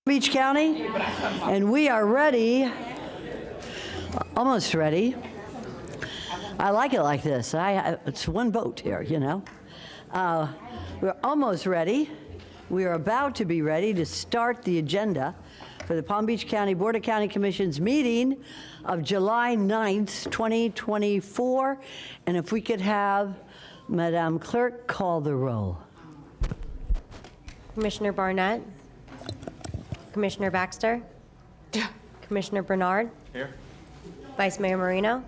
Beach County, and we are ready, almost ready. I like it like this. It's one vote here, you know. We're almost ready. We are about to be ready to start the agenda for the Palm Beach County Board of County Commission's meeting of July 9th, 2024. And if we could have Madam Clerk call the roll. Commissioner Barnett. Commissioner Baxter. Commissioner Bernard. Here. Vice Mayor Marino.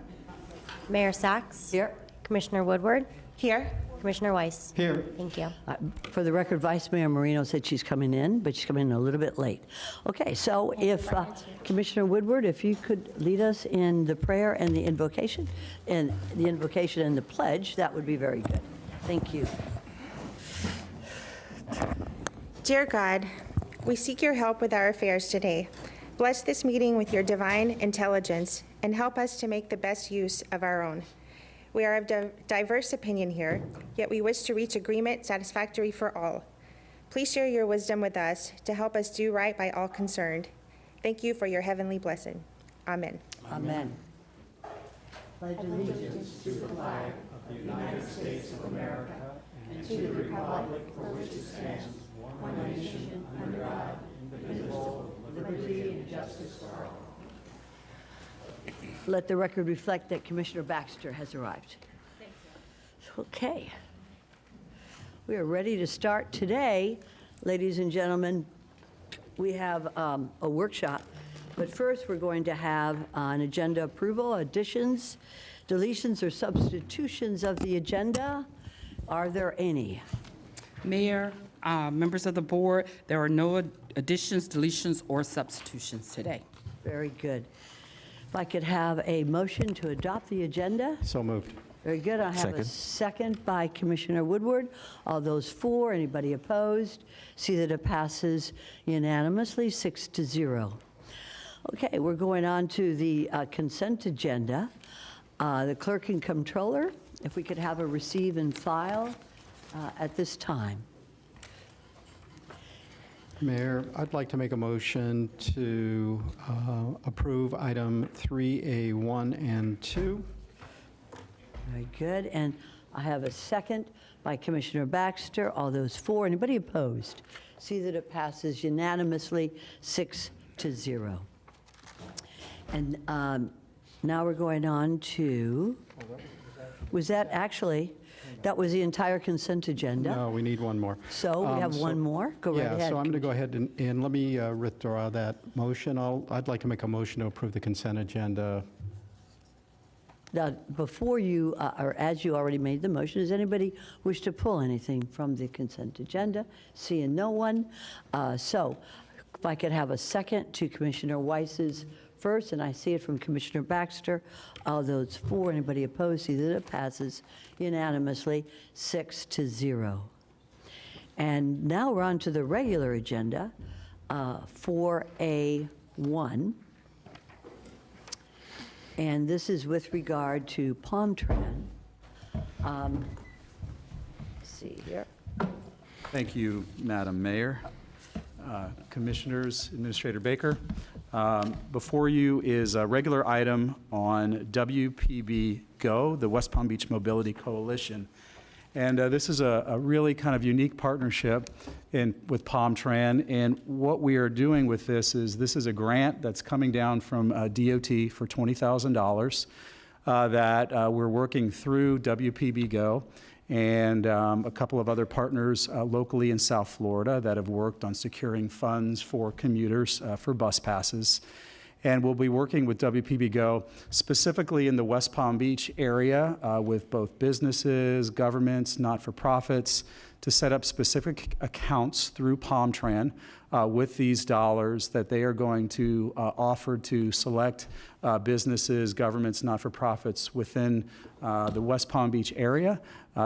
Mayor Sachs. Here. Commissioner Woodward. Here. Commissioner Weiss. Here. Thank you. For the record, Vice Mayor Marino said she's coming in, but she's coming in a little bit late. Okay, so if Commissioner Woodward, if you could lead us in the prayer and the invocation, and the pledge, that would be very good. Thank you. Dear God, we seek your help with our affairs today. Bless this meeting with your divine intelligence and help us to make the best use of our own. We are of diverse opinion here, yet we wish to reach agreement satisfactory for all. Please share your wisdom with us to help us do right by all concerned. Thank you for your heavenly blessing. Amen. Amen. Pledge allegiance to the flag of the United States of America and to the republic for which it stands, one nation, under God, indivisible, with liberty and justice for all. Let the record reflect that Commissioner Baxter has arrived. Okay. We are ready to start today, ladies and gentlemen. We have a workshop, but first we're going to have an agenda approval, additions, deletions, or substitutions of the agenda. Are there any? Mayor, members of the board, there are no additions, deletions, or substitutions today. Very good. If I could have a motion to adopt the agenda. So moved. Very good. I have a second by Commissioner Woodward. All those for, anybody opposed? See that it passes unanimously, 6-0. Okay, we're going on to the consent agenda. The clerk and comptroller, if we could have a receive and file at this time. Mayor, I'd like to make a motion to approve item 3A1 and 2. Very good. And I have a second by Commissioner Baxter. All those for, anybody opposed? See that it passes unanimously, 6-0. And now we're going on to, was that actually, that was the entire consent agenda? No, we need one more. So we have one more? Go right ahead. Yeah, so I'm going to go ahead and let me withdraw that motion. I'd like to make a motion to approve the consent agenda. Now, before you, or as you already made the motion, does anybody wish to pull anything from the consent agenda? Seeing no one. So if I could have a second to Commissioner Weiss's first, and I see it from Commissioner Baxter. All those for, anybody opposed, see that it passes unanimously, 6-0. And now we're on to the regular agenda, 4A1. And this is with regard to Palm Tran. Let's see here. Thank you, Madam Mayor. Commissioners, Administrator Baker. Before you is a regular item on WPB Go, the West Palm Beach Mobility Coalition. And this is a really kind of unique partnership with Palm Tran. And what we are doing with this is a grant that's coming down from DOT for $20,000 that we're working through WPB Go and a couple of other partners locally in South Florida that have worked on securing funds for commuters for bus passes. And we'll be working with WPB Go specifically in the West Palm Beach area with both businesses, governments, not-for-profits to set up specific accounts through Palm Tran with these dollars that they are going to offer to select businesses, governments, not-for-profits within the West Palm Beach area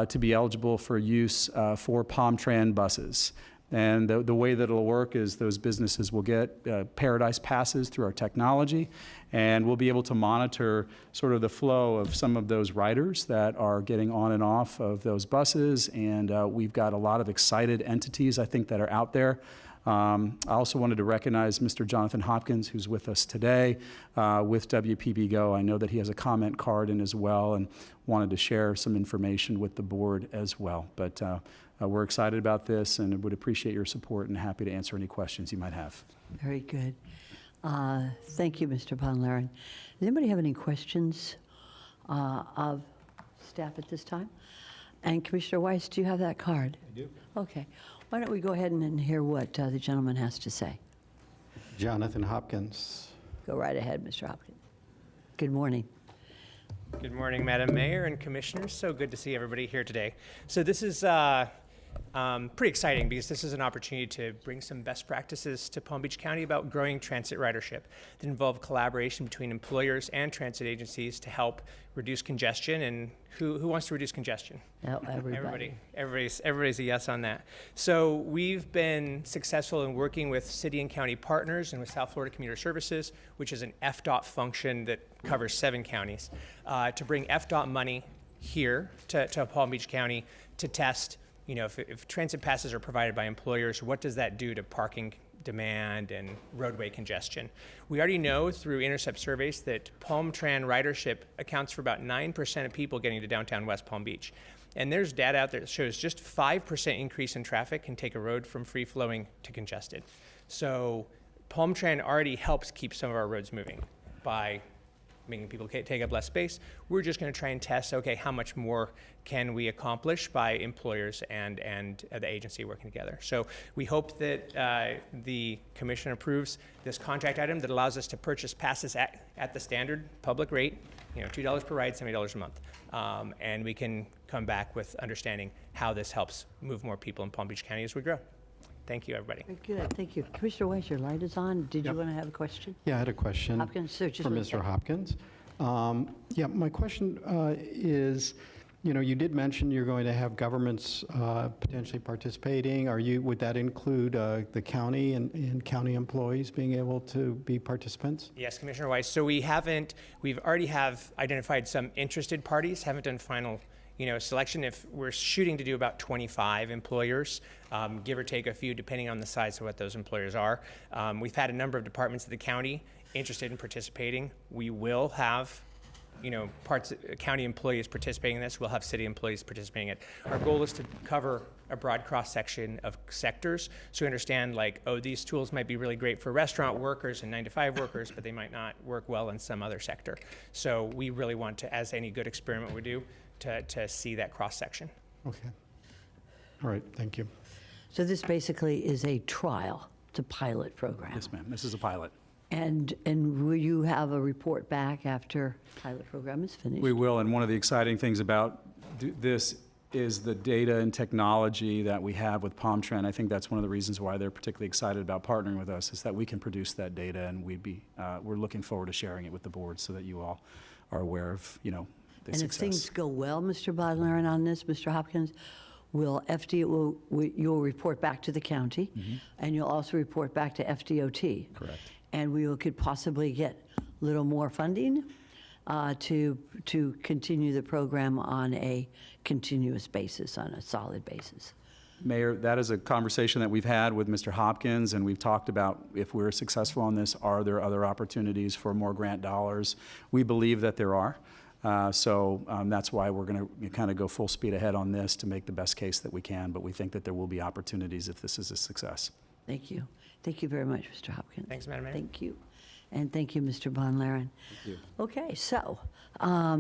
to be eligible for use for Palm Tran buses. And the way that it'll work is those businesses will get Paradise passes through our technology, and we'll be able to monitor sort of the flow of some of those riders that are getting on and off of those buses. And we've got a lot of excited entities, I think, that are out there I also wanted to recognize Mr. Jonathan Hopkins, who's with us today with WPB Go. I know that he has a comment card in as well and wanted to share some information with the board as well. But we're excited about this and would appreciate your support and happy to answer any questions you might have. Very good. Thank you, Mr. Von Laren. Does anybody have any questions of staff at this time? And Commissioner Weiss, do you have that card? I do. Okay. Why don't we go ahead and hear what the gentleman has to say? Jonathan Hopkins. Go right ahead, Mr. Hopkins. Good morning. Good morning, Madam Mayor and Commissioners. So good to see everybody here today. So this is pretty exciting because this is an opportunity to bring some best practices to Palm Beach County about growing transit ridership that involve collaboration between employers and transit agencies to help reduce congestion. And who wants to reduce congestion? Oh, everybody. Everybody's a yes on that. So we've been successful in working with city and county partners and with South Florida Commuter Services, which is an FDOT function that covers 7 counties, to bring FDOT money here to Palm Beach County to test, you know, if transit passes are provided by employers, what does that do to parking demand and roadway congestion? We already know through intercept surveys that Palm Tran ridership accounts for about 9% of people getting to downtown West Palm Beach. And there's data out there that shows just 5% increase in traffic can take a road from free-flowing to congested. So Palm Tran already helps keep some of our roads moving by making people take up less space. We're just going to try and test, okay, how much more can we accomplish by employers and the agency working together. So we hope that the commission approves this contract item that allows us to purchase passes at the standard public rate, you know, $2 per ride, $70 a month. And we can come back with understanding how this helps move more people in Palm Beach County as we grow. Thank you, everybody. Very good. Thank you. Commissioner Weiss, your light is on. Did you want to have a question? Yeah, I had a question Hopkins, sir, just for one Mr. second. Hopkins. Yeah, my question is, you know, you did mention you're going to have governments potentially participating. Would that include the county and county employees being able to be participants? Yes, Commissioner Weiss. So we've already have identified some interested parties, haven't done final, you know, selection. If we're shooting to do about 25 employers, give or take a few, depending on the size of what those employers are. We've had a number of departments of the county interested in participating. We will have, you know, county employees participating in this. We'll have city employees participating in it. Our goal is to cover a broad cross-section of sectors, so we understand, like, oh, these tools might be really great for restaurant workers and 9-to-5 workers, but they might not work well in some other sector. So we really want to, as any good experiment would do, to see that cross-section. Okay. All right, thank you. So this basically is a trial. It's a pilot program. Yes, ma'am. This is a pilot. And will you have a report back after the pilot program is finished? We will, and one of the exciting things about this is the data and technology that we have with Palm Tran. I think that's one of the reasons why they're particularly excited about partnering with us, is that we can produce that data, and we're looking forward to sharing it with the board so that you all are aware of, you know, the And success. if things go well, Mr. Bodlaren, on this, Mr. Hopkins, you'll report back to the county, and you'll also report back to FDOT. Correct. And we could possibly get a little more funding to continue the program on a continuous basis, on a solid basis. Mayor, that is a conversation that we've had with Mr. Hopkins, and we've talked about, if we're successful on this, are there other opportunities for more grant dollars? We believe that there are. So that's why we're going to kind of go full speed ahead on this to make the best case that we can, but we think that there will be opportunities if this is a success. Thank you. Thank you very much, Mr. Hopkins. Thanks, Madam Mayor. Thank you. And thank you, Mr. Von Laren. Thank you. Okay, so, I'll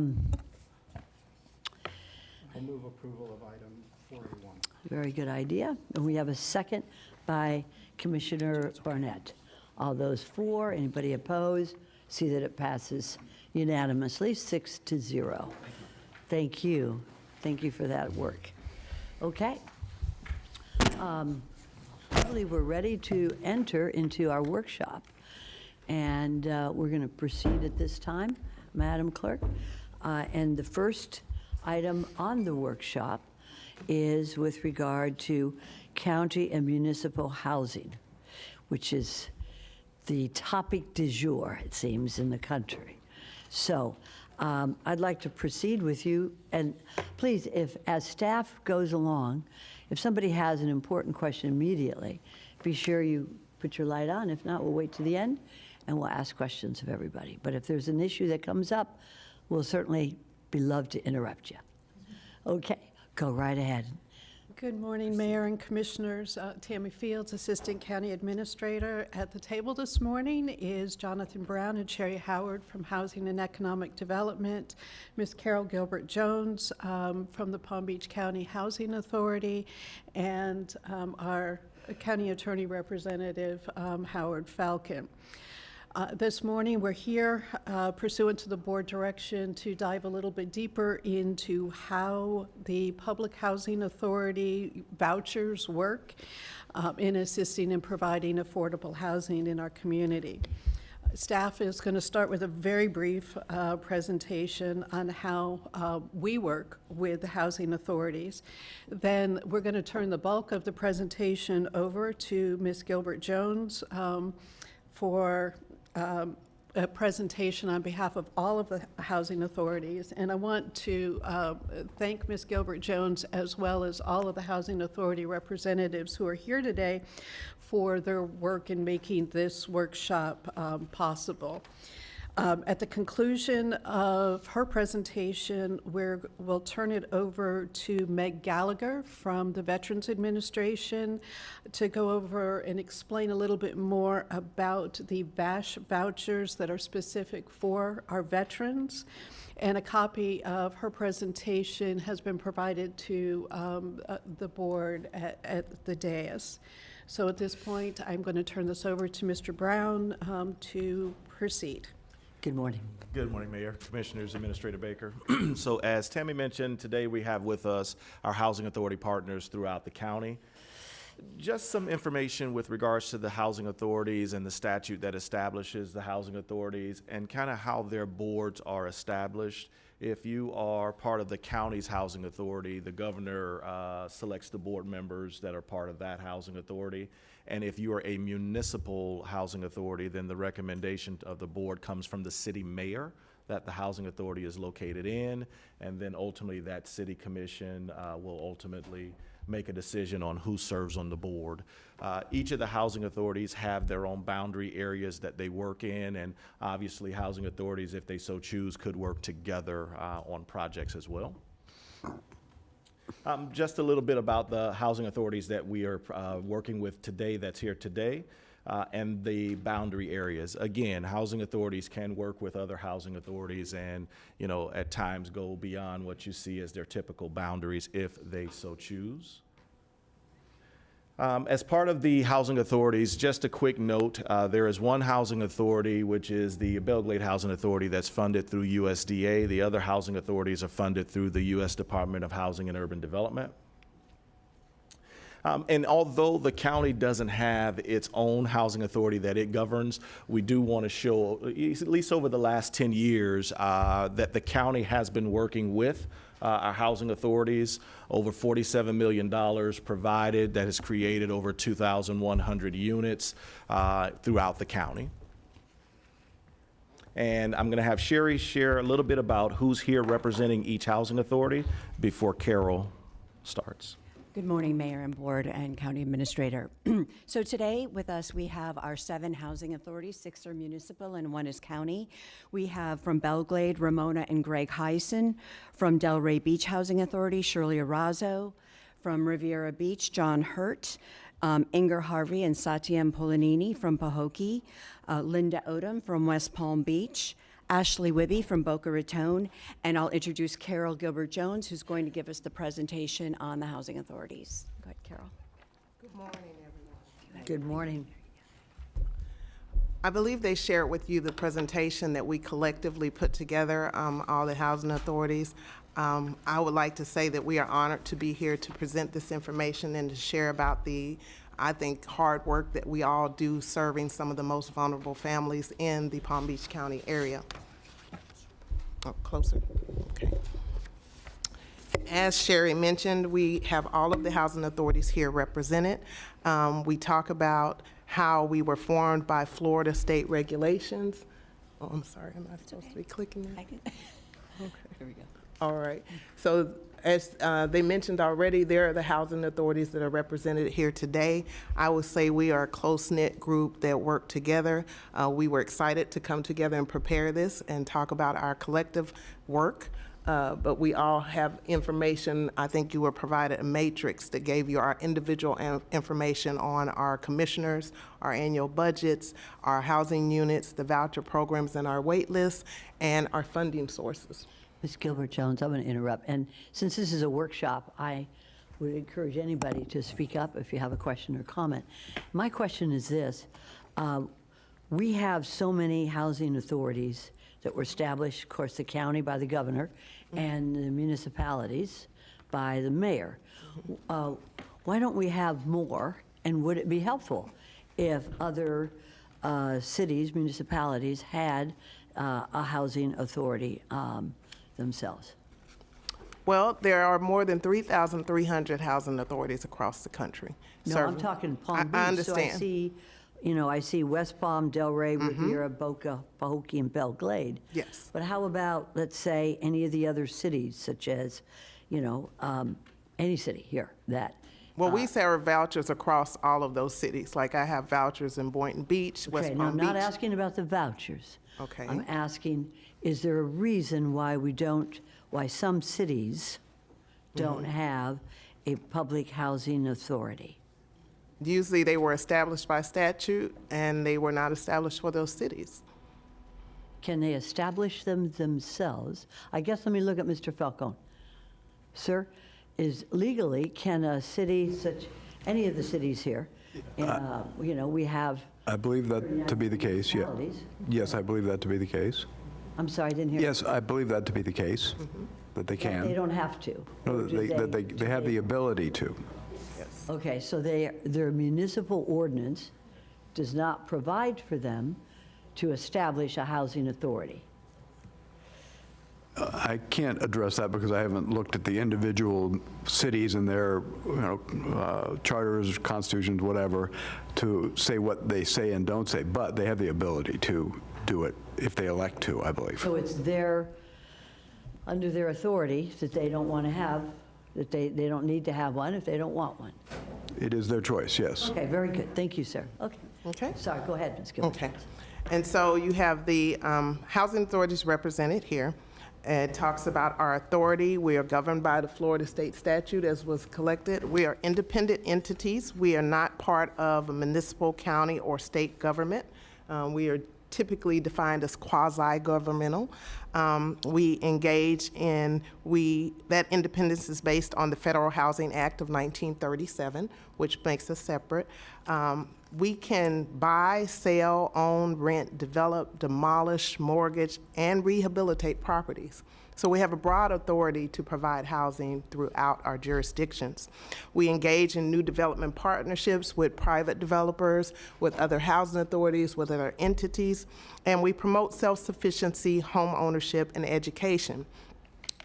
move approval of item 4A1. very good idea. And we have a second by Commissioner Barnett. All those for, anybody opposed? See that it passes unanimously, 6-0. Thank you. Thank you for that work. Okay. I believe we're ready to enter into our workshop. And we're going to proceed at this time, Madam Clerk. And the first item on the workshop is with regard to county and municipal housing, which is the topic du jour, it seems, in the country. So I'd like to proceed with you. And please, if as staff goes along, if somebody has an important question immediately, be sure you put your light on. If not, we'll wait to the end, and we'll ask questions of everybody. But if there's an issue that comes up, we'll certainly be loved to interrupt you. Okay, go right ahead. Good morning, Mayor and Commissioners. Tammy Fields, Assistant County Administrator. At the table this morning is Jonathan Brown and Sherry Howard from Housing and Economic Development, Ms. Carol Gilbert-Jones from the Palm Beach County Housing Authority, and our County Attorney Representative, Howard Falcon. This morning, we're here pursuant to the board direction to dive a little bit deeper into how the Public Housing Authority vouchers work in assisting and providing affordable housing in our community. Staff is going to start with a very brief presentation on how we work with the housing authorities. Then we're going to turn the bulk of the presentation over to Ms. Gilbert-Jones for a presentation on behalf of all of the housing authorities. And I want to thank Ms. Gilbert-Jones as well as all of the housing authority representatives who are here today for their work in making this workshop possible. At the conclusion of her presentation, we'll turn it over to Meg Gallagher from the Veterans Administration to go over and explain a little bit more about the VASH vouchers that are specific for our veterans. And a copy of her presentation has been provided to the board at the dais. So at this point, I'm going to turn this over to Mr. Brown to proceed. Good morning. Good morning, Mayor, Commissioners, Administrator Baker. So as Tammy mentioned, today we have with us our housing authority partners throughout the county. Just some information with regards to the housing authorities and the statute that establishes the housing authorities and kind of how their boards are established. If you are part of the county's housing authority, the governor selects the board members that are part of that housing authority. And if you are a municipal housing authority, then the recommendation of the board comes from the city mayor that the housing authority is located in. And then ultimately that city commission will ultimately make a decision on who serves on the board. Each of the housing authorities have their own boundary areas that they work in, and obviously housing authorities, if they so choose, could work together on projects as well. Just a little bit about the housing authorities that we are working with today, that's here today, and the boundary areas. Again, housing authorities can work with other housing authorities and, you know, at times go beyond what you see as their typical boundaries if they so choose. As part of the housing authorities, just a quick note, there is one housing authority, which is the Belgrade Housing Authority, that's funded through USDA. The other housing authorities are funded through the U.S. Department of Housing and Urban Development. And although the county doesn't have its own housing authority that it governs, we do want to show, at least over the last 10 years, that the county has been working with our housing authorities. Over $47 million provided that has created over 2,100 units throughout the county. And I'm going to have Sherry share a little bit about who's here representing each housing authority before Carol starts. Good morning, Mayor and Board and County Administrator. So today with us, we have our 7 housing authorities, 6 are municipal and 1 is county. We have from Belglade, Ramona and Greg Heisen. From Delray Beach Housing Authority, Shirley Arazo. From Riviera Beach, John Hurt. Inger Harvey and Satyam Polanini from Pahokee. Linda Odom from West Palm Beach. Ashley Wibby from Boca Raton, and I'll introduce Carol Gilbert-Jones, who's going to give us the presentation on the housing authorities. Go ahead, Carol. Good morning, everyone. Good morning. I believe they shared with you the presentation that we collectively put together, all the housing authorities. I would like to say that we are honored to be here to present this information and to share about the, I think, hard work that we all do serving some of the most vulnerable families in the Palm Beach County area. Oh, closer. Okay. As Sherry mentioned, we have all of the housing authorities here represented. We talk about how we were formed by Florida state regulations. Oh, I'm sorry, am I supposed to be clicking that? Okay, here we go. All right. So as they mentioned already, there are the housing authorities that are represented here today. I would say we are a close-knit group that work together. We were excited to come together and prepare this and talk about our collective work. But we all have information. I think you were provided a matrix that gave you our individual information on our commissioners, our annual budgets, our housing units, the voucher programs, and our wait lists, and our funding sources. Ms. Gilbert-Jones, I'm going to interrupt. And since this is a workshop, I would encourage anybody to speak up if you have a question or comment. My question is this. We have so many housing authorities that were established, of course, the county by the governor and the municipalities by the mayor. Why don't we have more, and would it be helpful if other cities, municipalities had a housing authority themselves? Well, there are more than 3,300 housing authorities across the country. No, I'm talking Palm Beach. I understand. So I see, I see West Palm, Delray, Riviera, Boca, Pahokee, and Belle Glade. Yes. But how about, let's say, any of the other cities, such as, any city here that. Well, we serve vouchers across all of those cities. Like I have vouchers in Boynton Beach, West Okay, Palm now I'm Beach. not asking about the vouchers. Okay. I'm asking, is there a reason why why some cities don't have a public housing authority? Usually they were established by statute, and they were not established for those cities. Can they establish them themselves? I guess let me look at Mr. Falcone. Sir, can a city any of the cities here, we have. I believe that to be the case, yeah. municipalities. Yes, I believe that to be the case. I'm sorry, I didn't hear. Yes, I believe that to be the case, that they They can. don't have to. No, Or do they have the ability to. Okay, so their municipal ordinance does not provide for them to establish a housing authority. I can't address that because I haven't looked at the individual cities and their, charters, constitutions, whatever, to say what they say and don't say, but they have the ability to do it if they elect to, I believe. So it's under their authority that they don't want to have, that they don't need to have one if they don't want one. It is their choice, yes. Okay, very good. Thank you, sir. Okay. Okay. Sorry, go ahead, Ms. Gilbert. Okay. And so you have the housing authorities represented here. It talks about our authority. We are governed by the Florida state statute as was collected. We are independent entities. We are not part of a municipal, county, or state government. We are typically defined as quasi-governmental. We engage in, that independence is based on the Federal Housing Act of 1937, which makes us separate. We can buy, sell, own, rent, develop, demolish, mortgage, and rehabilitate properties. So we have a broad authority to provide housing throughout our jurisdictions. We engage in new development partnerships with private developers, with other housing authorities, with other entities, and we promote self-sufficiency, home ownership, and education.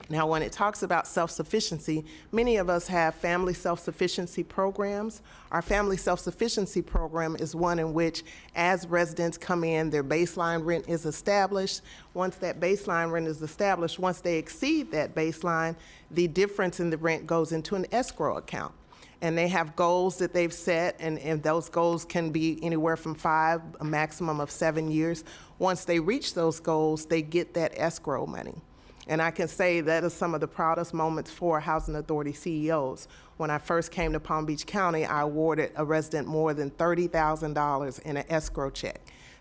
Now, when it talks about self-sufficiency, many of us have family self-sufficiency programs. Our family self-sufficiency program is one in which, as residents come in, their baseline rent is established. Once that baseline rent is established, once they exceed that baseline, the difference in the rent goes into an escrow account. And they have goals that they've set, and those goals can be anywhere from 5, a maximum of 7 years. Once they reach those goals, they get that escrow money. And I can say that is some of the proudest moments for housing authority CEOs. When I first came to Palm Beach County, I awarded a resident more than $30,000 in an escrow check.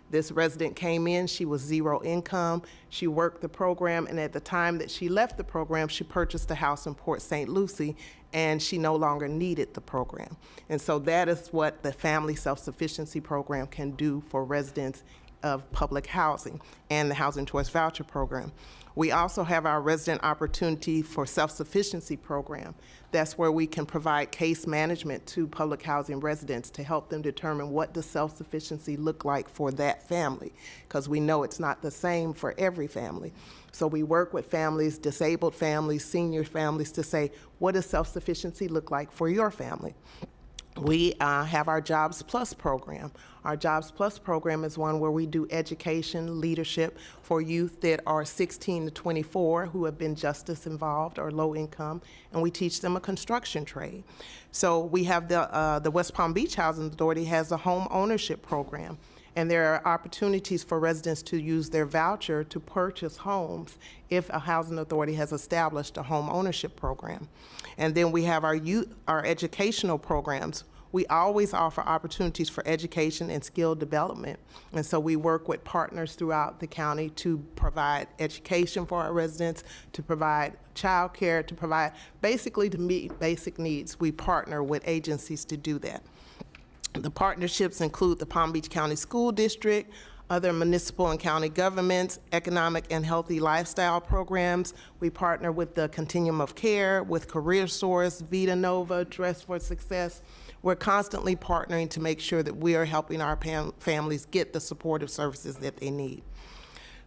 This resident came in, she was zero income, she worked the program, and at the time that she left the program, she purchased a house in Port St. Lucie, and she no longer needed the program. And so that is what the Family Self-Sufficiency Program can do for residents of public housing and the Housing Choice Voucher Program. We also have our Resident Opportunity for Self-Sufficiency Program. That's where we can provide case management to public housing residents to help them determine what does self-sufficiency look like for that family, because we know it's not the same for every family. So we work with families, disabled families, senior families, to say, what does self-sufficiency look like for your family? We have our Jobs Plus program. Our Jobs Plus program is one where we do education, leadership for youth that are 16 to 24 who have been justice involved or low income, and we teach them a construction trade. So we have the West Palm Beach Housing Authority has a home ownership program, and there are opportunities for residents to use their voucher to purchase homes if a housing authority has established a home ownership program. And then we have our educational programs. We always offer opportunities for education and skill development. And so we work with partners throughout the county to provide education for our residents, to provide childcare, to provide basically to meet basic needs. We partner with agencies to do that. The partnerships include the Palm Beach County School District, other municipal and county governments, economic and healthy lifestyle programs. We partner with the Continuum of Care, with Career Source, Vita Nova, Dress for Success. We're constantly partnering to make sure that we are helping our families get the supportive services that they need.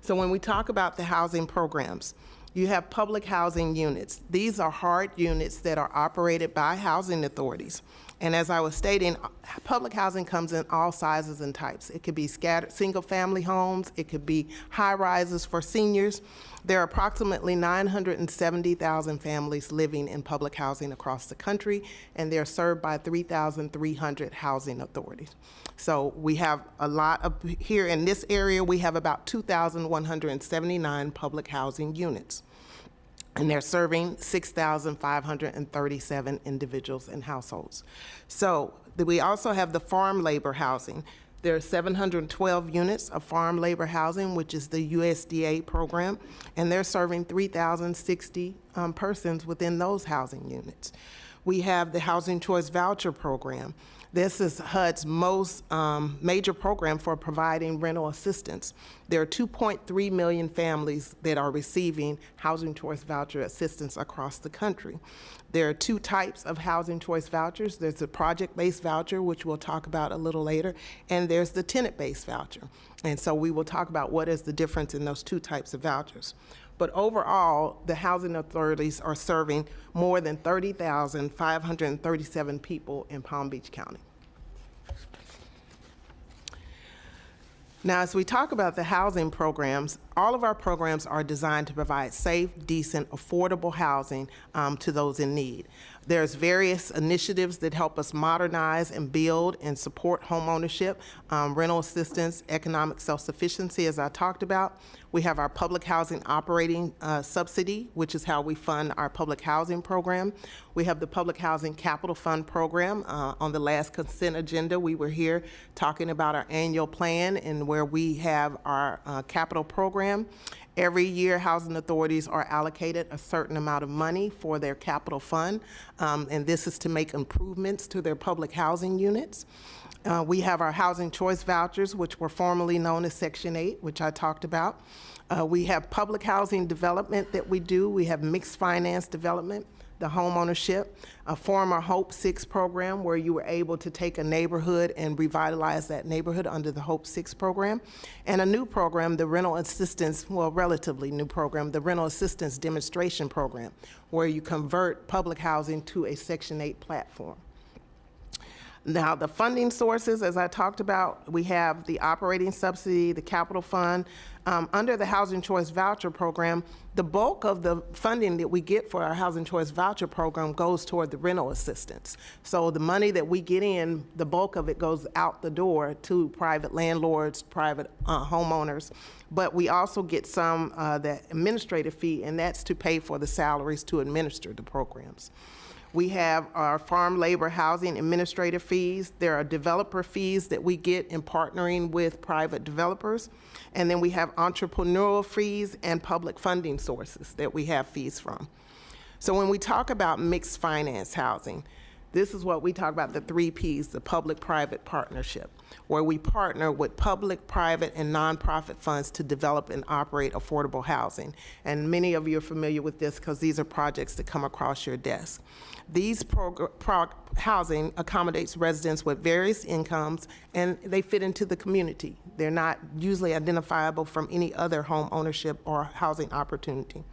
So when we talk about the housing programs, you have public housing units. These are hard units that are operated by housing authorities. And as I was stating, public housing comes in all sizes and types. It could be scattered single-family homes. It could be high-rises for seniors. There are approximately 970,000 families living in public housing across the country, and they're served by 3,300 housing authorities. So we have a lot of, here in this area, we have about 2,179 public housing units. And they're serving 6,537 individuals and households. So we also have the farm labor housing. There are 712 units of farm labor housing, which is the USDA program, and they're serving 3,060 persons within those housing units. We have the Housing Choice Voucher Program. This is HUD's most major program for providing rental assistance. There are 2.3 million families that are receiving Housing Choice Voucher assistance across the country. There are two types of Housing Choice vouchers. There's a project-based voucher, which we'll talk about a little later, and there's the tenant-based voucher. And so we will talk about what is the difference in those two types of vouchers. But overall, the housing authorities are serving more than 30,537 people in Palm Beach County. Now, as we talk about the housing programs, all of our programs are designed to provide safe, decent, affordable housing to those in need. There's various initiatives that help us modernize and build and support homeownership, rental assistance, economic self-sufficiency, as I talked about. We have our public housing operating subsidy, which is how we fund our public housing program. We have the Public Housing Capital Fund program. On the last consent agenda, we were here talking about our annual plan and where we have our capital program. Every year, housing authorities are allocated a certain amount of money for their capital fund, and this is to make improvements to their public housing units. We have our Housing Choice Vouchers, which were formerly known as Section 8, which I talked about. We have public housing development that we do. We have mixed finance development, the home ownership, a former Hope 6 program where you were able to take a neighborhood and revitalize that neighborhood under the Hope 6 program, and a new program, the rental assistance, well, relatively new program, the rental assistance demonstration program, where you convert public housing to a Section 8 platform. Now, the funding sources, as I talked about, we have the operating subsidy, the capital fund. Under the Housing Choice Voucher Program, the bulk of the funding that we get for our Housing Choice Voucher Program goes toward the rental assistance. So the money that we get in, the bulk of it goes out the door to private landlords, private homeowners. But we also get some the administrative fee, and that's to pay for the salaries to administer the programs. We have our farm labor housing administrative fees. There are developer fees that we get in partnering with private developers. And then we have entrepreneurial fees and public funding sources that we have fees from. So when we talk about mixed finance housing, this is what we talk about, the 3 Ps, the public-private partnership, where we partner with public, private, and nonprofit funds to develop and operate affordable housing. And many of you are familiar with this because these are projects that come across your desk. These housing accommodates residents with various incomes, and they fit into the community. They're not usually identifiable from any other home ownership or housing opportunity.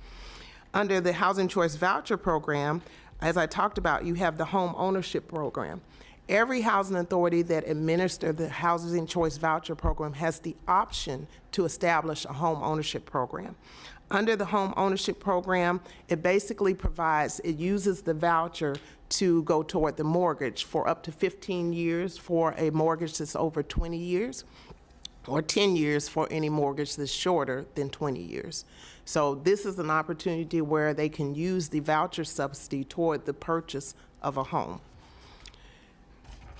Under the Housing Choice Voucher Program, as I talked about, you have the home ownership program. Every housing authority that administers the Housing Choice Voucher Program has the option to establish a home ownership program. Under the home ownership program, it basically provides, it uses the voucher to go toward the mortgage for up to 15 years for a mortgage that's over 20 years, or 10 years for any mortgage that's shorter than 20 years. So this is an opportunity where they can use the voucher subsidy toward the purchase of a home.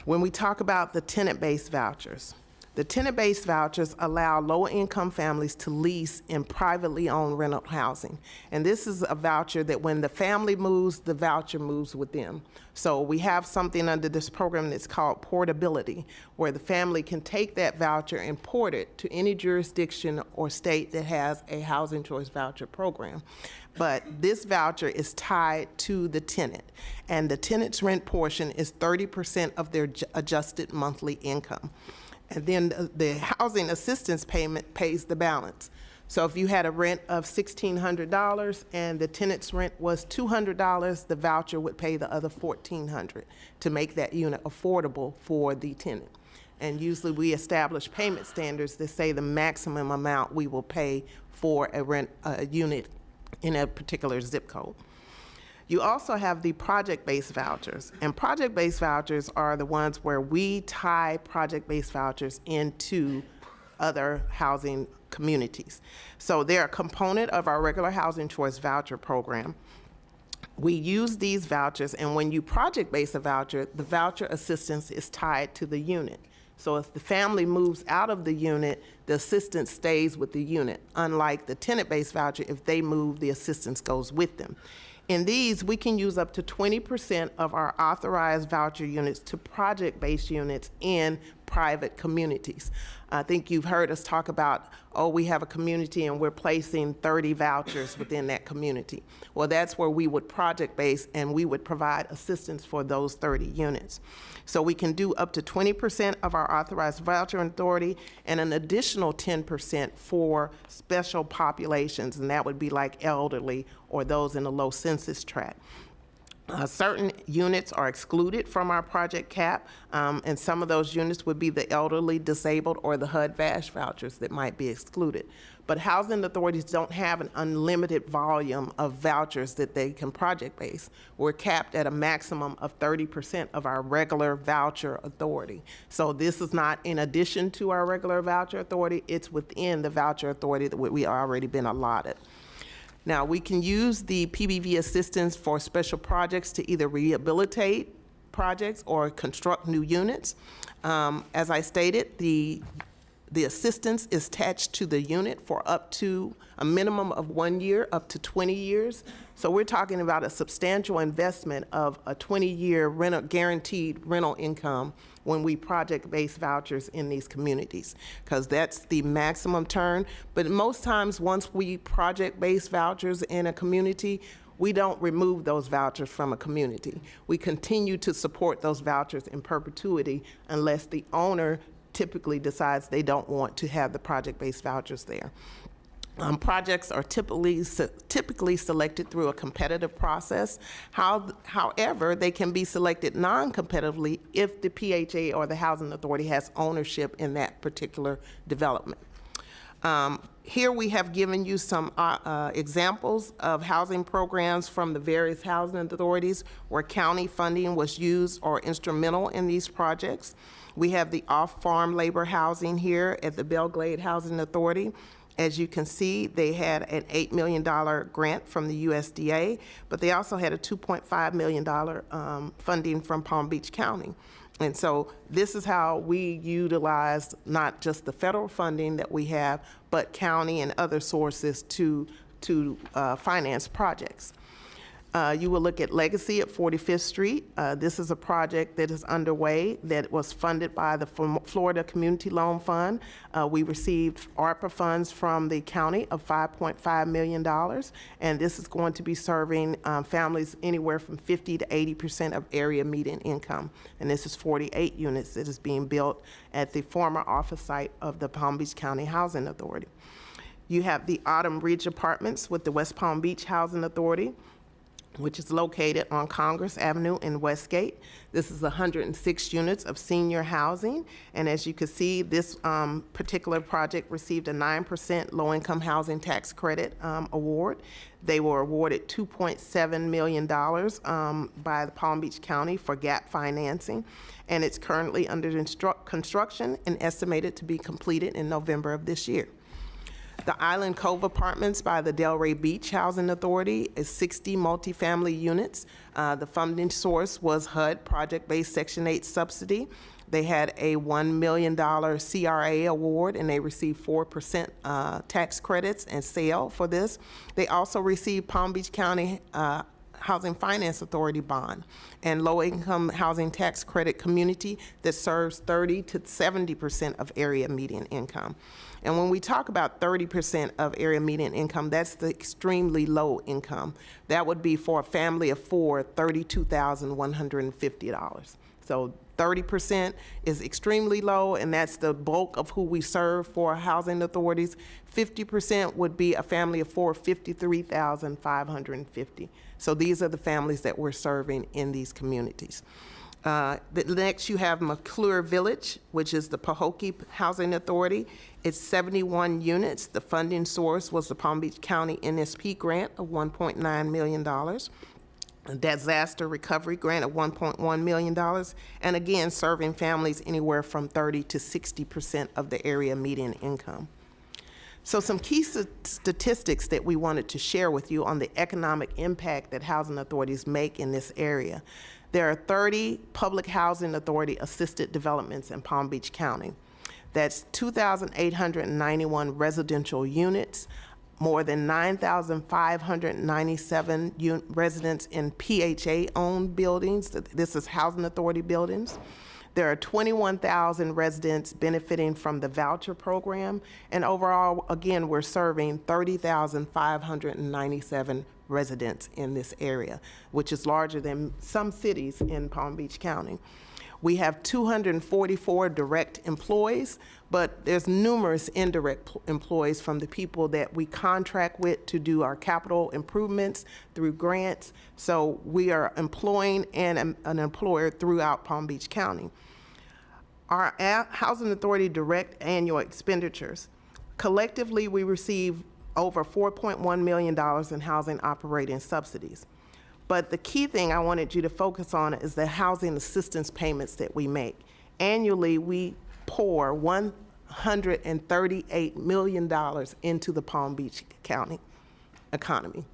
When we talk about the tenant-based vouchers, the tenant-based vouchers allow lower-income families to lease in privately owned rental housing. And this is a voucher that when the family moves, the voucher moves with them. So we have something under this program that's called portability, where the family can take that voucher and port it to any jurisdiction or state that has a housing choice voucher program. But this voucher is tied to the tenant, and the tenant's rent portion is 30% of their adjusted monthly income. And then the housing assistance payment pays the balance. So if you had a rent of $1,600 and the tenant's rent was $200, the voucher would pay the other $1,400 to make that unit affordable for the tenant. And usually we establish payment standards that say the maximum amount we will pay for a unit in a particular zip code. You also have the project-based vouchers, and project-based vouchers are the ones where we tie project-based vouchers into other housing communities. So they're a component of our regular housing choice voucher program. We use these vouchers, and when you project-base a voucher, the voucher assistance is tied to the unit. So if the family moves out of the unit, the assistance stays with the unit. Unlike the tenant-based voucher, if they move, the assistance goes with them. In these, we can use up to 20% of our authorized voucher units to project-based units in private communities. I think you've heard us talk about, oh, we have a community and we're placing 30 vouchers within that community. Well, that's where we would project-base and we would provide assistance for those 30 units. So we can do up to 20% of our authorized voucher authority and an additional 10% for special populations, and that would be like elderly or those in a low census tract. Certain units are excluded from our project cap, and some of those units would be the elderly, disabled, or the HUD-VASH vouchers that might be excluded. But housing authorities don't have an unlimited volume of vouchers that they can project base. We're capped at a maximum of 30% of our regular voucher authority. So this is not in addition to our regular voucher authority, it's within the voucher authority that we already been allotted. Now, we can use the PBV assistance for special projects to either rehabilitate projects or construct new units. As I stated, the assistance is attached to the unit for up to a minimum of 1 year, up to 20 years. So we're talking about a substantial investment of a 20-year guaranteed rental income when we project-based vouchers in these communities, because that's the maximum term. But most times, once we project-based vouchers in a community, we don't remove those vouchers from a community. We continue to support those vouchers in perpetuity unless the owner typically decides they don't want to have the project-based vouchers there. Projects are typically selected through a competitive process. However, they can be selected non-competitively if the PHA or the Housing Authority has ownership in that particular development. Here we have given you some examples of housing programs from the various housing authorities where county funding was used or instrumental in these projects. We have the off-farm labor housing here at the Belglade Housing Authority. As you can see, they had an $8 million grant from the USDA, but they also had a $2.5 million funding from Palm Beach County. And so this is how we utilized not just the federal funding that we have, but county and other sources to finance projects. You will look at Legacy at 45th Street. This is a project that is underway that was funded by the Florida Community Loan Fund. We received ARPA funds from the county of $5.5 million, and this is going to be serving families anywhere from 50 to 80% of area median income. And this is 48 units that is being built at the former office site of the Palm Beach County Housing Authority. You have the Autumn Ridge Apartments with the West Palm Beach Housing Authority. which is located on Congress Avenue in Westgate. This is 106 units of senior housing, and as you can see, this particular project received a 9% low-income housing tax credit award. They were awarded $2.7 million by the Palm Beach County for gap financing, and it's currently under construction and estimated to be completed in November of this year. The Island Cove Apartments by the Delray Beach Housing Authority is 60 multifamily units. The funding source was HUD, Project-Based Section 8 subsidy. They had a $1 million CRA award, and they received 4% tax credits and sale for this. They also received Palm Beach County Housing Finance Authority bond and low-income housing tax credit community that serves 30 to 70% of area median income. And when we talk about 30% of area median income, that's the extremely low income. That would be for a family of four, $32,150. So 30% is extremely low, and that's the bulk of who we serve for housing authorities. 50% would be a family of four, $53,550. So these are the families that we're serving in these communities. Next, you have McClure Village, which is the Pahokee Housing Authority. It's 71 units. The funding source was the Palm Beach County NSP grant of $1.9 million. A disaster recovery grant of $1.1 million, and again, serving families anywhere from 30 to 60% of the area median income. So some key statistics that we wanted to share with you on the economic impact that housing authorities make in this area. There are 30 public housing authority assisted developments in Palm Beach County. That's 2,891 residential units, more than 9,597 residents in PHA-owned buildings. This is housing authority buildings. There are 21,000 residents benefiting from the voucher program, and overall, again, we're serving 30,597 residents in this area, which is larger than some cities in Palm Beach County. We have 244 direct employees, but there's numerous indirect employees from the people that we contract with to do our capital improvements through grants. So we are employing and an employer throughout Palm Beach County. Our Housing Authority direct annual expenditures, collectively we receive over $4.1 million in housing operating subsidies. But the key thing I wanted you to focus on is the housing assistance payments that we make. Annually, we pour $138 million into the Palm Beach County economy.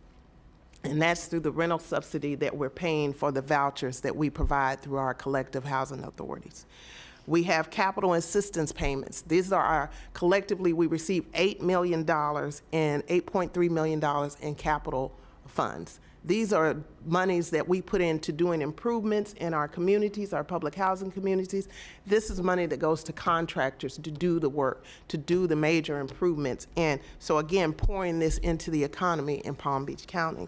And that's through the rental subsidy that we're paying for the vouchers that we provide through our collective housing authorities. We have capital assistance payments. These are our, collectively, we receive $8 million and $8.3 million in capital funds. These are monies that we put into doing improvements in our communities, our public housing communities. This is money that goes to contractors to do the work, to do the major improvements. And so again, pouring this into the economy in Palm Beach County.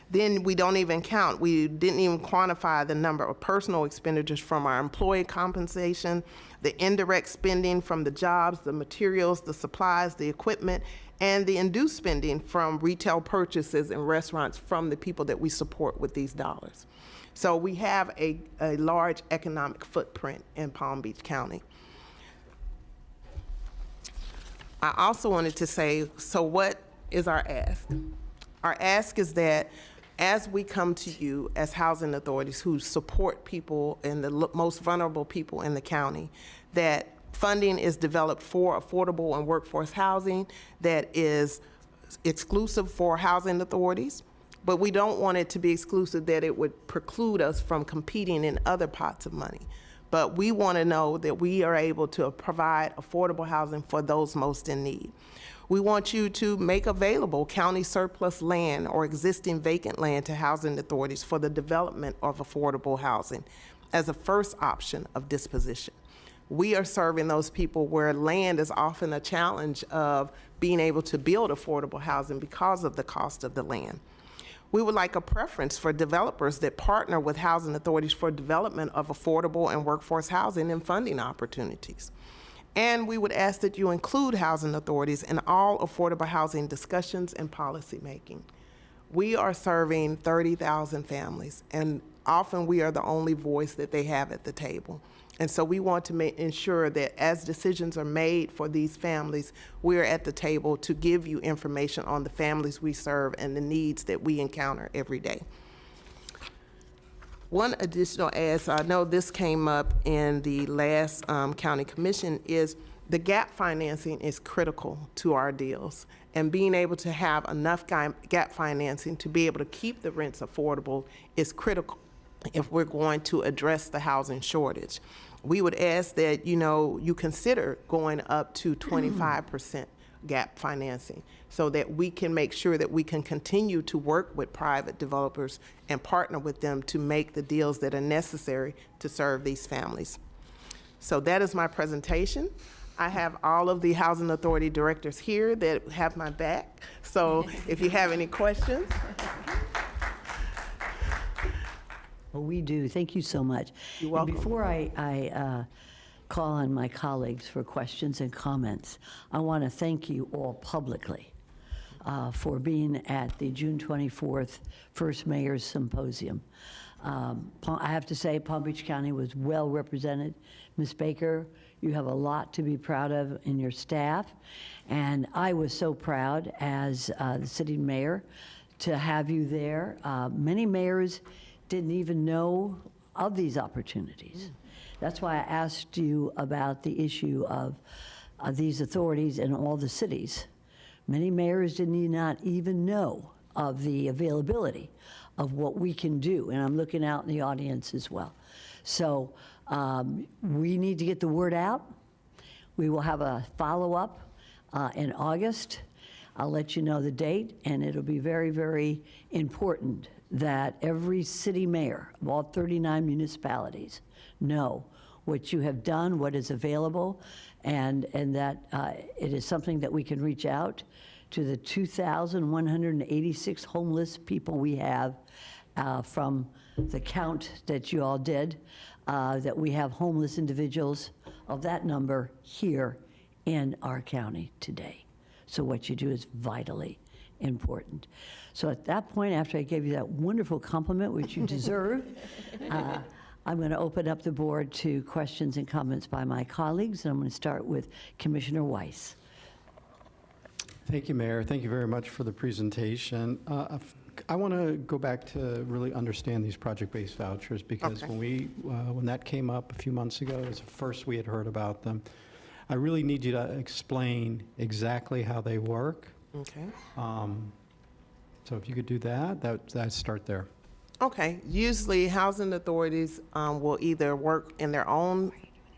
Then we don't even count, we didn't even quantify the number of personal expenditures from our employee compensation, the indirect spending from the jobs, the materials, the supplies, the equipment, and the induced spending from retail purchases in restaurants from the people that we support with these dollars. So we have a large economic footprint in Palm Beach County. I also wanted to say, so what is our ask? Our ask is that as we come to you as housing authorities who support people and the most vulnerable people in the county, that funding is developed for affordable and workforce housing that is exclusive for housing authorities, but we don't want it to be exclusive that it would preclude us from competing in other pots of money. But we want to know that we are able to provide affordable housing for those most in need. We want you to make available county surplus land or existing vacant land to housing authorities for the development of affordable housing as a first option of disposition. We are serving those people where land is often a challenge of being able to build affordable housing because of the cost of the land. We would like a preference for developers that partner with housing authorities for development of affordable and workforce housing and funding opportunities. And we would ask that you include housing authorities in all affordable housing discussions and policy making. We are serving 30,000 families, and often we are the only voice that they have at the table. And so we want to ensure that as decisions are made for these families, we're at the table to give you information on the families we serve and the needs that we encounter every day. One additional ask, I know this came up in the last county commission, is the gap financing is critical to our deals. And being able to have enough gap financing to be able to keep the rents affordable is critical if we're going to address the housing shortage. We would ask that, you consider going up to 25% gap financing so that we can make sure that we can continue to work with private developers and partner with them to make the deals that are necessary to serve these families. So that is my presentation. I have all of the Housing Authority directors here that have my back. So if you have any questions. Well, we do. Thank you so much. You're welcome. And before I call on my colleagues for questions and comments, I want to thank you all publicly for being at the June 24th First Mayor's Symposium. I have to say Palm Beach County was well represented. Ms. Baker, you have a lot to be proud of in your staff, and I was so proud as the city mayor to have you there. Many mayors didn't even know of these opportunities. That's why I asked you about the issue of these authorities in all the cities. Many mayors did not even know of the availability of what we can do, and I'm looking out in the audience as well. So we need to get the word out. We will have a follow-up in August. I'll let you know the date, and it'll be very, very important that every city mayor of all 39 municipalities know what you have done, what is available, and that it is something that we can reach out to the 2,186 homeless people we have from the count that you all did, that we have homeless individuals of that number here in our county today. So what you do is vitally important. So at that point, after I gave you that wonderful compliment, which you deserve, I'm going to open up the board to questions and comments by my colleagues, and I'm going to start with Commissioner Weiss. Thank you, Mayor. Thank you very much for the presentation. I want to go back to really understand these project-based vouchers, because when that came up a few months ago, it was the first we had heard about them. I really need you to explain exactly how they work. Okay. So if you could do that, that'd start there. Okay. Usually, housing authorities will either work in their own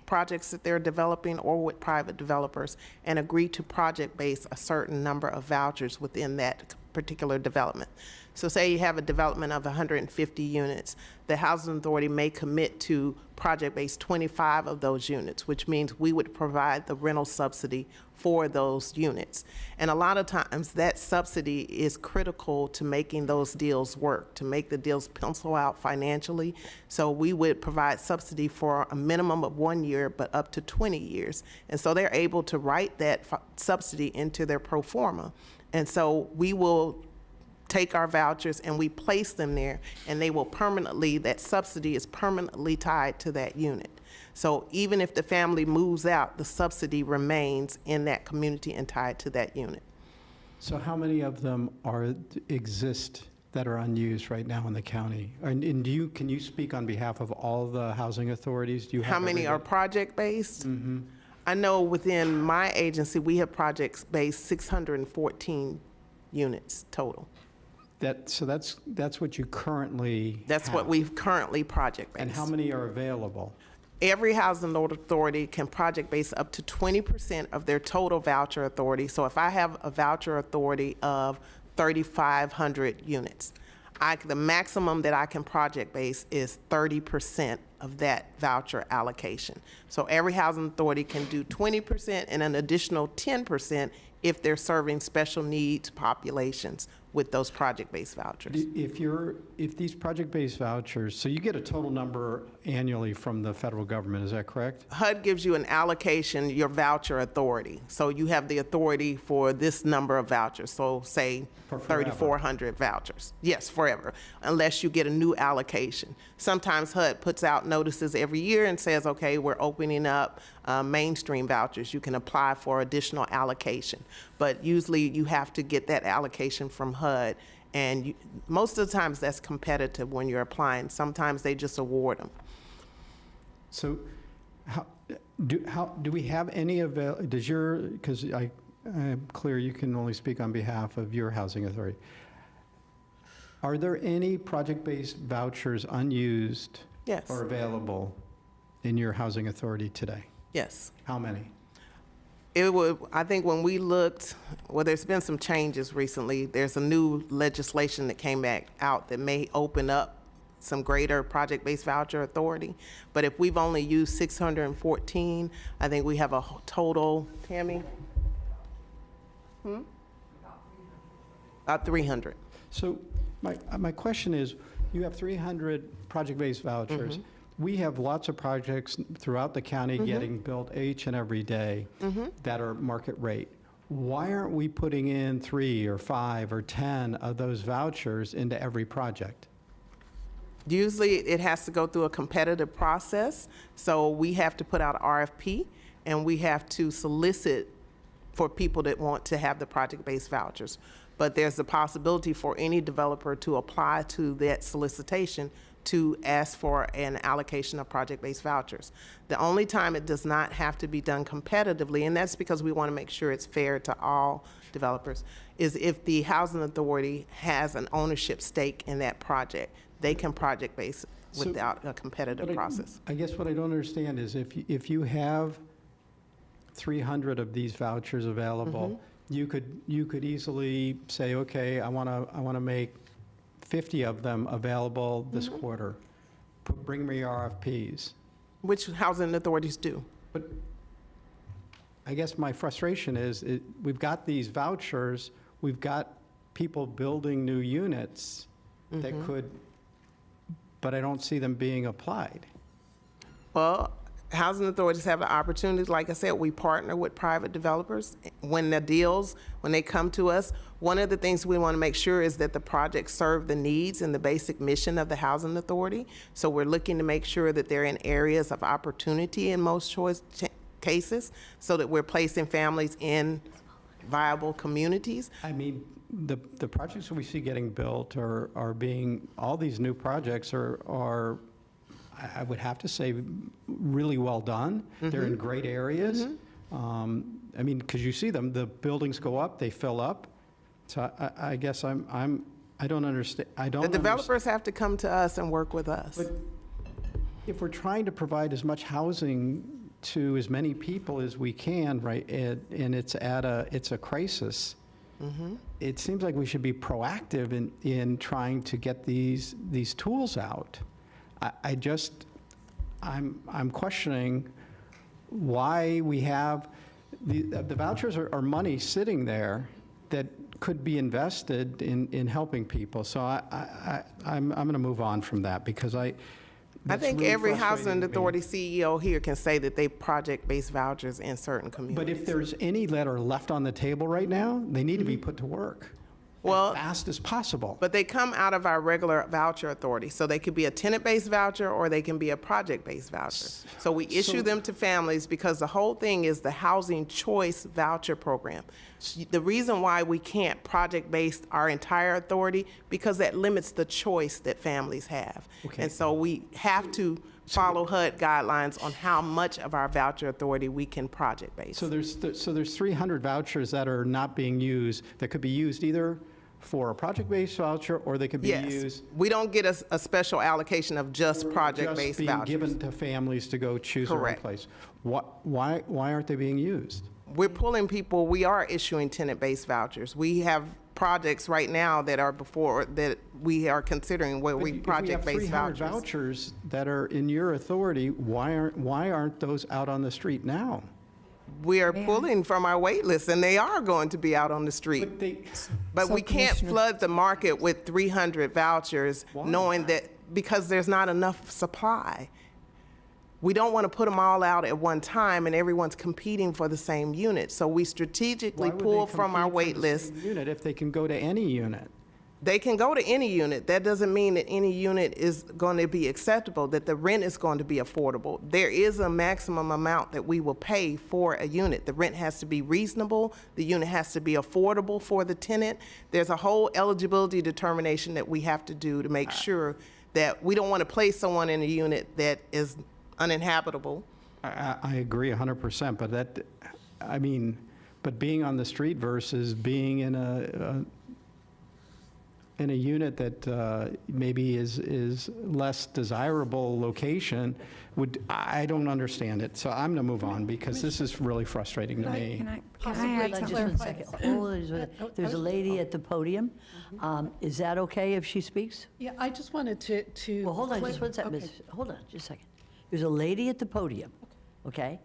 projects that they're developing or with private developers and agree to project-base a certain number of vouchers within that particular development. So say you have a development of 150 units, the housing authority may commit to project-based 25 of those units, which means we would provide the rental subsidy for those units. And a lot of times that subsidy is critical to making those deals work, to make the deals pencil out financially. So we would provide subsidy for a minimum of 1 year, but up to 20 years. And so they're able to write that subsidy into their pro forma. And so we will take our vouchers and we place them there, and they will permanently, that subsidy is permanently tied to that unit. So even if the family moves out, the subsidy remains in that community and tied to that unit. So how many of them exist that are unused right now in the county? And can you speak on behalf of all the housing authorities? Do you have How many are project-based? Mm-hmm. I know within my agency, we have projects-based 614 units total. So that's what you currently That's have. what we've currently project-based. And how many are available? Every housing authority can project-base up to 20% of their total voucher authority. So if I have a voucher authority of 3,500 units, the maximum that I can project-base is 30% of that voucher allocation. So every housing authority can do 20% and an additional 10% if they're serving special needs populations with those project-based vouchers. If these project-based vouchers, so you get a total number annually from the federal government, is that correct? HUD gives you an allocation, your voucher authority. So you have the authority for this number of vouchers. So say For forever. 3,400 vouchers. Yes, forever, unless you get a new allocation. Sometimes HUD puts out notices every year and says, okay, we're opening up mainstream vouchers. You can apply for additional allocation. But usually you have to get that allocation from HUD. And most of the times that's competitive when you're applying. Sometimes they just award them. So how do we have any because I'm clear you can only speak on behalf of your housing authority. Are there any project-based vouchers unused Yes. or available in your housing authority today? Yes. How many? I think when we looked, well, there's been some changes recently. There's a new legislation that came back out that may open up some greater project-based voucher authority. But if we've only used 614, I think we have a total, Tammy? About 300. So my question is, you have 300 project-based vouchers. We have lots of projects throughout the county getting built each and every day that are market rate. Why aren't we putting in 3 or 5 or 10 of those vouchers into every project? Usually it has to go through a competitive process. So we have to put out an RFP and we have to solicit for people that want to have the project-based vouchers. But there's the possibility for any developer to apply to that solicitation to ask for an allocation of project-based vouchers. The only time it does not have to be done competitively, and that's because we want to make sure it's fair to all developers, is if the housing authority has an ownership stake in that project. They can project-base without a competitive process. I guess what I don't understand is if you have 300 of these vouchers available, you could easily say, okay, I want to make 50 of them available this quarter. Bring me your RFPs. Which housing authorities do. But I guess my frustration is we've got these vouchers, we've got people building new units that could, but I don't see them being applied. Well, housing authorities have an opportunity. Like I said, we partner with private developers. When they come to us, one of the things we want to make sure is that the projects serve the needs and the basic mission of the housing authority. So we're looking to make sure that they're in areas of opportunity in most cases, so that we're placing families in viable communities. I mean, the projects we see getting built are being, all these new projects are I would have to say, really well done. They're in great areas. I mean, because you see them, the buildings go up, they fill up. So I guess I don't understand. The developers have to come to us and work with us. But if we're trying to provide as much housing to as many people as we can, right, and it's a crisis, it seems like we should be proactive in trying to get these tools out. I'm questioning why we have the vouchers are money sitting there that could be invested in helping people. So I'm going to move on from that because I think really every housing frustrating authority CEO here can say that they project-based vouchers in certain communities. But if there's any that are left on the table right now, they need to be put to work. As fast as possible. But they come out of our regular voucher authority. So they could be a tenant-based voucher or they can be a project-based voucher. So we issue them to families because the whole thing is the Housing Choice Voucher Program. The reason why we can't project-base our entire authority, because that limits the choice that families have. Okay. And so we have to follow HUD guidelines on how much of our voucher authority we can project-base. So there's 300 vouchers that are not being used, that could be used either for a project-based voucher or they could be used. We don't get a special allocation of just project-based just being vouchers. given to families to go choose their own place. Why aren't they being used? We're pulling people, we are issuing tenant-based vouchers. We have projects right now that we are considering where we project-based vouchers. If we have 300 vouchers that are in your authority, why aren't those out on the street now? we are pulling from our wait list, and they are going to be out on the street. But we can't flood the market with 300 vouchers, knowing that because there's not enough supply. We don't want to put them all out at one time, and everyone's competing for the same unit. So we strategically pull from our wait list. Unit if they can go to any unit. They can go to any unit. That doesn't mean that any unit is going to be acceptable, that the rent is going to be affordable. There is a maximum amount that we will pay for a unit. The rent has to be reasonable. The unit has to be affordable for the tenant. There's a whole eligibility determination that we have to do to make sure that we don't want to place someone in a unit that is uninhabitable. I agree 100%, but that, I mean, but being on the street versus being in a unit that maybe is less desirable location I don't understand it. So I'm going to move on because this is really frustrating to me. Can I add just 1 second? There's a lady at the podium. Is that okay if she speaks? Yeah, I just wanted to. Well, hold on, just 1 second, miss. Hold on, just a second. There's a lady at the podium, okay?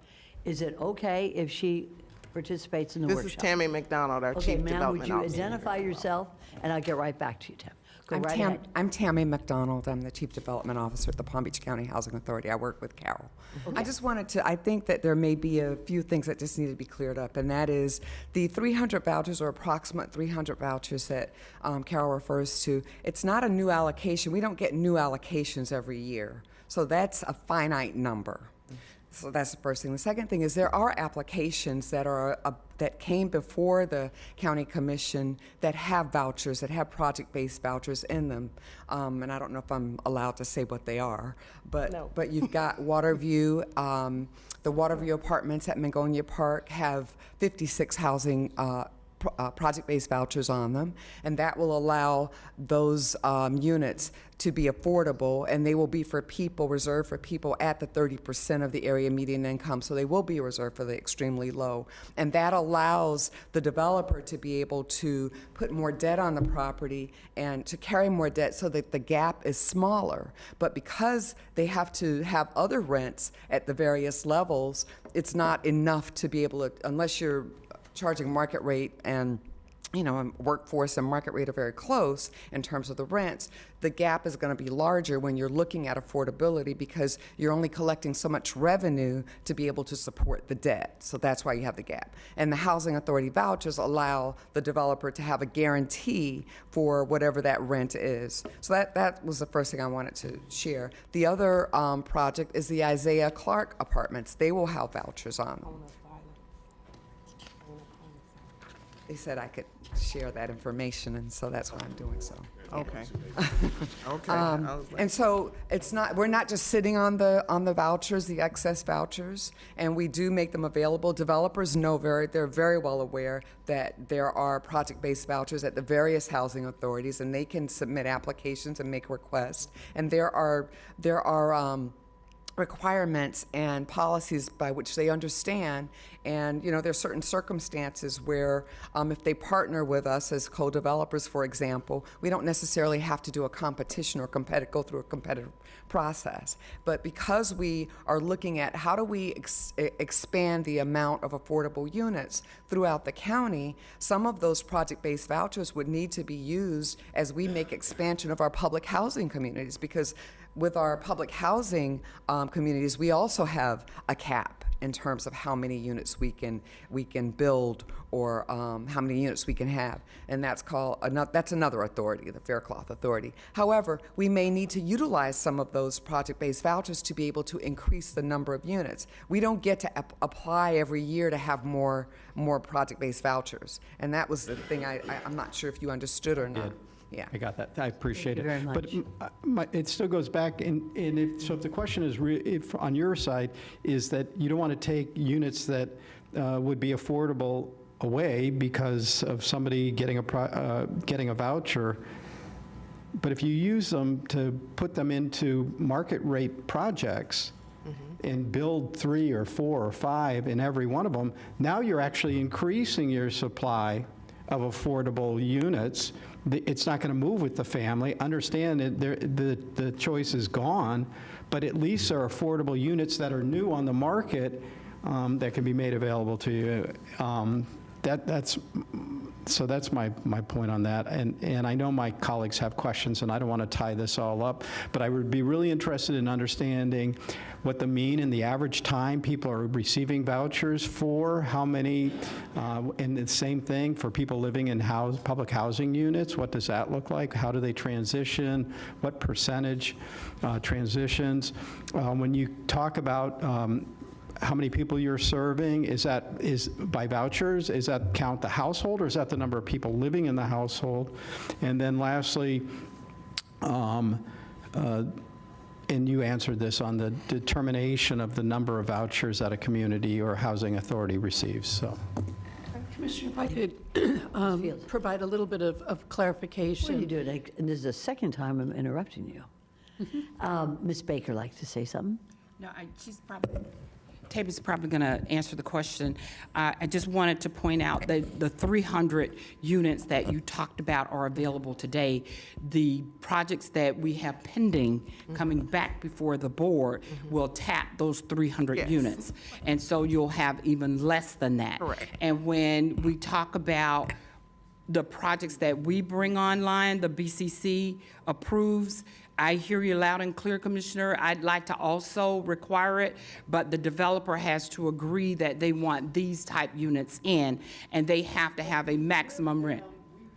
Is it okay if she participates in the workshop? This is Tammy McDonald, our Chief Development Officer. Okay, ma'am, would you identify yourself? And I'll get right back to you, Tam. Go right ahead. I'm Tammy McDonald. I'm the Chief Development Officer at the Palm Beach County Housing Authority. I work with Carol. Okay. I just wanted to, I think that there may be a few things that just need to be cleared up, and that is the 300 vouchers or approximate 300 vouchers that Carol refers to. It's not a new allocation. We don't get new allocations every year. So that's a finite number. So that's the first thing. The second thing is there are applications that are that came before the county commission that have vouchers, that have project-based vouchers in them. And I don't know if I'm allowed to say what they are, but No. but you've got Waterview. The Waterview apartments at Mangonia Park have 56 housing project-based vouchers on them, and that will allow those units to be affordable, and they will be for people, reserved for people at the 30% of the area median income, so they will be reserved for the extremely low. And that allows the developer to be able to put more debt on the property and to carry more debt so that the gap is smaller. But because they have to have other rents at the various levels, it's not enough to be able to, unless you're charging market rate and workforce and market rate are very close in terms of the rents, the gap is going to be larger when you're looking at affordability because you're only collecting so much revenue to be able to support the debt. So that's why you have the gap. And the Housing Authority vouchers allow the developer to have a guarantee for whatever that rent is. So that was the first thing I wanted to share. The other project is the Isaiah Clark apartments. They will have vouchers on them. They said I could share that information, and so that's why I'm doing so. Okay. Okay. And so we're not just sitting on the vouchers, the excess vouchers, and we do make them available. Developers know they're very well aware that there are project-based vouchers at the various housing authorities, and they can submit applications and make requests. And there are requirements and policies by which they understand, and there's certain circumstances where if they partner with us as co-developers, for example, we don't necessarily have to do a competition or go through a competitive process. But because we are looking at how do we expand the amount of affordable units throughout the county, some of those project-based vouchers would need to be used as we make expansion of our public housing communities, because with our public housing communities, we also have a cap in terms of how many units we can build or how many units we can have, and that's another authority, the Faircloth Authority. However, we may need to utilize some of those project-based vouchers to be able to increase the number of units. We don't get to apply every year to have more project-based vouchers, and that was the thing I'm not sure if you understood or not. Yeah. I got that. I appreciate it. Thank you very But it still goes back, and if the question is, if on your side, is that you don't want to take units that would be affordable away because of somebody getting a voucher, but if you use them to put them into market rate projects, and build 3 or 4 or 5 in every one of them, now you're actually increasing your supply of affordable units. It's not going to move with the family. Understand that the choice is gone, but at least there are affordable units that are new on the market that can be made available to you. So that's my point on that. And I know my colleagues have questions, and I don't want to tie this all up, but I would be really interested in understanding what the mean and the average time people are receiving vouchers for, how many, and the same thing for people living in public housing units. What does that look like? How do they transition? What percentage transitions? When you talk about how many people you're serving, is by vouchers? Is that count the household, or is that the number of people living in the household? And then lastly, and you answered this on the determination of the number of vouchers that a community or housing authority receives. So, Commissioner, if I could provide a little bit of clarification. What are you doing? And this is the second time I'm interrupting you. Ms. Baker like to say something? No, Taby's probably going to answer the question. I just wanted to point out that the 300 units that you talked about are available today. The projects that we have pending coming back before the board will tap those 300 units. And so you'll have even less than that. Correct. And when we talk about the projects that we bring online, the BCC approves, I hear you loud and clear, Commissioner. I'd like to also require it, but the developer has to agree that they want these type units in, and they have to have a maximum rent.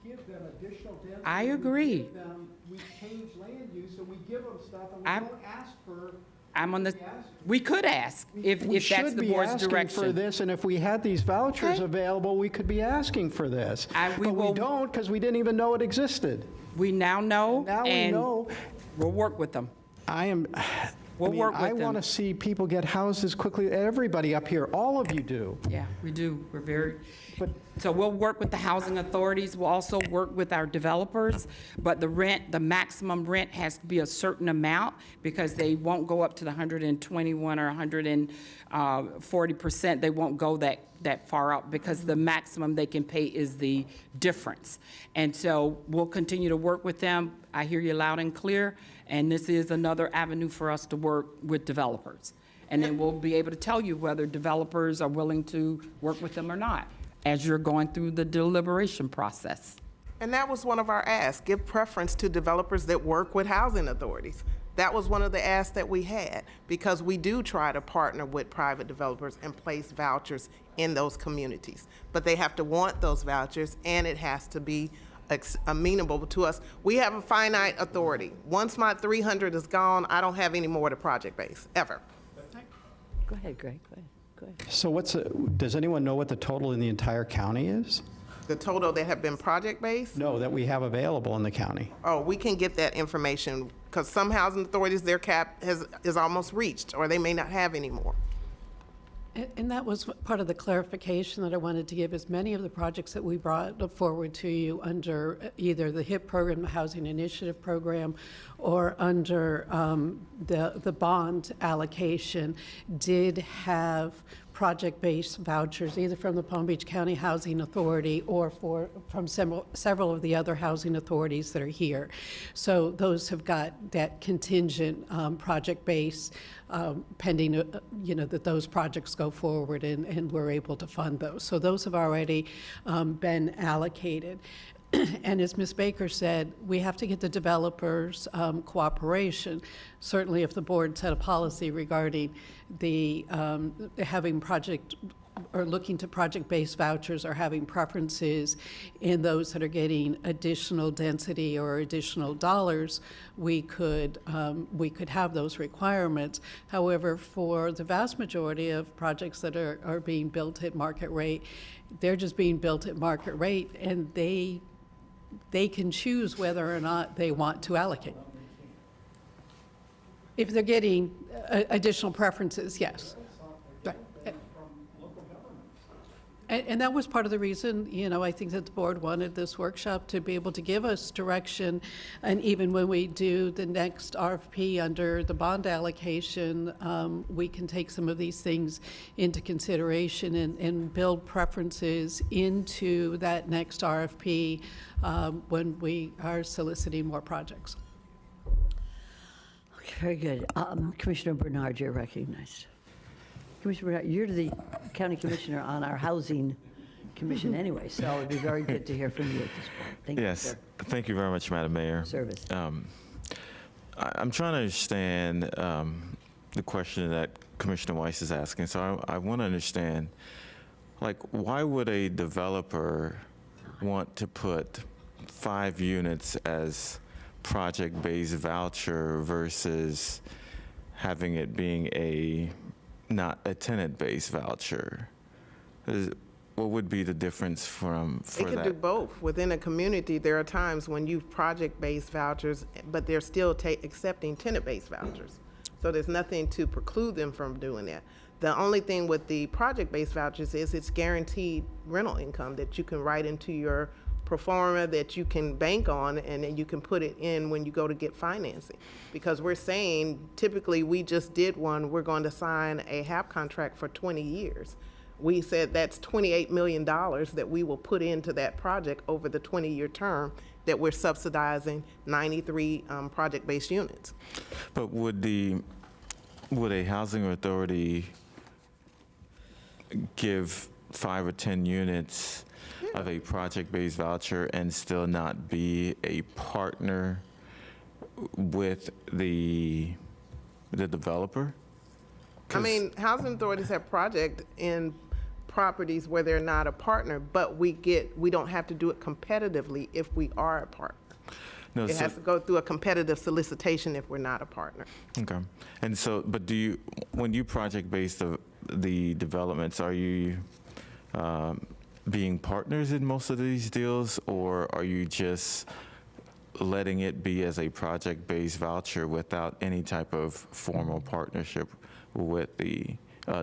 we give them additional density. I agree. We change land use, and we give them stuff, and I'm- we don't ask for. We could ask if that's the board's We should be asking for direction. this, and if we had these vouchers available, we could be asking for this. But we don't, because we didn't even know it existed. We now know, Now we and know. we'll work with them. I work with I want them. to see people get houses quickly. Everybody up here, all of you do. Yeah, we do. We're very, so we'll work with the housing authorities. We'll also work with our developers, but the maximum rent has to be a certain amount because they won't go up to the 121 or 140%. They won't go that far up because the maximum they can pay is the difference. And so we'll continue to work with them. I hear you loud and clear, and this is another avenue for us to work with developers. And then we'll be able to tell you whether developers are willing to work with them or not as you're going through the deliberation process. And that was one of our asks, give preference to developers that work with housing authorities. That was one of the asks that we had, because we do try to partner with private developers and place vouchers in those communities. But they have to want those vouchers, and it has to be amenable to us. We have a finite authority. Once my 300 is gone, I don't have any more to project base, ever. Go ahead, Greg. Go ahead. So does anyone know what the total in the entire county is? The total that have been project-based? No, that we have available in the county. Oh, we can get that information, because some housing authorities, their cap is almost reached, or they may not have any more. And that was part of the clarification that I wanted to give, is many of the projects that we brought forward to you under either the HIP program, the Housing Initiative Program, or under the bond allocation did have project-based vouchers, either from the Palm Beach County Housing Authority or from several of the other housing authorities that are here. So those have got that contingent project base pending, that those projects go forward and we're able to fund those. So those have already been allocated. And as Ms. Baker said, we have to get the developers' cooperation. Certainly if the board set a policy regarding the having project or looking to project-based vouchers or having preferences in those that are getting additional density or additional dollars, we could have those requirements. However, for the vast majority of projects that are being built at market rate, they're just being built at market rate, and they can choose whether or not they want to allocate. If they're getting additional preferences, yes. Right. And that was part of the reason, I think that the board wanted this workshop to be able to give us direction. And even when we do the next RFP under the bond allocation, we can take some of these things into consideration and build preferences into that next RFP when we are soliciting more projects. Okay, very good. Commissioner Bernard, you're recognized. Commissioner Bernard, you're the county commissioner on our housing commission anyway, so it'd be very good to hear from you at this point. Thank you, Yes, sir. thank you very much, Madam Mayor. Service. I'm trying to understand the question that Commissioner Weiss is asking. So I want to understand, like, why would a developer want to put 5 units as project-based voucher versus having it being not a tenant-based voucher? What would be the difference for It could that? do both. Within a community, there are times when you project-based vouchers, but they're still accepting tenant-based vouchers. So there's nothing to preclude them from doing that. The only thing with the project-based vouchers is it's guaranteed rental income that you can write into your pro forma, that you can bank on, and then you can put it in when you go to get financing. Because we're saying, typically, we just did one, we're going to sign a HAP contract for 20 years. We said that's $28 million that we will put into that project over the 20-year term that we're subsidizing 93 project-based units. But would a housing authority give 5 or 10 units of a project-based voucher and still not be a partner with the developer? I mean, housing authorities have project in properties where they're not a partner, but we don't have to do it competitively if we are a partner. No, It has to go through a competitive solicitation if we're not a partner. Okay. And so, but when you project-based the developments, are you being partners in most of these deals, or are you just letting it be as a project-based voucher without any type of formal partnership with the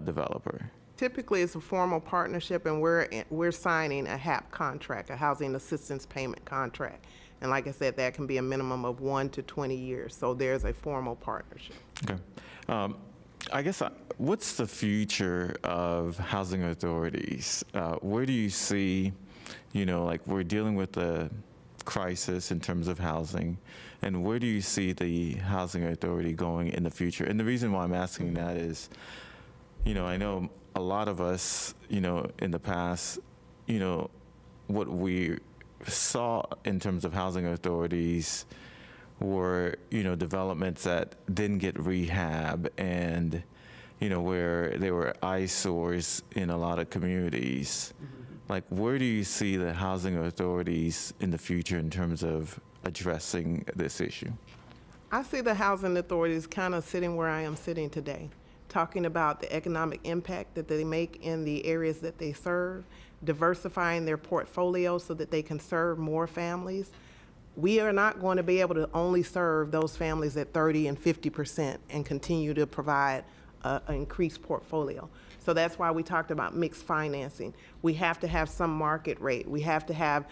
developer? Typically, it's a formal partnership, and we're signing a HAP contract, a housing assistance payment contract. And like I said, that can be a minimum of 1 to 20 years. So there's a formal partnership. Okay. I guess, what's the future of housing authorities? Where do you see, like, we're dealing with a crisis in terms of housing, and where do you see the housing authority going in the future? And the reason why I'm asking that is, I know a lot of us, in the past, what we saw in terms of housing authorities were, developments that didn't get rehab, and, where they were eyesores in a lot of communities. Like, where do you see the housing authorities in the future in terms of addressing this issue? I see the housing authorities kind of sitting where I am sitting today, talking about the economic impact that they make in the areas that they serve, diversifying their portfolio so that they can serve more families. We are not going to be able to only serve those families at 30 and 50% and continue to provide an increased portfolio. So that's why we talked about mixed financing. We have to have some market rate. We have to have,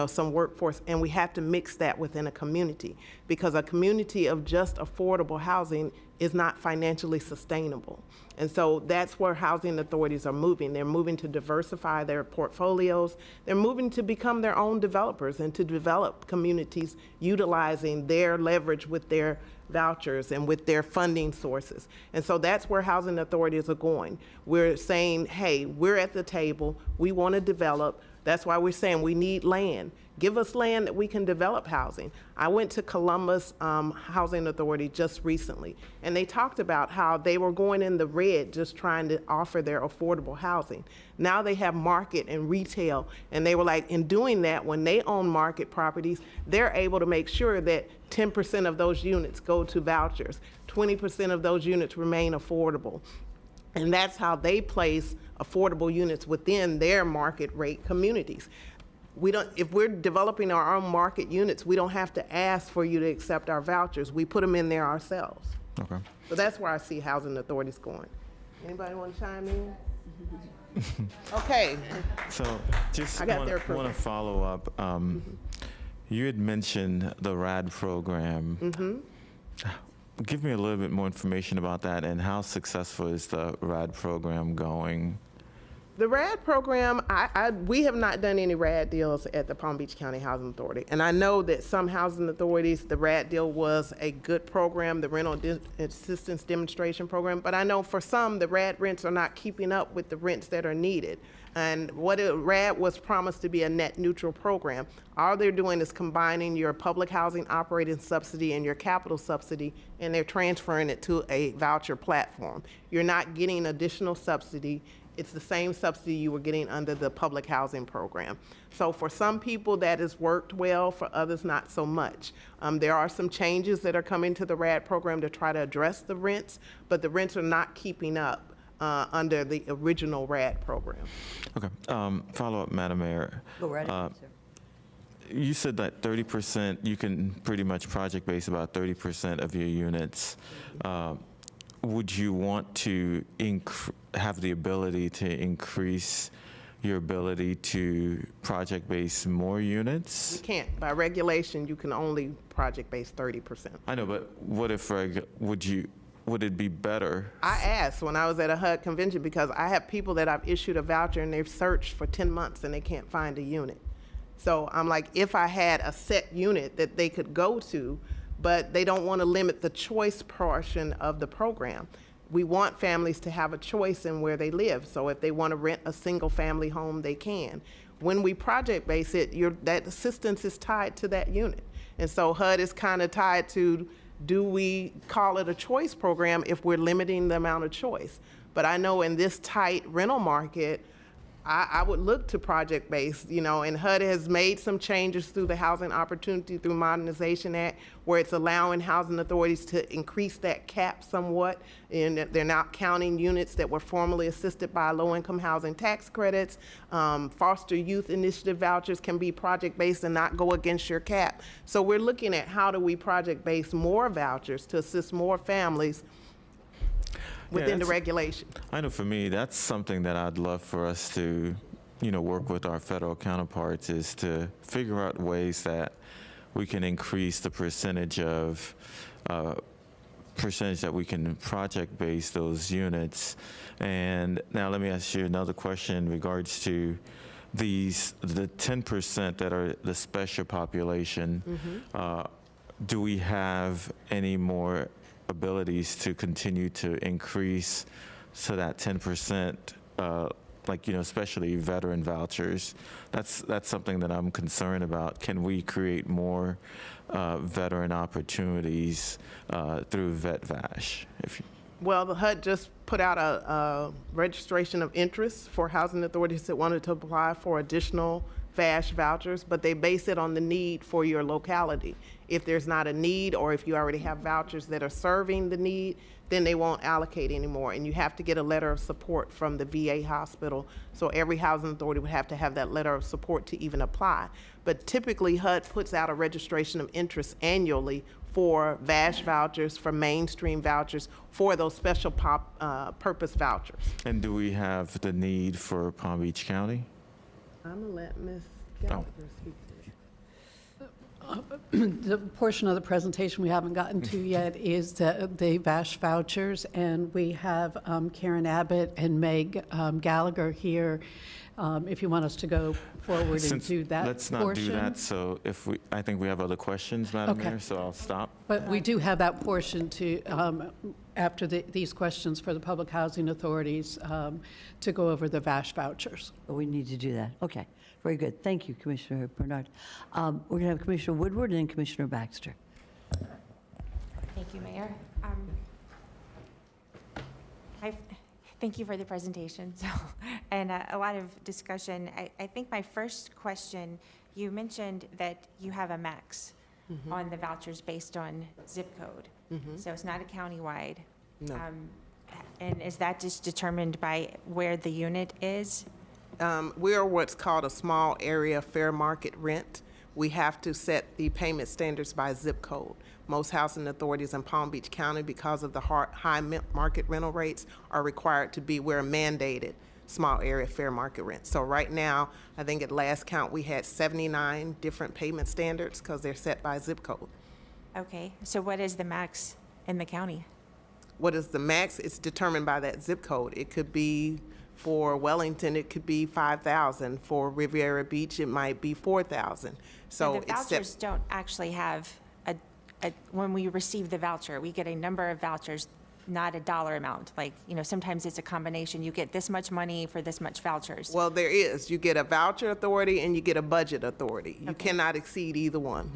some workforce, and we have to mix that within a community, because a community of just affordable housing is not financially sustainable. And so that's where housing authorities are moving. They're moving to diversify their portfolios. They're moving to become their own developers and to develop communities utilizing their leverage with their vouchers and with their funding sources. And so that's where housing authorities are going. We're saying, hey, we're at the table. We want to develop. That's why we're saying we need land. Give us land that we can develop housing. I went to Columbus Housing Authority just recently, and they talked about how they were going in the red just trying to offer their affordable housing. Now they have market and retail, and they were like, in doing that, when they own market properties, they're able to make sure that 10% of those units go to vouchers, 20% of those units remain affordable. And that's how they place affordable units within their market rate communities. If we're developing our own market units, we don't have to ask for you to accept our vouchers. We put them in there ourselves. Okay. So that's where I see housing authorities going. Anybody want to chime in? Okay. So just I got want their to approval. follow up. You had mentioned the RAD program. Give me a little bit more information about that, and how successful is the RAD program going? The RAD program, we have not done any RAD deals at the Palm Beach County Housing Authority. And I know that some housing authorities, the RAD deal was a good program, the Rental Assistance Demonstration Program. But I know for some, the RAD rents are not keeping up with the rents that are needed. And RAD was promised to be a net neutral program. All they're doing is combining your public housing operating subsidy and your capital subsidy, and they're transferring it to a voucher platform. You're not getting additional subsidy. It's the same subsidy you were getting under the public housing program. So for some people that has worked well, for others not so much. There are some changes that are coming to the RAD program to try to address the rents, but the rents are not keeping up under the original RAD program. Okay. Follow up, Madam Mayor. Go right ahead, sir. You said that 30%, you can pretty much project base about 30% of your units. Would you want to have the ability to increase your ability to project base more units? You can't. By regulation, you can only project base 30%. I know, but what if, would it be better? I asked when I was at a HUD convention because I have people that I've issued a voucher and they've searched for 10 months and they can't find a unit. So I'm like, if I had a set unit that they could go to, but they don't want to limit the choice portion of the program. We want families to have a choice in where they live. So if they want to rent a single family home, they can. When we project base it, that assistance is tied to that unit. And so HUD is kind of tied to, do we call it a choice program if we're limiting the amount of choice? But I know in this tight rental market, I would look to project-based, and HUD has made some changes through the Housing Opportunity through Modernization Act, where it's allowing housing authorities to increase that cap somewhat, and they're not counting units that were formerly assisted by low-income housing tax credits. Foster youth initiative vouchers can be project-based and not go against your cap. So we're looking at how do we project-base more vouchers to assist more families within the regulation. I know for me, that's something that I'd love for us to, work with our federal counterparts, is to figure out ways that we can increase the percentage that we can project base those units. And now let me ask you another question in regards to the 10% that are the special population. Do we have any more abilities to continue to increase so that 10%, especially veteran vouchers? That's something that I'm concerned about. Can we create more veteran opportunities through VetVash? Well, the HUD just put out a registration of interest for housing authorities that wanted to apply for additional VASH vouchers, but they base it on the need for your locality. If there's not a need, or if you already have vouchers that are serving the need, then they won't allocate anymore. And you have to get a letter of support from the VA hospital. So every housing authority would have to have that letter of support to even apply. But typically HUD puts out a registration of interest annually for VASH vouchers, for mainstream vouchers, for those special purpose vouchers. And do we have the need for Palm Beach County? I'm gonna let Ms. Gallagher speak to The portion of the presentation we haven't gotten to yet is the VASH vouchers, and we have Karen Abbott and Meg Gallagher here. If you want us to go forward and do that Let's not portion. do that. So I think we have other questions, Madam Okay. Mayor, so I'll stop. But we do have that portion to, after these questions for the public housing authorities, to go over the VASH vouchers. But we need to do that. Okay, very good. Thank you, Commissioner Bernard. We're going to have Commissioner Woodward and then Commissioner Baxter. Thank you, Mayor. Thank you for the presentation and a lot of discussion. I think my first question, you mentioned that you have a max on the vouchers based on zip code. So it's not a countywide. No. And is that just determined by where the unit is? We are what's called a small area fair market rent. We have to set the payment standards by zip code. Most housing authorities in Palm Beach County, because of the high market rental rates, are required to be, we're mandated small area fair market rent. So right now, I think at last count, we had 79 different payment standards because they're set by zip code. Okay, so what is the max in the county? What is the max? It's determined by that zip code. It could be For Wellington, it could be 5,000. For Riviera Beach, it might be 4,000. So So the it's vouchers don't actually have when we receive the voucher, we get a number of vouchers, not a dollar amount. Like, sometimes it's a combination. You get this much money for this much vouchers. Well, there is. You get a voucher authority and you get a budget authority. You cannot exceed either one.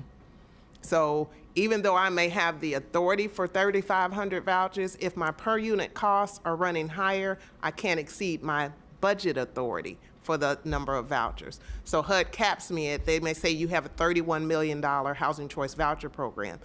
So even though I may have the authority for 3,500 vouchers, if my per unit costs are running higher, I can't exceed my budget authority for the number of vouchers. So HUD caps me at, they may say you have a $31 million housing choice voucher program.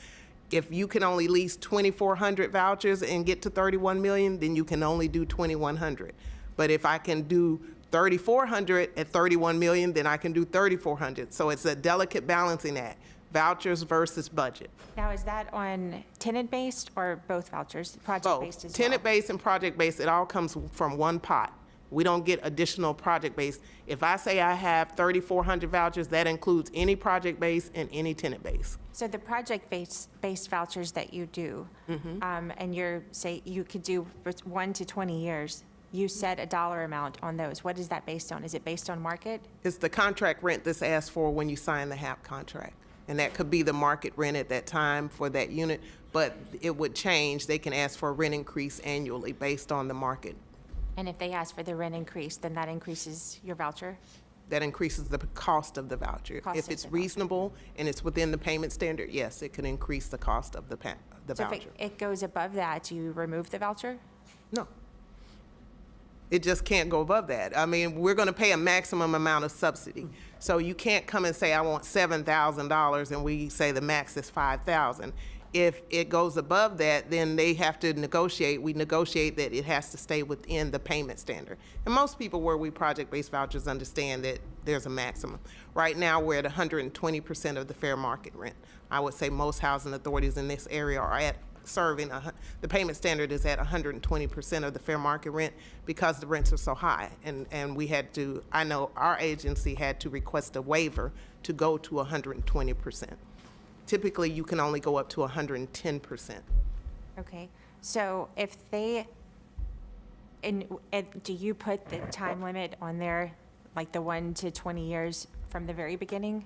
If you can only lease 2,400 vouchers and get to 31 million, then you can only do 2,100. But if I can do 3,400 at 31 million, then I can do 3,400. So it's a delicate balancing act, vouchers versus budget. Now, is that on tenant-based or both vouchers, project-based as well? Tenant-based and project-based, it all comes from one pot. We don't get additional project-based. If I say I have 3,400 vouchers, that includes any project-based and any tenant-based. So the project-based vouchers that you do, and you could do 1 to 20 years, you set a dollar amount on those. What is that based on? Is it based on market? It's the contract rent that's asked for when you sign the HAP contract. And that could be the market rent at that time for that unit, but it would change. They can ask for a rent increase annually based on the market. And if they ask for the rent increase, then that increases your voucher? That increases the cost of the voucher. If it's reasonable and it's within the payment standard, yes, it can increase the cost of the So voucher. if it goes above that, do you remove the voucher? No. It just can't go above that. I mean, we're going to pay a maximum amount of subsidy. So you can't come and say, I want $7,000, and we say the max is $5,000. If it goes above that, then they have to negotiate. We negotiate that it has to stay within the payment standard. And most people where we project-based vouchers understand that there's a maximum. Right now, we're at 120% of the fair market rent. I would say most housing authorities in this area are at serving, the payment standard is at 120% of the fair market rent because the rents are so high. And we had to, I know our agency had to request a waiver to go to 120%. Typically, you can only go up to 110%. Okay, so if they, do you put the time limit on there, like the 1 to 20 years from the very beginning?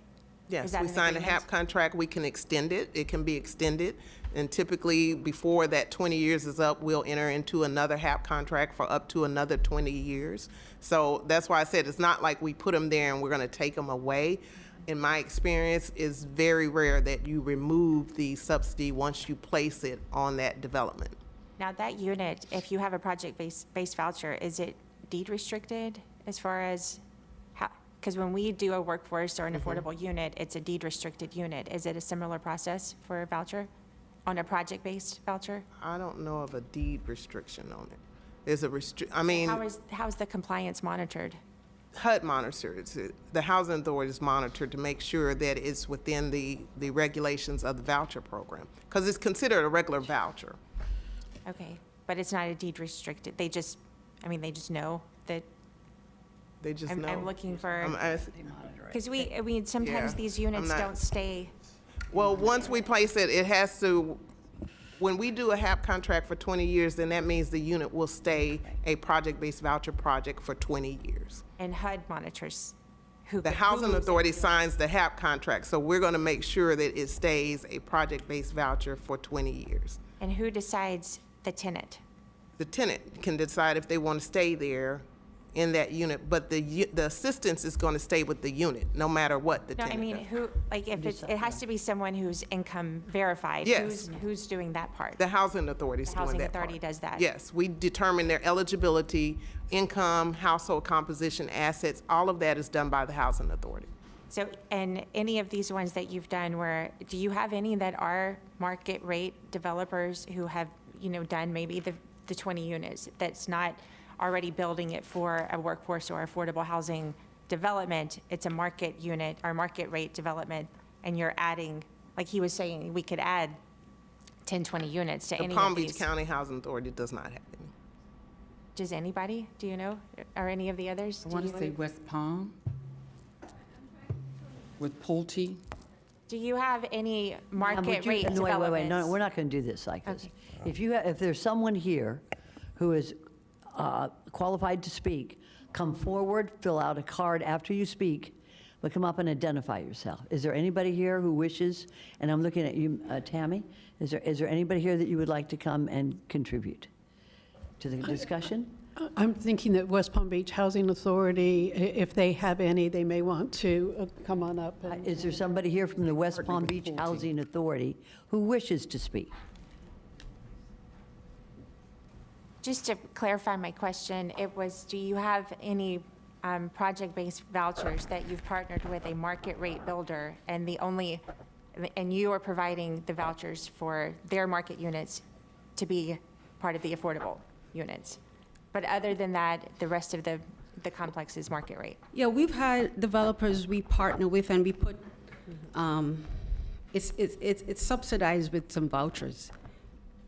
Yes, Is that we an sign a agreement? HAP contract, we can extend it. It can be extended. And typically, before that 20 years is up, we'll enter into another HAP contract for up to another 20 years. So that's why I said it's not like we put them there and we're going to take them away. In my experience, it's very rare that you remove the subsidy once you place it on that development. Now, that unit, if you have a project-based voucher, is it deed restricted as far as how, because when we do a workforce or an affordable unit, it's a deed restricted unit. Is it a similar process for a voucher, on a project-based voucher? I don't know of a deed restriction on it. There's a I mean. How is the compliance monitored? HUD monitors it. The housing authority is monitored to make sure that it's within the regulations of the voucher program, because it's considered a regular voucher. Okay, but it's not a deed restricted. They just know that. They just know. I'm looking for, asking. because sometimes Yeah, these units I'm not- don't stay. Well, once we place it, it has to, when we do a HAP contract for 20 years, then that means the unit will stay a project-based voucher project for 20 years. And HUD monitors who. The who housing moves authority into it. signs the HAP contract, so we're going to make sure that it stays a project-based voucher for 20 years. And who decides the tenant? The tenant can decide if they want to stay there in that unit, but the assistance is going to stay with the unit, no matter what the No, tenant I mean, does. who, like, if it has to be someone who's income verified. Yes. Who's doing that part? The housing authority is The doing housing that authority part. does that? Yes, we determine their eligibility, income, household composition, assets, all of that is done by the housing authority. So, and any of these ones that you've done, do you have any that are market rate developers who have, done maybe the 20 units that's not already building it for a workforce or affordable housing development? It's a market unit or market rate development, and you're adding, like he was saying, we could add 10, 20 units to The any Palm of Beach these. County Housing Authority does not have any. Does anybody, do you know, or any of the others? I Do want you- to say West Palm with Pulte. Do you have any Would market you- rate no, developments? wait, no, we're not going to do this like this. If there's someone here who is qualified to speak, come forward, fill out a card after you speak, but come up and identify yourself. Is there anybody here who wishes, and I'm looking at you, Tammy, is there anybody here that you would like to come and contribute to the discussion? I'm thinking that West Palm Beach Housing Authority, if they have any, they may want to come on up. Is there somebody here from the West Palm Beach Housing Authority who wishes to speak? Just to clarify my question, it was, do you have any project-based vouchers that you've partnered with a market rate builder and you are providing the vouchers for their market units to be part of the affordable units? But other than that, the rest of the complex is market rate? Yeah, we've had developers we partner with and we put, it's subsidized with some vouchers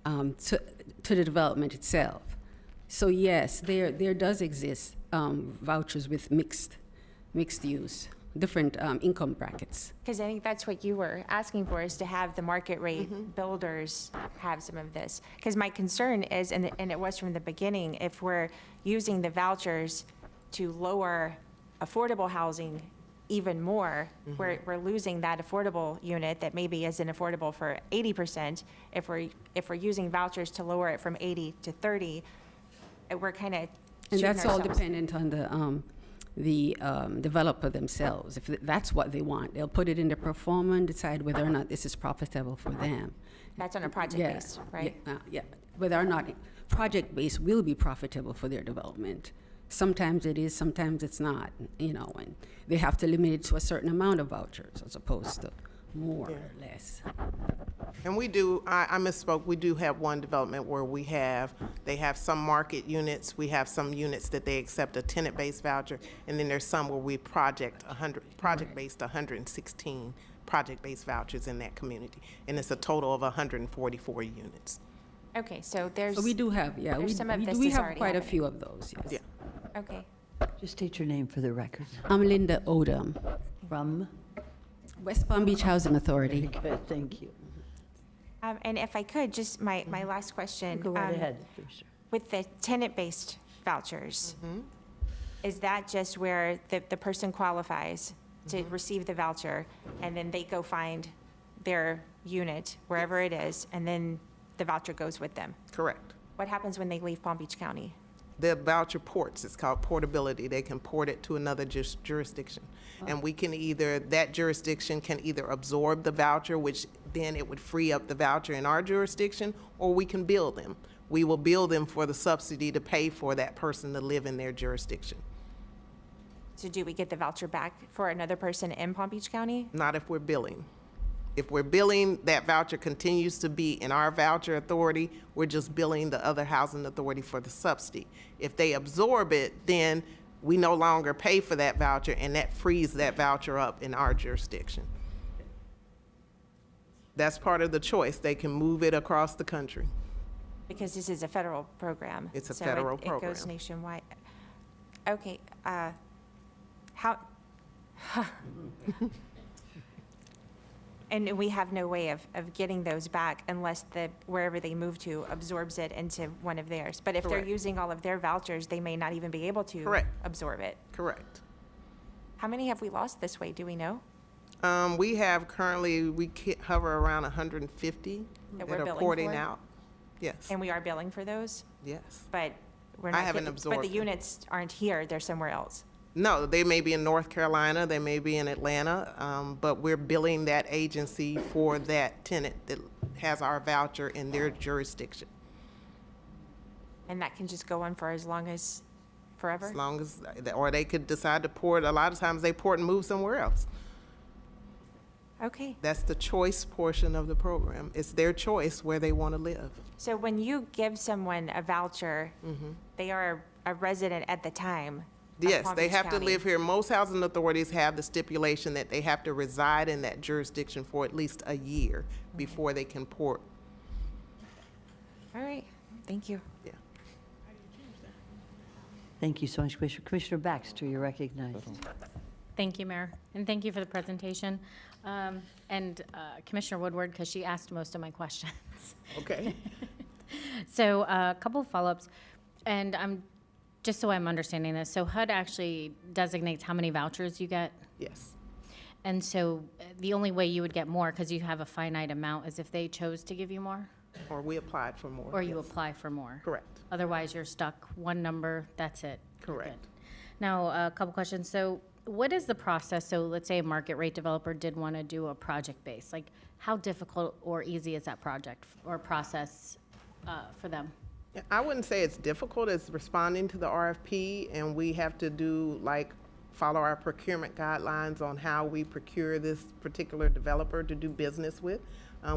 to the development itself. So yes, there does exist vouchers with mixed use, different income brackets. Because I think that's what you were asking for, is to have the market rate builders have some of this. Because my concern is, and it was from the beginning, if we're using the vouchers to lower affordable housing even more, we're losing that affordable unit that maybe isn't affordable for 80%. If we're using vouchers to lower it from 80 to 30, we're kind of And that's all ourselves. dependent on the developer themselves. If that's what they want, they'll put it in the pro forma and decide whether or not this is profitable for them. That's on a project Yeah, base, right? Yeah, whether or not project base will be profitable for their development. Sometimes it is, sometimes it's not, and they have to limit it to a certain amount of vouchers as opposed to more or less. And we do, I misspoke, we do have one development where they have some market units, we have some units that they accept a tenant-based voucher, and then there's some where we project-based 116 project-based vouchers in that community. And it's a total of 144 units. Okay, so there's. So we do have, some of this we is have already quite a happening. few of those, yes. Yeah. Okay. Just state your name for the record. I'm Linda Odom, From? West Palm Beach Housing Authority. Good, thank you. And if I could, just my last question. Go right ahead, Commissioner. With the tenant-based vouchers, is that just where the person qualifies to receive the voucher, and then they go find their unit, wherever it is, and then the voucher goes with them? Correct. What happens when they leave Palm Beach County? The voucher ports, it's called portability. They can port it to another jurisdiction. And that jurisdiction can either absorb the voucher, which then it would free up the voucher in our jurisdiction, or we can bill them. We will bill them for the subsidy to pay for that person to live in their jurisdiction. So do we get the voucher back for another person in Palm Beach County? Not if we're billing. If we're billing, that voucher continues to be in our voucher authority. We're just billing the other housing authority for the subsidy. If they absorb it, then we no longer pay for that voucher, and that frees that voucher up in our jurisdiction. That's part of the choice. They can move it across the country. Because this is a federal program. It's a so federal it goes program. nationwide. Okay, how? And we have no way of getting those back unless wherever they move to absorbs it into one of theirs. But if they're Correct. using all of their vouchers, they may not even be able to Correct. absorb it. Correct. How many have we lost this way? Do we know? We have currently, hover around 150 That we're that are billing porting for? out. Yes, And we are billing for those? yes. But we're I not haven't getting- absorbed But the them. units aren't here, they're somewhere else. No, they may be in North Carolina, they may be in Atlanta, but we're billing that agency for that tenant that has our voucher in their jurisdiction. And that can just go on for as long as, forever? As long as, or they could decide to port, a lot of times they port and move somewhere else. Okay. That's the choice portion of the program. It's their choice where they want to live. So when you give someone a voucher, they are a resident at the time of Yes, Palm they Beach have to County. live here. Most housing authorities have the stipulation that they have to reside in that jurisdiction for at least a year before they can port. All right, thank you. Yeah. Thank you so much, Commissioner. Commissioner Baxter, you're recognized. Thank you, Mayor, and thank you for the presentation. And Commissioner Woodward, because she asked most of my questions. Okay. So a couple of follow-ups, and I'm just so I'm understanding this, so HUD actually designates how many vouchers you get? Yes. And so the only way you would get more, because you have a finite amount, is if they chose to give you more? Or we applied for more. Or you yes. apply for more? Correct. Otherwise, you're stuck one number, that's it? You're Correct. good. Now, a couple questions. So what is the process? So let's say a market rate developer did want to do a project base. Like, how difficult or easy is that project or process for them? I wouldn't say it's difficult. It's responding to the RFP, and we have to do follow our procurement guidelines on how we procure this particular developer to do business with.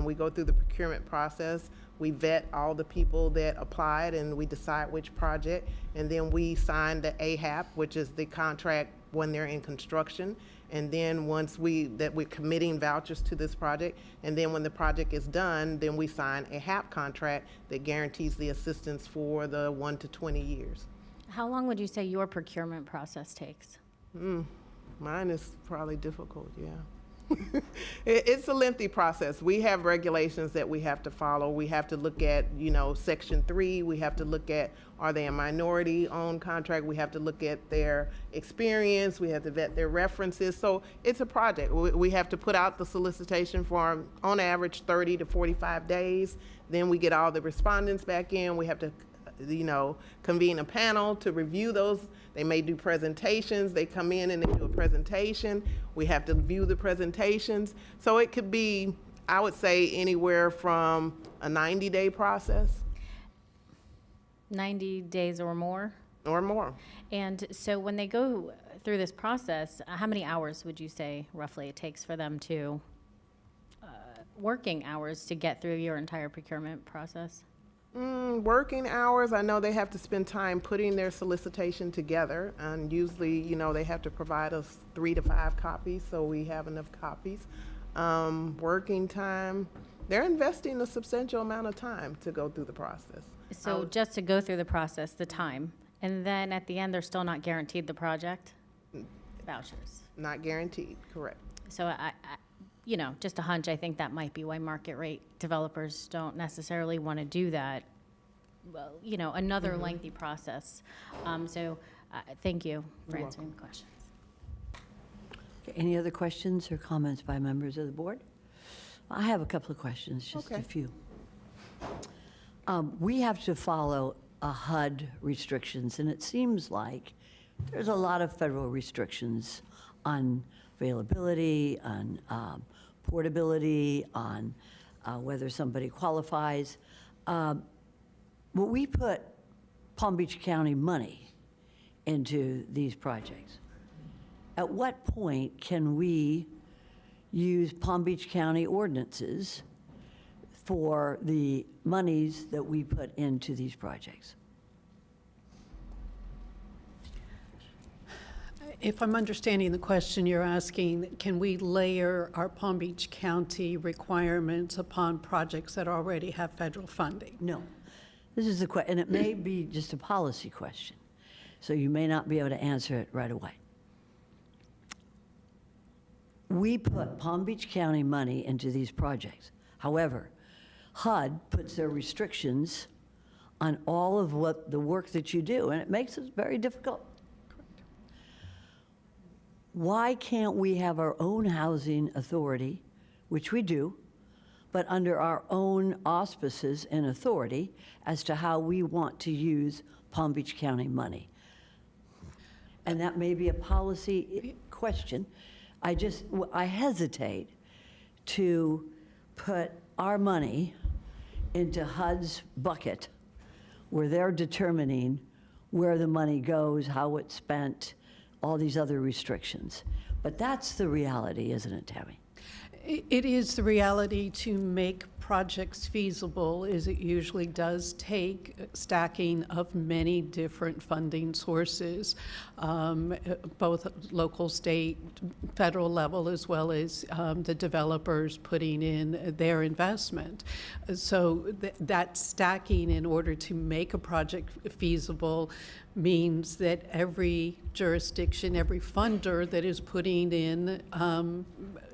We go through the procurement process. We vet all the people that applied, and we decide which project. And then we sign the AHAP, which is the contract when they're in construction. And then once we're committing vouchers to this project, and then when the project is done, then we sign a HAP contract that guarantees the assistance for the 1 to 20 years. How long would you say your procurement process takes? Mine is probably difficult, yeah. It's a lengthy process. We have regulations that we have to follow. We have to look at, Section 3. We have to look at, are they a minority-owned contract? We have to look at their experience. We have to vet their references. So it's a project. We have to put out the solicitation form on average 30 to 45 days. Then we get all the respondents back in. We have to convene a panel to review those. They may do presentations. They come in and they do a presentation. We have to view the presentations. So it could be, I would say, anywhere from a 90-day process. 90 days or more? Or more. And so when they go through this process, how many hours would you say roughly it takes for them to, working hours to get through your entire procurement process? Working hours, I know they have to spend time putting their solicitation together, and usually, they have to provide us 3 to 5 copies, so we have enough copies. Working time, they're investing a substantial amount of time to go through the process. So just to go through the process, the time, and then at the end, they're still not guaranteed the project? Vouchers. Not guaranteed, correct. So I just a hunch, I think that might be why market rate developers don't necessarily want to do that. Well, another lengthy process. Thank you for answering the questions. Okay, any other questions or comments by members of the board? I have a couple of questions, just a few. We have to follow a HUD restrictions, and it seems like there's a lot of federal restrictions on availability, on portability, on whether somebody qualifies. But we put Palm Beach County money into these projects. At what point can we use Palm Beach County ordinances for the monies that we put into these projects? If I'm understanding the question, you're asking, can we layer our Palm Beach County requirements upon projects that already have federal funding? No. This is the question, and it may be just a policy question, so you may not be able to answer it right away. We put Palm Beach County money into these projects. However, HUD puts their restrictions on all of what the work that you do, and it makes it very difficult. Why can't we have our own housing authority, which we do, but under our own auspices and authority as to how we want to use Palm Beach County money? And that may be a policy question. I hesitate to put our money into HUD's bucket where they're determining where the money goes, how it's spent, all these other restrictions. But that's the reality, isn't it, Tammy? It is the reality. To make projects feasible is it usually does take stacking of many different funding sources, both local, state, federal level, as well as the developers putting in their investment. So that stacking in order to make a project feasible means that every jurisdiction, every funder that is putting in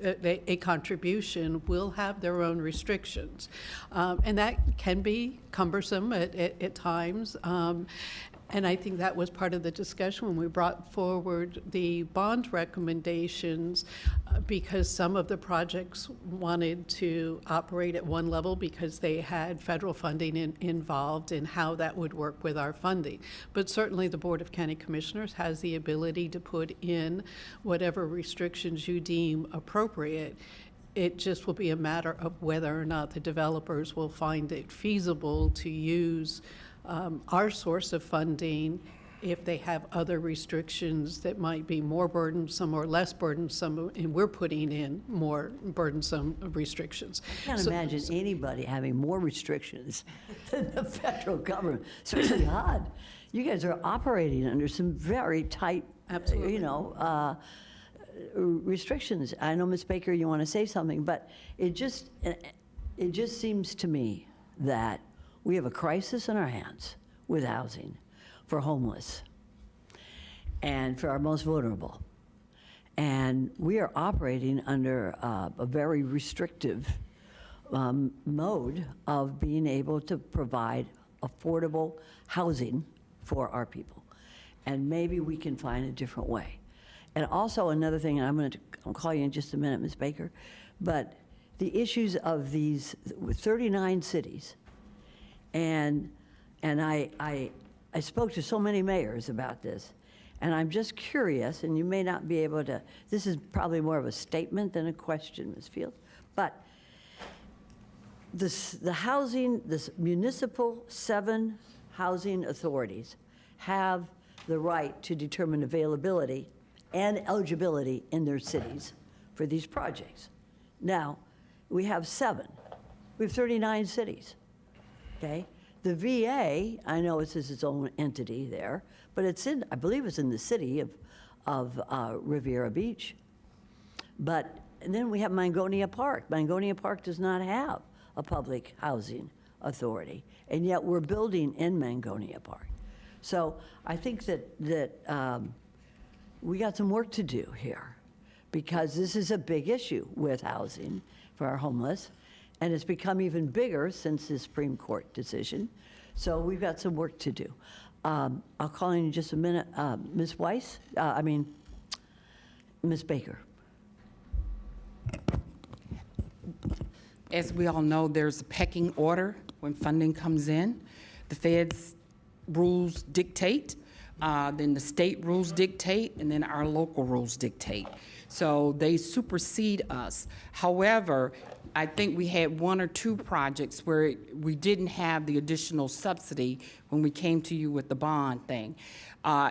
a contribution will have their own restrictions. And that can be cumbersome at times. And I think that was part of the discussion when we brought forward the bond recommendations, because some of the projects wanted to operate at one level because they had federal funding involved in how that would work with our funding. But certainly the Board of County Commissioners has the ability to put in whatever restrictions you deem appropriate. It just will be a matter of whether or not the developers will find it feasible to use our source of funding if they have other restrictions that might be more burdensome or less burdensome, and we're putting in more burdensome restrictions. I can't imagine anybody having more restrictions than the federal government, especially HUD. You guys are operating under some very tight, restrictions. I know, Ms. Baker, you want to say something, but it just seems to me that we have a crisis in our hands with housing for homeless and for our most vulnerable. And we are operating under a very restrictive mode of being able to provide affordable housing for our people. And maybe we can find a different way. And also another thing, and I'll call you in just a minute, Ms. Baker, but the issues of these 39 cities, and I spoke to so many mayors about this, and I'm just curious, and you may not be able to, this is probably more of a statement than a question, Ms. Fields, but the housing, this municipal 7 housing authorities have the right to determine availability and eligibility in their cities for these projects. Now, we have 7. We have 39 cities, okay? The VA, I know it's its own entity there, but it's in, I believe it's in the city of Riviera Beach. But and then we have Mangonia Park. Mangonia Park does not have a public housing authority, and yet we're building in Mangonia Park. So I think that we got some work to do here, because this is a big issue with housing for our homeless, and it's become even bigger since the Supreme Court decision. So we've got some work to do. I'll call in just a minute, Ms. Ms. Baker. As we all know, there's a pecking order when funding comes in. The Fed's rules dictate, then the state rules dictate, and then our local rules dictate. So they supersede us. However, I think we had 1 or 2 projects where we didn't have the additional subsidy when we came to you with the bond thing.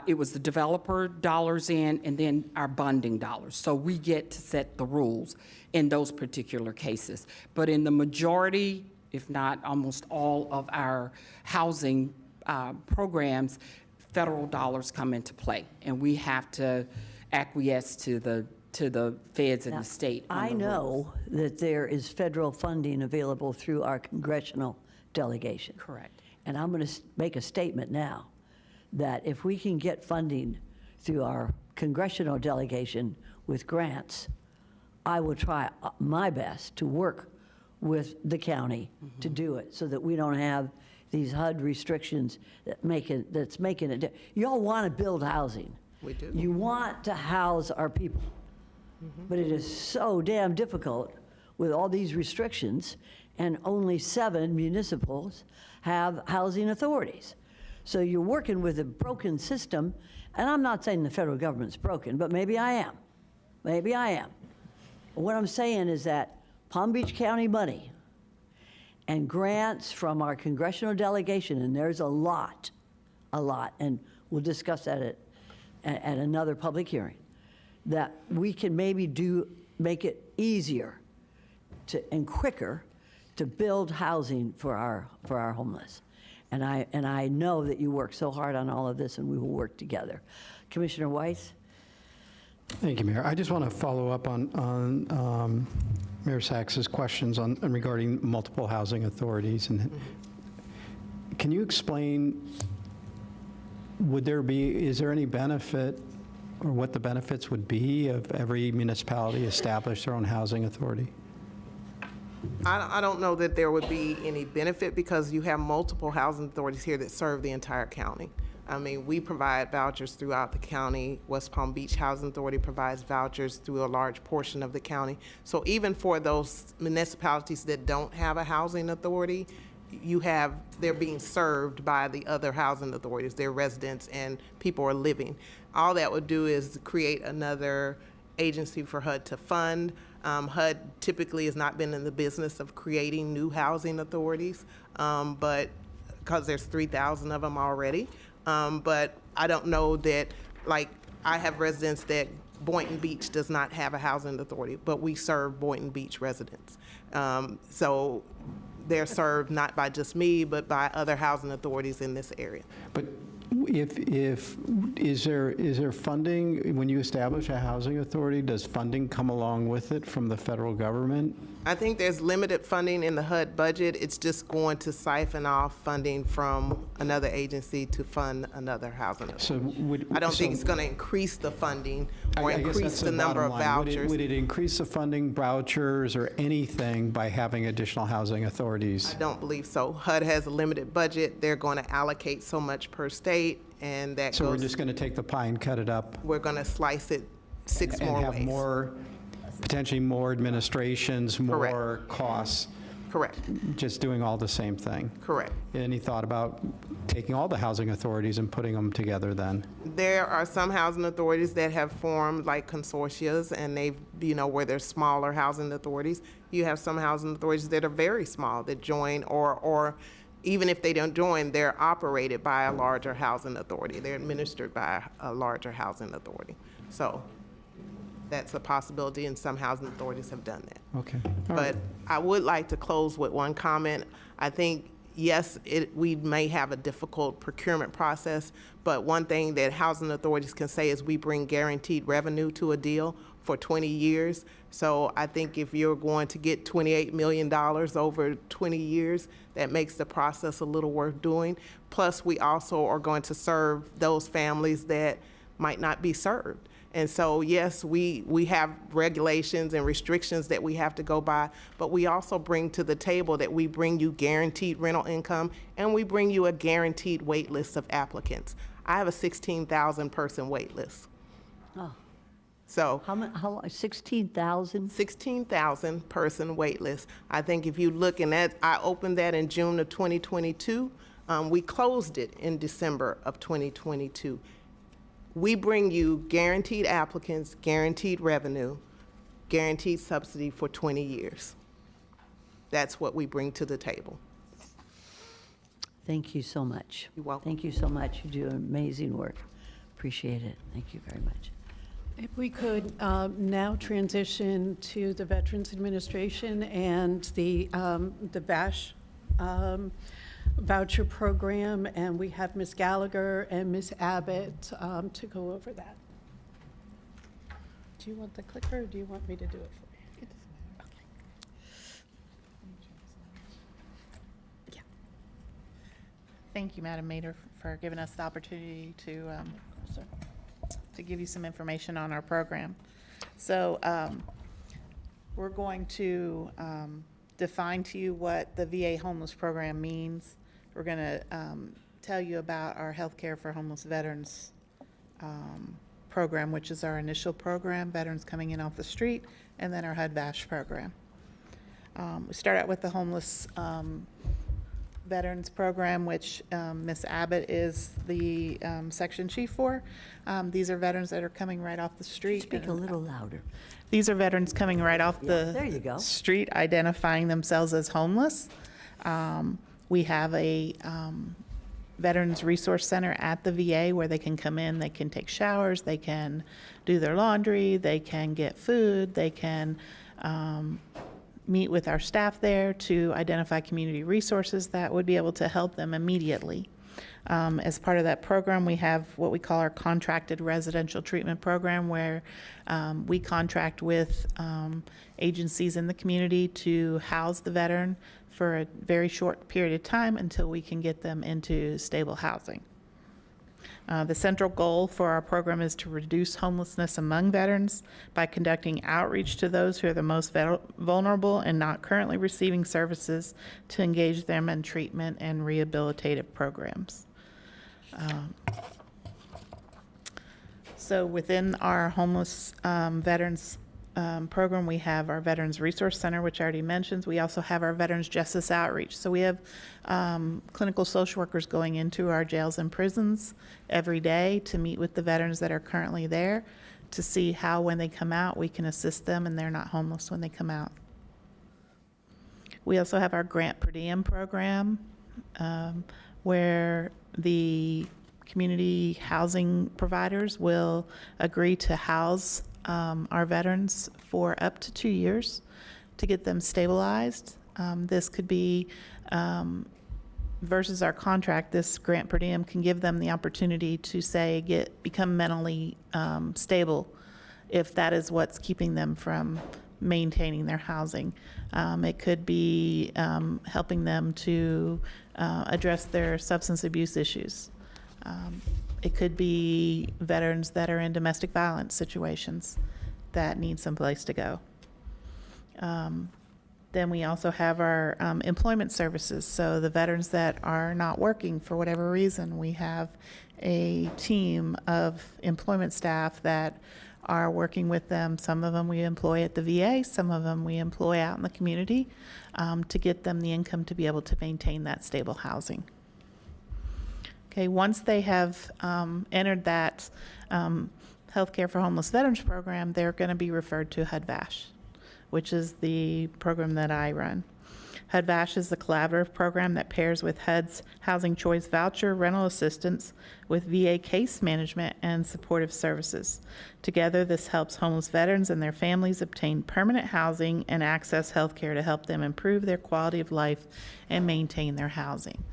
It was the developer dollars in and then our bonding dollars. So we get to set the rules in those particular cases. But in the majority, if not almost all of our housing programs, federal dollars come into play, and we have to acquiesce to the feds and the state. I know that there is federal funding available through our congressional delegation. Correct. And I'm going to make a statement now that if we can get funding through our congressional delegation with grants, I will try my best to work with the county to do it, so that we don't have these HUD restrictions that's making it. You all want to build housing. We do. You want to house our people. But it is so damn difficult with all these restrictions, and only 7 municipals have housing authorities. So you're working with a broken system, and I'm not saying the federal government's broken, but maybe I am. Maybe I am. What I'm saying is that Palm Beach County money and grants from our congressional delegation, and there's a lot, and we'll discuss that at another public hearing, that we can maybe make it easier and quicker to build housing for our homeless. And I know that you work so hard on all of this, and we will work together. Commissioner Weiss? Thank you, Mayor. I just want to follow up on Mayor Sachs's questions regarding multiple housing authorities. And can you explain, is there any benefit, or what the benefits would be of every municipality establish their own housing authority? I don't know that there would be any benefit, because you have multiple housing authorities here that serve the entire county. I mean, we provide vouchers throughout the county. West Palm Beach Housing Authority provides vouchers through a large portion of the county. So even for those municipalities that don't have a housing authority, they're being served by the other housing authorities. Their residents and people are living. All that would do is create another agency for HUD to fund. HUD typically has not been in the business of creating new housing authorities, but because there's 3,000 of them already. But I don't know that, like, I have residents that Boynton Beach does not have a housing authority, but we serve Boynton Beach residents. So they're served not by just me, but by other housing authorities in this area. But is there funding, when you establish a housing authority, does funding come along with it from the federal government? I think there's limited funding in the HUD budget. It's just going to siphon off funding from another agency to fund another housing authority. I don't think it's going to increase the funding or I guess increase that's the number of bottom line. vouchers. Would it increase the funding, vouchers, or anything by having additional housing authorities? I don't believe so. HUD has a limited budget. They're going to allocate so much per state, and that So goes. we're just going to take the pie and cut it up? We're going to slice it six more And ways. have more, potentially more administrations, more costs? Correct. Just doing all the same thing? Correct. Any thought about taking all the housing authorities and putting them together then? There are some housing authorities that have formed like consortias, and they've, where there's smaller housing authorities. You have some housing authorities that are very small that join, or even if they don't join, they're operated by a larger housing authority. They're administered by a larger housing authority. So that's a possibility, and some housing authorities have done that. Okay. But I would like to close with one comment. I think, yes, we may have a difficult procurement process, but one thing that housing authorities can say is we bring guaranteed revenue to a deal for 20 years. So I think if you're going to get $28 million over 20 years, that makes the process a little worth doing. Plus, we also are going to serve those families that might not be served. And so, yes, we have regulations and restrictions that we have to go by, but we also bring to the table that we bring you guaranteed rental income, and we bring you a guaranteed wait list of applicants. I have a 16,000 person wait list. Oh. So how 16,000? 16,000 person wait list. I think if you look in that, I opened that in June of 2022. We closed it in December of 2022. We bring you guaranteed applicants, guaranteed revenue, guaranteed subsidy for 20 years. That's what we bring to the table. Thank you so much. You're welcome. Thank you so much. You do amazing work. Appreciate it. Thank you very much. If we could now transition to the Veterans Administration and the VASH voucher program, and we have Ms. Gallagher and Ms. Abbott to go over that. Do you want the clicker, or do you want me to do it for you? Yeah. Thank you, Madam Mayor, for giving us the opportunity to give you some information on our program. So we're going to define to you what the VA homeless program means. We're going to tell you about our Healthcare for Homeless Veterans program, which is our initial program, veterans coming in off the street, and then our HUD VASH program. We start out with the homeless veterans program, which Ms. Abbott is the section chief for. These are veterans that are coming right off the street. Speak a little louder. These are veterans coming right off there you go. the street, identifying themselves as homeless. We have a Veterans Resource Center at the VA where they can come in, they can take showers, they can do their laundry, they can get food, they can meet with our staff there to identify community resources that would be able to help them immediately. As part of that program, we have what we call our contracted residential treatment program, where we contract with agencies in the community to house the veteran for a very short period of time until we can get them into stable housing. The central goal for our program is to reduce homelessness among veterans by conducting outreach to those who are the most vulnerable and not currently receiving services to engage them in treatment and rehabilitative programs. So within our homeless veterans program, we have our Veterans Resource Center, which I already mentioned. We also have our Veterans Justice Outreach. So we have clinical social workers going into our jails and prisons every day to meet with the veterans that are currently there to see how, when they come out, we can assist them and they're not homeless when they come out. We also have our Grant Per Diem program, where the community housing providers will agree to house our veterans for up to 2 years to get them stabilized. This could be, versus our contract, this Grant Per Diem can give them the opportunity to say, become mentally stable if that is what's keeping them from maintaining their housing. It could be helping them to address their substance abuse issues. It could be veterans that are in domestic violence situations that need someplace to go. Then we also have our employment services. So the veterans that are not working for whatever reason, we have a team of employment staff that are working with them. Some of them we employ at the VA, some of them we employ out in the community to get them the income to be able to maintain that stable housing. Okay, once they have entered that Healthcare for Homeless Veterans program, they're going to be referred to HUD-VASH, which is the program that I run. HUD-VASH is the collaborative program that pairs with HUD's Housing Choice Voucher rental assistance with VA case management and supportive services. Together, this helps homeless veterans and their families obtain permanent housing and access health care to help them improve their quality of life and maintain their housing.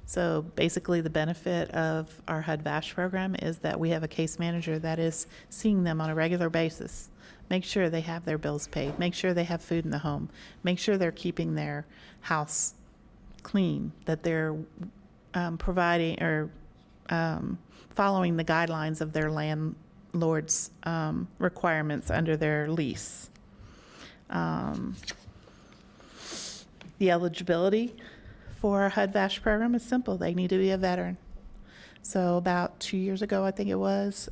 So basically, the benefit of our HUD-VASH program is that we have a case manager that is seeing them on a regular basis. Make sure they have their bills paid. Make sure they have food in the home. Make sure they're keeping their house clean, that they're providing or following the guidelines of their landlord's requirements under their lease. The eligibility for our HUD-VASH program is simple. They need to be a veteran. So about 2 years ago, I think it was,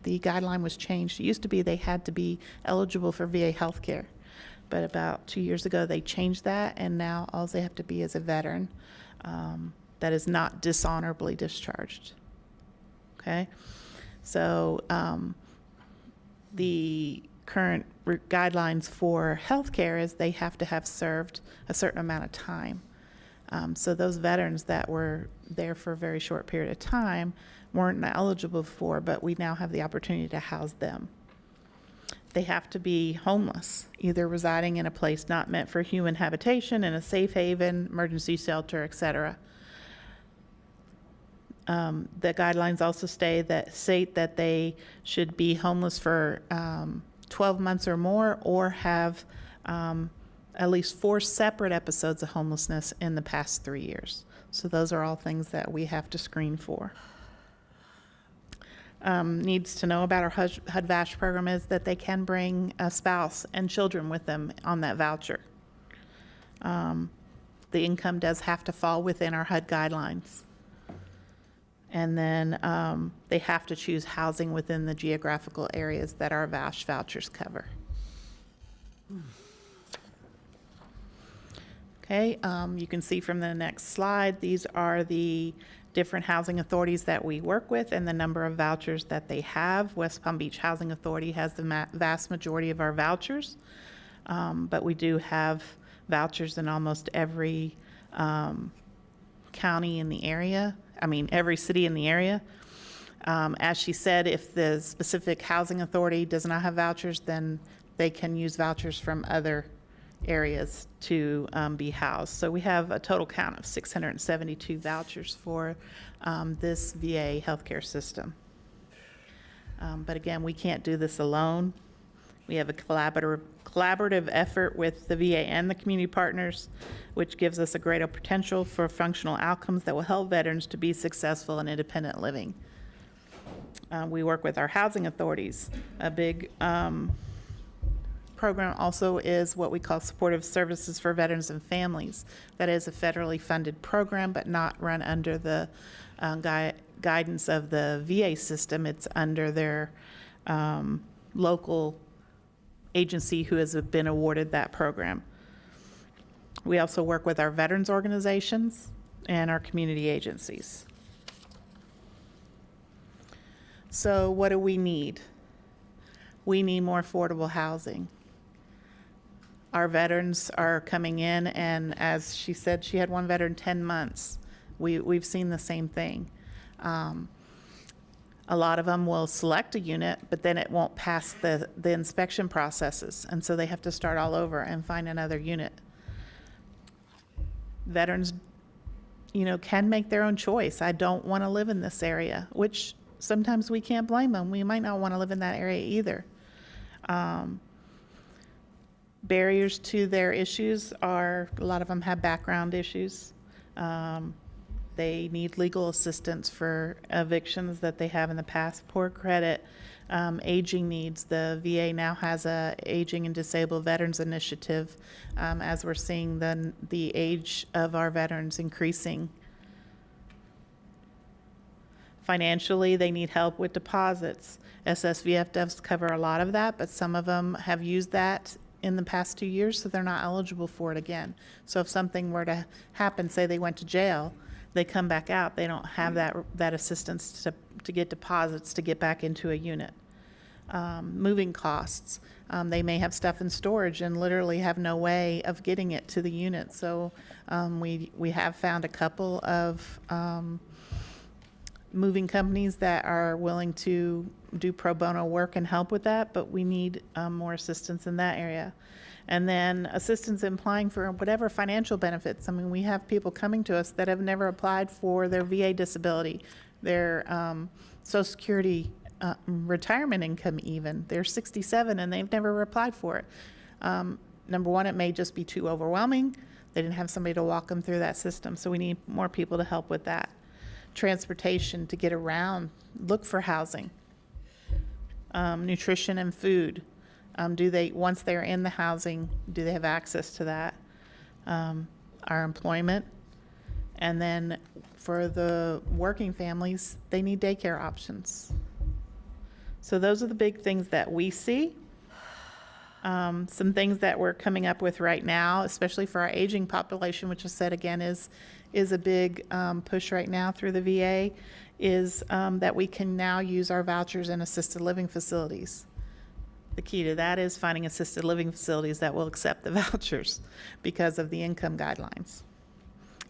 the guideline was changed. It used to be they had to be eligible for VA health care. But about 2 years ago, they changed that, and now all they have to be is a veteran that is not dishonorably discharged. Okay? So the current guidelines for health care is they have to have served a certain amount of time. So those veterans that were there for a very short period of time weren't eligible for, but we now have the opportunity to house them. They have to be homeless, either residing in a place not meant for human habitation, in a safe haven, emergency shelter, etc. The guidelines also state that they should be homeless for 12 months or more, or have at least 4 separate episodes of homelessness in the past 3 years. So those are all things that we have to screen for. Needs to know about our HUD-VASH program is that they can bring a spouse and children with them on that voucher. The income does have to fall within our HUD guidelines. And then they have to choose housing within the geographical areas that our VASH vouchers cover. Okay, you can see from the next slide, these are the different housing authorities that we work with and the number of vouchers that they have. West Palm Beach Housing Authority has the vast majority of our vouchers, but we do have vouchers in almost every county in the area, every city in the area. As she said, if the specific housing authority does not have vouchers, then they can use vouchers from other areas to be housed. So we have a total count of 672 vouchers for this VA healthcare system. But again, we can't do this alone. We have a collaborative effort with the VA and the community partners, which gives us a greater potential for functional outcomes that will help veterans to be successful in independent living. We work with our housing authorities. A big program also is what we call supportive services for veterans and families. That is a federally funded program, but not run under the guidance of the VA system. It's under their local agency who has been awarded that program. We also work with our veterans organizations and our community agencies. So what do we need? We need more affordable housing. Our veterans are coming in, and as she said, she had one veteran 10 months. We've seen the same thing. A lot of them will select a unit, but then it won't pass the inspection processes, and so they have to start all over and find another unit. Veterans, can make their own choice. I don't want to live in this area, which sometimes we can't blame them. We might not want to live in that area either. Barriers to their issues are, a lot of them have background issues. They need legal assistance for evictions that they have in the past, poor credit, aging needs. The VA now has a Aging and Disabled Veterans Initiative, as we're seeing the age of our veterans increasing. Financially, they need help with deposits. SSVF does cover a lot of that, but some of them have used that in the past 2 years, so they're not eligible for it again. So if something were to happen, say they went to jail, they come back out, they don't have that assistance to get deposits to get back into a unit. Moving costs. They may have stuff in storage and literally have no way of getting it to the unit. So we have found a couple of moving companies that are willing to do pro bono work and help with that, but we need more assistance in that area. And then assistance in applying for whatever financial benefits. I mean, we have people coming to us that have never applied for their VA disability, their Social Security retirement income even. They're 67 and they've never applied for it. Number one, it may just be too overwhelming. They didn't have somebody to walk them through that system, so we need more people to help with that. Transportation to get around, look for housing. Nutrition and food. Once they're in the housing, do they have access to that? Our employment. And then for the working families, they need daycare options. So those are the big things that we see. Some things that we're coming up with right now, especially for our aging population, which I said again is a big push right now through the VA, is that we can now use our vouchers in assisted living facilities. The key to that is finding assisted living facilities that will accept the vouchers because of the income guidelines.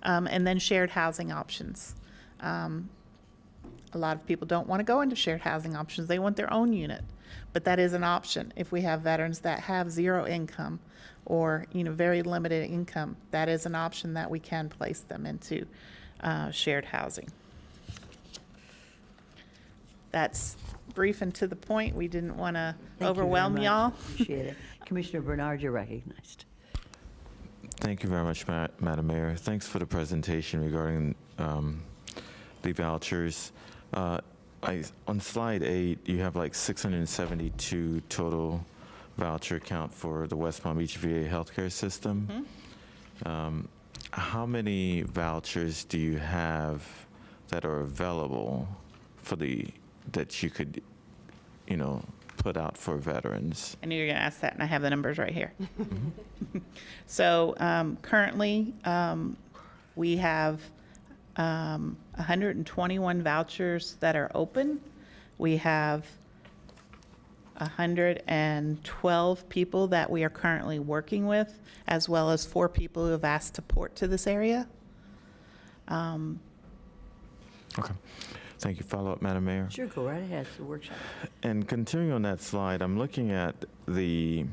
And then shared housing options. A lot of people don't want to go into shared housing options. They want their own unit, but that is an option. If we have veterans that have zero income or very limited income, that is an option that we can place them into shared housing. That's brief and to the point. We didn't want to overwhelm y'all. Appreciate it. Commissioner Bernard, you're recognized. Thank you very much, Madam Mayor. Thanks for the presentation regarding the vouchers. On slide 8, you have like 672 total voucher count for the West Palm Beach VA healthcare system. Mm-hmm. How many vouchers do you have that are available that you could, put out for veterans? I knew you were going to ask that, and I have the numbers right here. So currently, we have 121 vouchers that are open. We have 112 people that we are currently working with, as well as 4 people who have asked to port to this area. Okay. Thank you. Follow up, Madam Mayor? Sure, go right ahead. It's a workshop. And continuing on that slide, I'm looking at it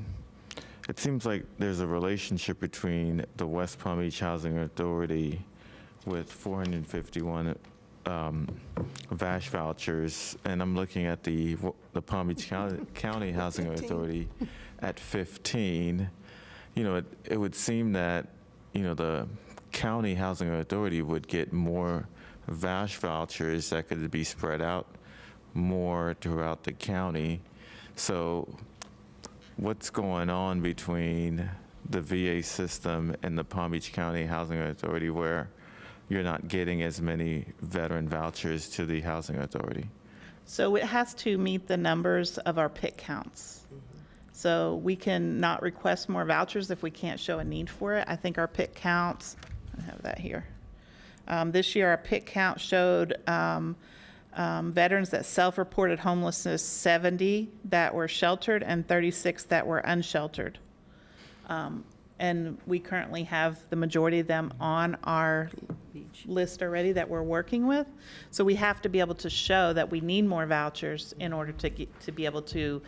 seems like there's a relationship between the West Palm Beach Housing Authority with 451 VASH vouchers, and I'm looking at the Palm Beach County Housing Authority at 15. It would seem that, the County Housing Authority would get more VASH vouchers that could be spread out more throughout the county. So what's going on between the VA system and the Palm Beach County Housing Authority where you're not getting as many veteran vouchers to the Housing Authority? So it has to meet the numbers of our PIC counts. So we can not request more vouchers if we can't show a need for it. I think our PIC counts, I have that here. This year, our PIC count showed veterans that self-reported homelessness, 70 that were sheltered and 36 that were unsheltered. And we currently have the majority of them on our list already that we're working with. So we have to be able to show that we need more vouchers in order to be able to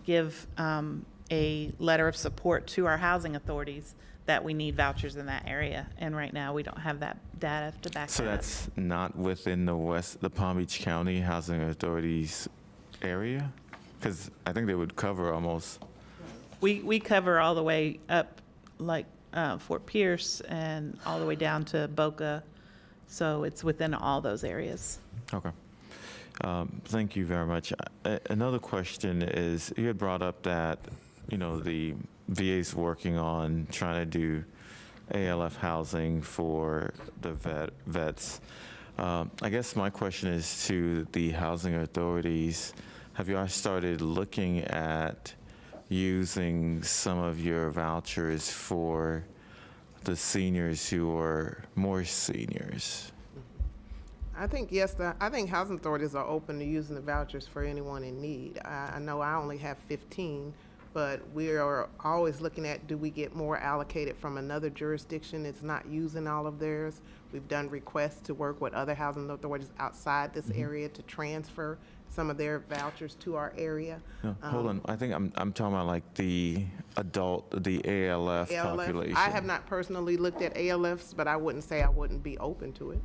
give a letter of support to our housing authorities that we need vouchers in that area. And right now, we don't have that data to back So that up. that's not within the Palm Beach County Housing Authority's area? Because I think they would cover almost. We cover all the way up, like Fort Pierce and all the way down to Boca. So it's within all those areas. Okay. Thank you very much. Another question is, you had brought up that, the VA's working on trying to do ALF housing for the vets. I guess my question is to the housing authorities, have you all started looking at using some of your vouchers for the seniors who are more seniors? I think, yes, I think housing authorities are open to using the vouchers for anyone in need. I know I only have 15, but we are always looking at, do we get more allocated from another jurisdiction that's not using all of theirs? We've done requests to work with other housing authorities outside this area to transfer some of their vouchers to our area. No, hold on, I think I'm talking about like the adult, the ALF population. I have not personally looked at ALFs, but I wouldn't say I wouldn't be open to it.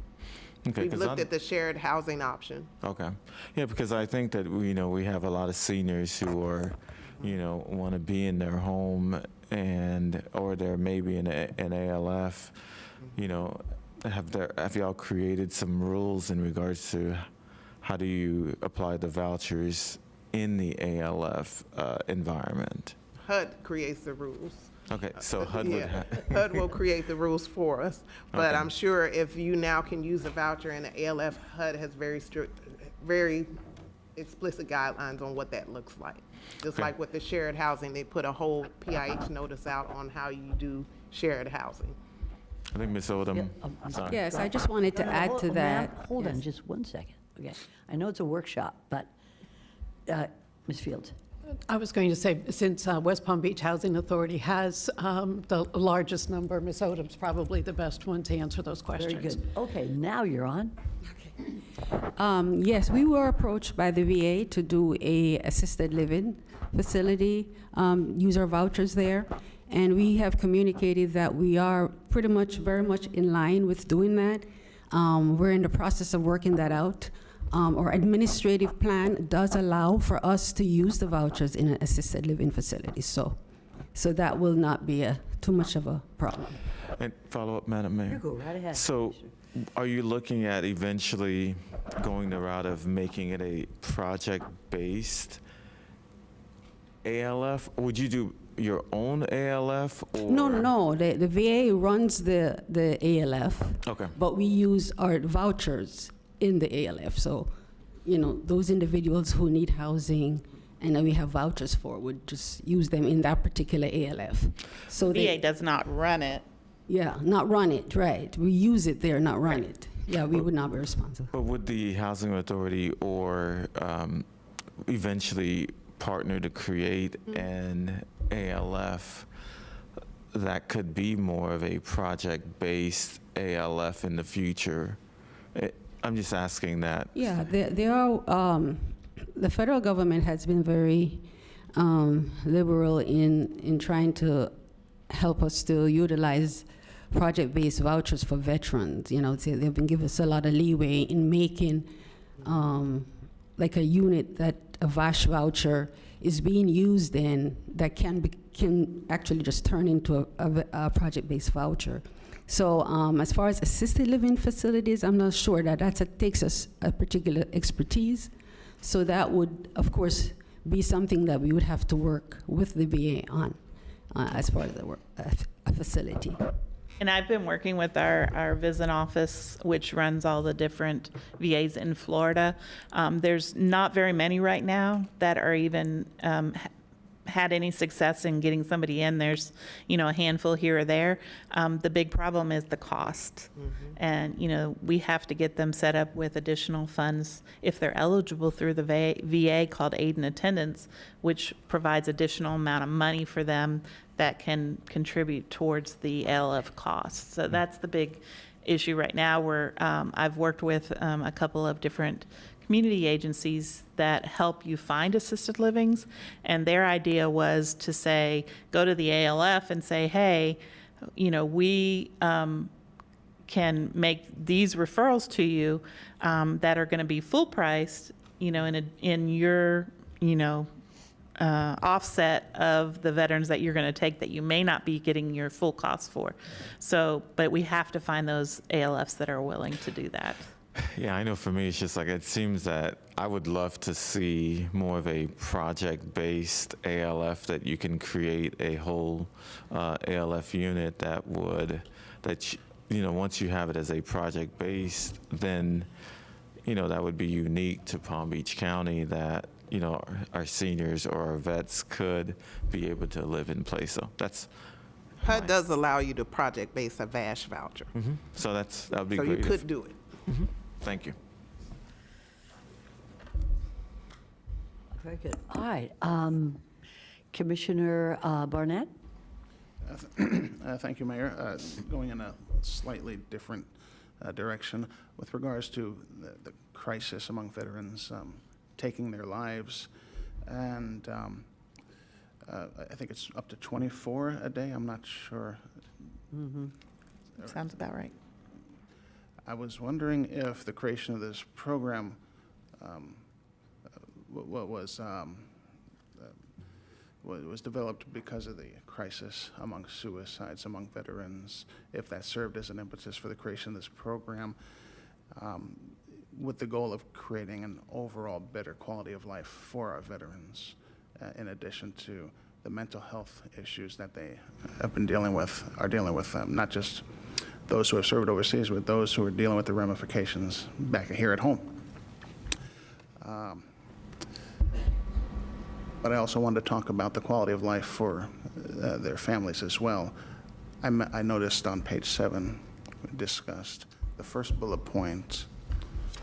Okay, We've looked at the shared housing option. Okay. Yeah, because I think that we have a lot of seniors who are, want to be in their home or they're maybe in an ALF, have y'all created some rules in regards to how do you apply the vouchers in the ALF environment? HUD creates the rules. Okay, so HUD would HUD will create the rules for us, but Okay. I'm sure if you now can use a voucher in the ALF, HUD has very strict, very explicit guidelines on what that looks like. Just Okay. like with the shared housing, they put a whole PIH notice out on how you do shared housing. I think Ms. Odom. Sorry. Yes, I just wanted to add to that. Hold on Yes. just one second. Okay. I know it's a workshop, but Ms. Fields. I was going to say, since West Palm Beach Housing Authority has the largest number, Ms. Odom's probably the best one to answer those questions. Very good. Okay, now you're on. Yes, we were approached by the VA to do a assisted living facility, use our vouchers there, and we have communicated that we are pretty much, very much in line with doing that. We're in the process of working that out. Our administrative plan does allow for us to use the vouchers in an assisted living facility, so that will not be too much of a problem. And follow up, Madam Mayor. You go right ahead. So are you looking at eventually going the route of making it a project-based ALF? Would you do your own ALF? Or? No, the VA runs the ALF. Okay. But we use our vouchers in the ALF. So, those individuals who need housing and that we have vouchers for would just use them in that particular ALF. So VA does not run it. Yeah, not run it, right. We use it there, not run it. Yeah, we would not be responsible. But would the housing authority or eventually partner to create an ALF that could be more of a project-based ALF in the future? I'm just asking that. Yeah, there are, the federal government has been very liberal in trying to help us to utilize project-based vouchers for veterans. They've been giving us a lot of leeway in making like a unit that a VASH voucher is being used in that can actually just turn into a project-based voucher. So as far as assisted living facilities, I'm not sure that takes us a particular expertise. So that would, of course, be something that we would have to work with the VA on as part of the work, a facility. And I've been working with our Visit office, which runs all the different VAs in Florida. There's not very many right now that are even had any success in getting somebody in. There's, a handful here or there. The big problem is the cost. And, we have to get them set up with additional funds if they're eligible through the VA called Aid and Attendance, which provides additional amount of money for them that can contribute towards the ALF costs. So that's the big issue right now where I've worked with a couple of different community agencies that help you find assisted livings, and their idea was to say, go to the ALF and say, hey, we can make these referrals to you that are going to be full priced, in your, offset of the veterans that you're going to take that you may not be getting your full cost for. So, but we have to find those ALFs that are willing to do that. Yeah, I know for me, it's just like, it seems that I would love to see more of a project-based ALF, that you can create a whole ALF unit once you have it as a project-based, then, that would be unique to Palm Beach County, that, our seniors or our vets could be able to live in place. So that's HUD does allow you to project-base a VASH voucher. So that would be So great. you could do it. Thank you. Very good. All right. Commissioner Barnett? Thank you, Mayor. Going in a slightly different direction with regards to the crisis among veterans taking their lives, and I think it's up to 24 a day. I'm not sure. Sounds about right. I was wondering if the creation of this program was developed because of the crisis among suicides among veterans, if that served as an impetus for the creation of this program, with the goal of creating an overall better quality of life for our veterans, in addition to the mental health issues that they have been dealing with, not just those who have served overseas, but those who are dealing with the ramifications back here at home. But I also wanted to talk about the quality of life for their families as well. I noticed on page 7, we discussed the first bullet point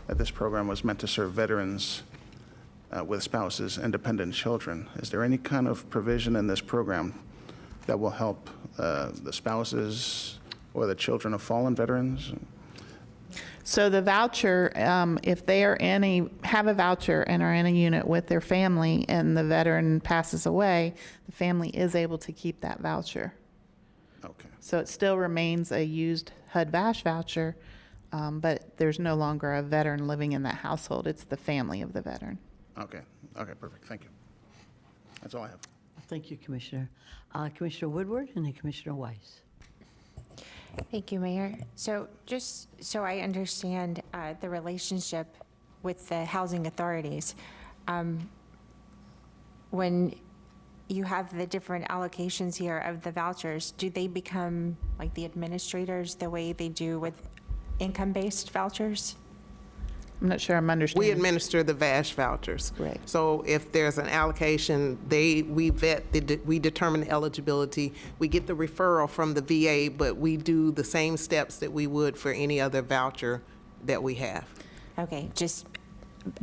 that this program was meant to serve veterans with spouses and dependent children. Is there any kind of provision in this program that will help the spouses or the children of fallen veterans? So the voucher, if they are have a voucher and are in a unit with their family and the veteran passes away, the family is able to keep that voucher. Okay. So it still remains a used HUD-VASH voucher, but there's no longer a veteran living in that household. It's the family of the veteran. Okay, perfect, thank you. That's all I have. Thank you, Commissioner. Commissioner Woodward and then Commissioner Weiss. Thank you, Mayor. So just so I understand the relationship with the housing authorities, when you have the different allocations here of the vouchers, do they become like the administrators the way they do with income-based vouchers? I'm not sure I'm understanding. We administer the VASH vouchers. Right. So if there's an allocation, we vet, we determine the eligibility. We get the referral from the VA, but we do the same steps that we would for any other voucher that we have. Okay, just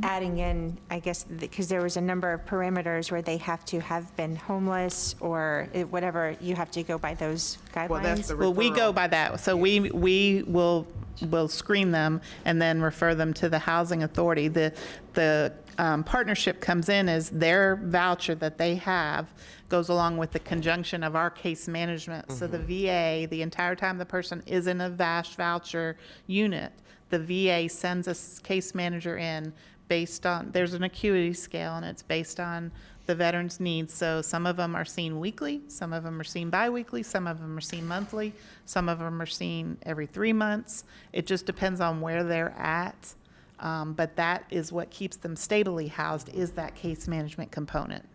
adding in, I guess, because there was a number of parameters where they have to have been homeless or whatever, you have to go by those guidelines? Well, that's the Well, we go referral. by that. So we will screen them and then refer them to the housing authority. The partnership comes in as their voucher that they have goes along with the conjunction of our case management. So the VA, the entire time the person is in a VASH voucher unit, the VA sends a case manager in based on, there's an acuity scale and it's based on the veteran's needs. So some of them are seen weekly, some of them are seen biweekly, some of them are seen monthly, some of them are seen every 3 months. It just depends on where they're at But that is what keeps them stably housed, is that case management component.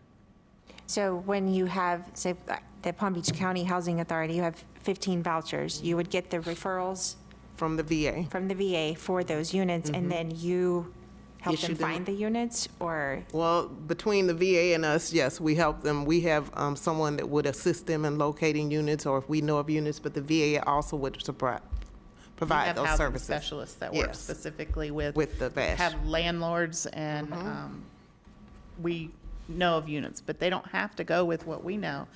So when you have, say, the Palm Beach County Housing Authority, you have 15 vouchers, you would get the referrals From the VA. from the VA for those units, and then you help Issue them them. find the units, or? Well, between the VA and us, yes, we help them. We have someone that would assist them in locating units, or if we know of units, but the VA also would provide have those housing services. specialists that work Yes. specifically with the VASH. have landlords, and we know of units, but they don't have to go with what we know.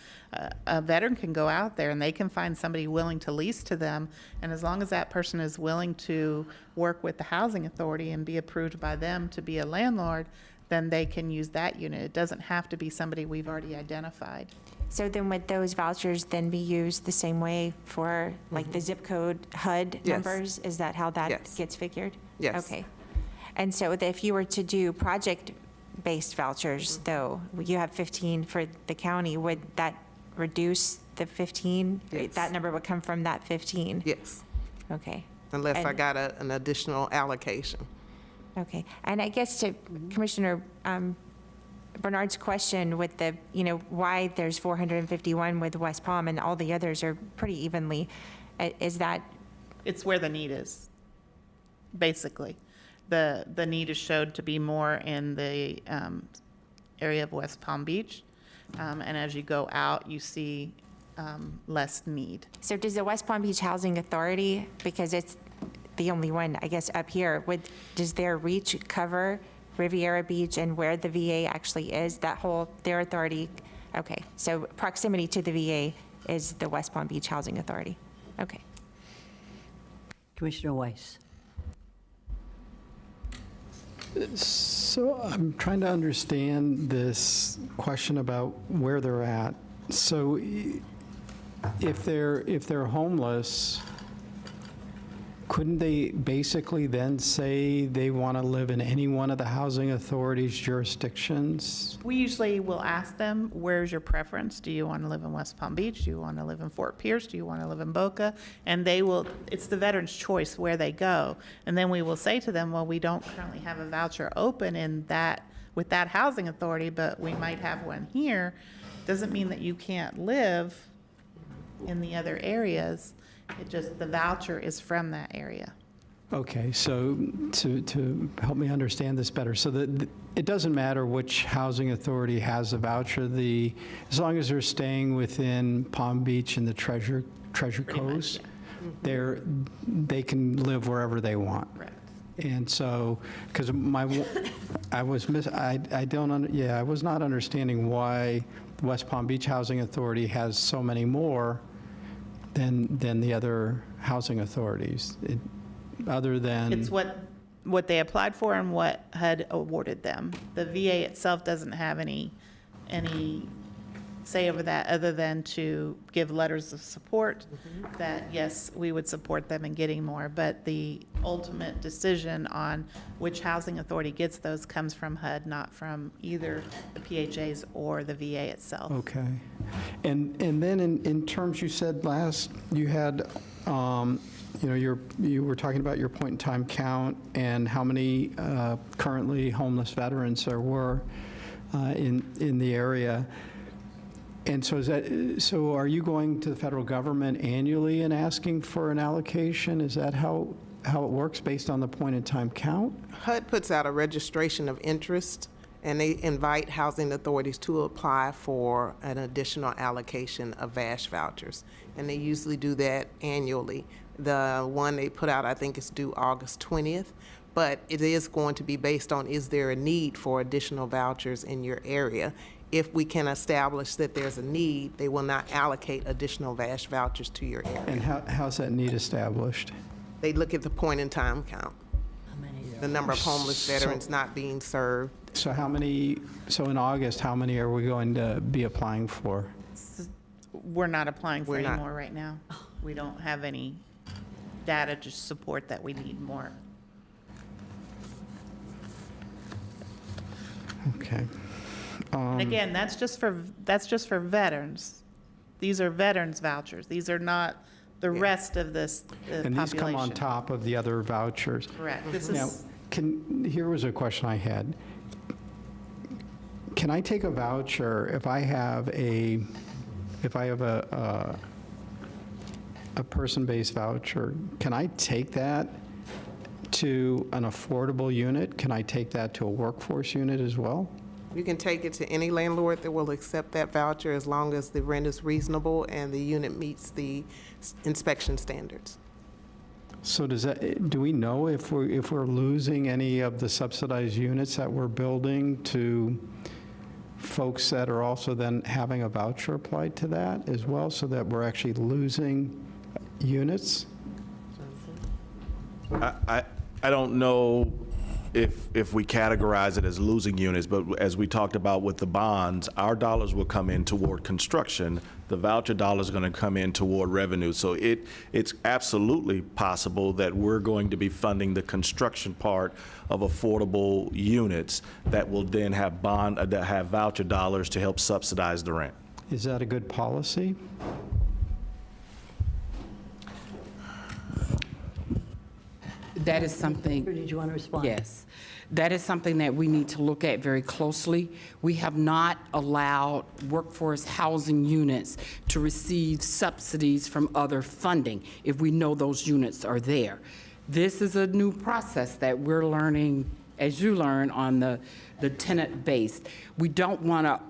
A veteran can go out there and they can find somebody willing to lease to them, and as long as that person is willing to work with the housing authority and be approved by them to be a landlord, then they can use that unit. It doesn't have to be somebody we've already identified. So then would those vouchers then be used the same way for like the zip code HUD Yes. numbers? Is that how that Yes. gets figured? Yes. Okay. And so if you were to do project-based vouchers, though, you have 15 for the county, would that reduce the 15? Yes. That number would come from that 15? Yes, Okay. unless I And- got an additional allocation. Okay, and I guess to Commissioner Bernard's question with the, why there's 451 with West Palm and all the others are pretty evenly, is that? It's where the need is, basically. The need is showed to be more in the area of West Palm Beach, and as you go out, you see less need. So does the West Palm Beach Housing Authority, because it's the only one, I guess, up here, does their reach cover Riviera Beach and where the VA actually is, their authority? Okay, so proximity to the VA is the West Palm Beach Housing Authority. Okay. Commissioner Weiss. So I'm trying to understand this question about where they're at. So if they're homeless, couldn't they basically then say they want to live in any one of the housing authority's jurisdictions? We usually will ask them, where's your preference? Do you want to live in West Palm Beach? Do you want to live in Fort Pierce? Do you want to live in Boca? And they will, it's the veteran's choice where they go. And then we will say to them, well, we don't currently have a voucher open with that housing authority, but we might have one here. Doesn't mean that you can't live in the other areas. It just, the voucher is from that area. Okay, so to help me understand this better, so that it doesn't matter which housing authority has a voucher, as long as they're staying within Palm Beach and the Treasure Coast, they can live wherever they want. Correct. And so, because I was not understanding why West Palm Beach Housing Authority has so many more than the other housing authorities, other than... It's what they applied for and what HUD awarded them. The VA itself doesn't have any say over that, other than to give letters of support that, yes, we would support them in getting more. But the ultimate decision on which housing authority gets those comes from HUD, not from either the PHAs or the VA itself. Okay. And then in terms, you said last, you had, you were talking about your point-in-time count and how many currently homeless veterans there were in the area. And so are you going to the federal government annually and asking for an allocation? Is that how it works based on the point-in-time count? HUD puts out a registration of interest, and they invite housing authorities to apply for an additional allocation of VASH vouchers. And they usually do that annually. The one they put out, I think, is due August 20th. But it is going to be based on, is there a need for additional vouchers in your area? If we can establish that there's a need, they will not allocate additional VASH vouchers to your area. And how's that need established? They look at the point-in-time count, the number of homeless veterans not being served. So in August, how many are we going to be applying for? We're not applying for We're any not. more right now. We don't have any data to support that we need more. Okay. And again, that's just for veterans. These are veterans vouchers. These are not the rest of this And population. these come on top of the other vouchers? Correct. This Now, is Here was a question I had. Can I take a voucher if I have a person-based voucher? Can I take that to an affordable unit? Can I take that to a workforce unit as well? You can take it to any landlord that will accept that voucher as long as the rent is reasonable and the unit meets the inspection standards. So do we know if we're losing any of the subsidized units that we're building to folks that are also then having a voucher applied to that as well, so that we're actually losing units? I don't know if we categorize it as losing units, but as we talked about with the bonds, our dollars will come in toward construction. The voucher dollars are going to come in toward revenue. So it's absolutely possible that we're going to be funding the construction part of affordable units that will then have voucher dollars to help subsidize the rent. Is that a good policy? That is something. Did you want to respond? Yes. That is something that we need to look at very closely. We have not allowed workforce housing units to receive subsidies from other funding if we know those units are there. This is a new process that we're learning, as you learn, on the tenant-based. We don't want to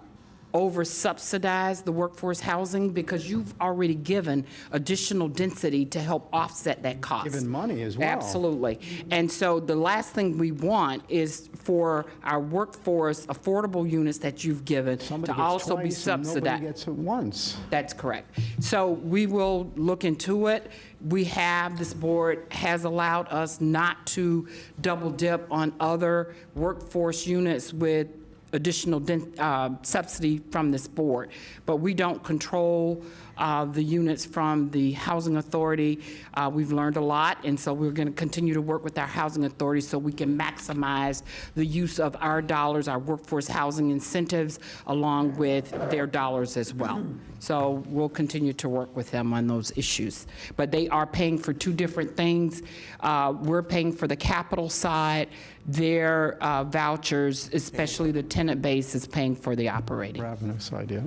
over-subsidize the workforce housing because you've already given additional density to help offset that cost. Given money as well. Absolutely. And so the last thing we want is for our workforce affordable units that you've given to also be subsidized. Nobody gets it once. That's correct. So we will look into it. This board has allowed us not to double dip on other workforce units with additional subsidy from this board. But we don't control the units from the Housing Authority. We've learned a lot, and so we're going to continue to work with our Housing Authority so we can maximize the use of our dollars, our workforce housing incentives, along with their dollars as well. So we'll continue to work with them on those issues. But they are paying for two different things. We're paying for the capital side. Their vouchers, especially the tenant base, is paying for the operating. Revenue side, yeah.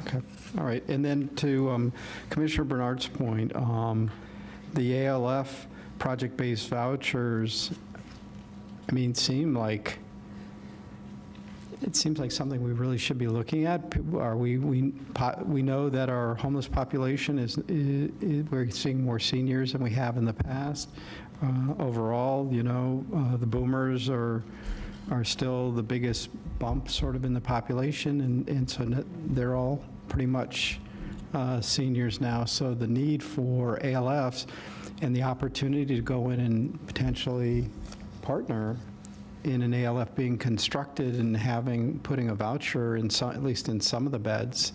Okay, all right. And then to Commissioner Bernard's point, the ALF project-based vouchers, I mean, it seems like something we really should be looking at. We know that our homeless population we're seeing more seniors than we have in the past. Overall, the boomers are still the biggest bump sort of in the population, and so they're all pretty much seniors now. So the need for ALFs and the opportunity to go in and potentially partner in an ALF being constructed and putting a voucher in at least in some of the beds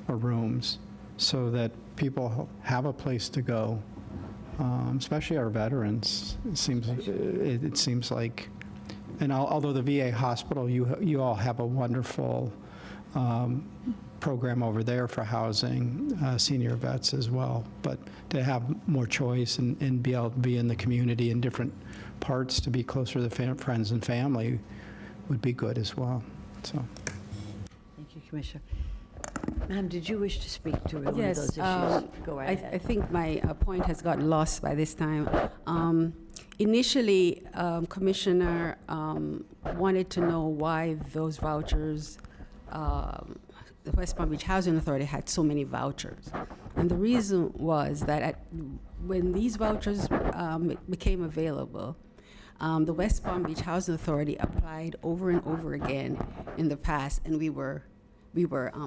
or rooms, so that people have a place to go. Especially our veterans. It seems like, and although the VA hospital, you all have a wonderful program over there for housing senior vets as well, but to have more choice and be able to be in the community in different parts to be closer to friends and family would be good as well. So, thank you, Commissioner. Ma'am, did you wish to speak to one of Yes, those issues? Go right ahead. I think my point has gotten lost by this time. Initially, Commissioner wanted to know why those vouchers, the West Palm Beach Housing Authority had so many vouchers. And the reason was that when these vouchers became available, the West Palm Beach Housing Authority applied over and over again in the past, and we were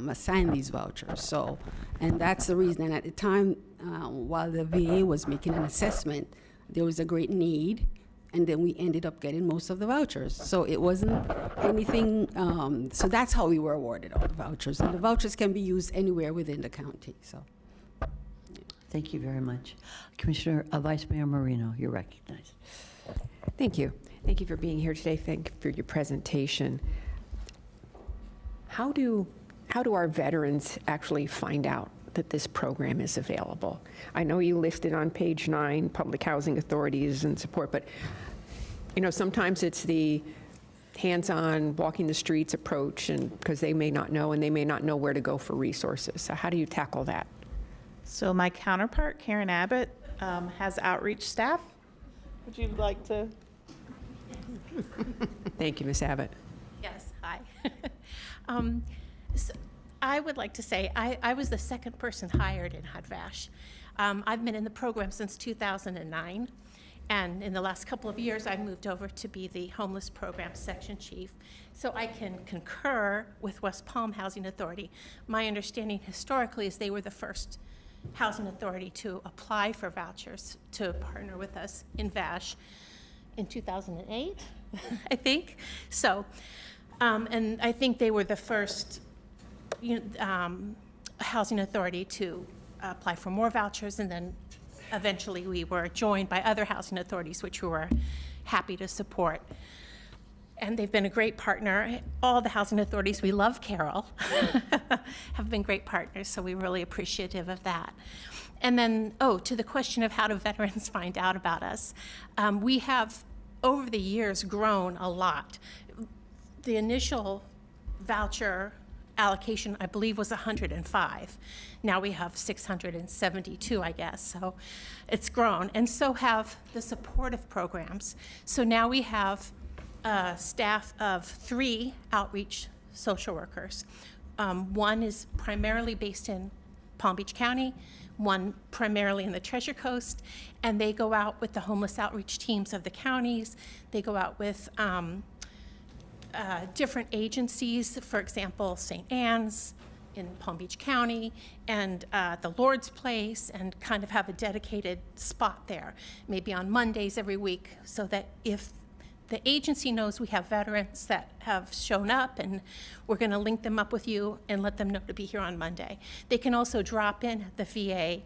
assigned these vouchers. So, and that's the reason. And at the time, while the VA was making an assessment, there was a great need, and then we ended up getting most of the vouchers. So it wasn't anything, so that's how we were awarded all the vouchers. And the vouchers can be used anywhere within the county, so. Thank you very much. Commissioner, Vice Mayor Marino, you're recognized. Thank you. Thank you for being here today. Thank you for your presentation. How do our veterans actually find out that this program is available? I know you listed on page 9 public housing authorities and support, but sometimes it's the hands-on, walking the streets approach, and because they may not know, and they may not know where to go for resources. So how do you tackle that? So my counterpart, Karen Abbott, has outreach staff. Would you like to? Thank you, Ms. Abbott. Yes, hi. So I would like to say I was the second person hired in Hadvash. I've been in the program since 2009, and in the last couple of years, I moved over to be the homeless program section chief. So I can concur with West Palm Housing Authority. My understanding historically is they were the first housing authority to apply for vouchers to partner with us in VASH in 2008, I think. So, and I think they were the first housing authority to apply for more vouchers, and then eventually we were joined by other housing authorities, which we were happy to support. And they've been a great partner. All the housing authorities, we love Carol, have been great partners, so we're really appreciative of that. And then, to the question of how do veterans find out about us, we have, over the years, grown a lot. The initial voucher allocation, I believe, was 105. Now we have 672, I guess, so it's grown. And so have the supportive programs. So now we have a staff of 3 outreach social workers. One is primarily based in Palm Beach County, one primarily in the Treasure Coast, and they go out with the homeless outreach teams of the counties. They go out with different agencies, for example, St. Anne's in Palm Beach County, and the Lord's Place, and kind of have a dedicated spot there, maybe on Mondays every week, so that if the agency knows we have veterans that have shown up, and we're going to link them up with you and let them know to be here on Monday. They can also drop in at the VA.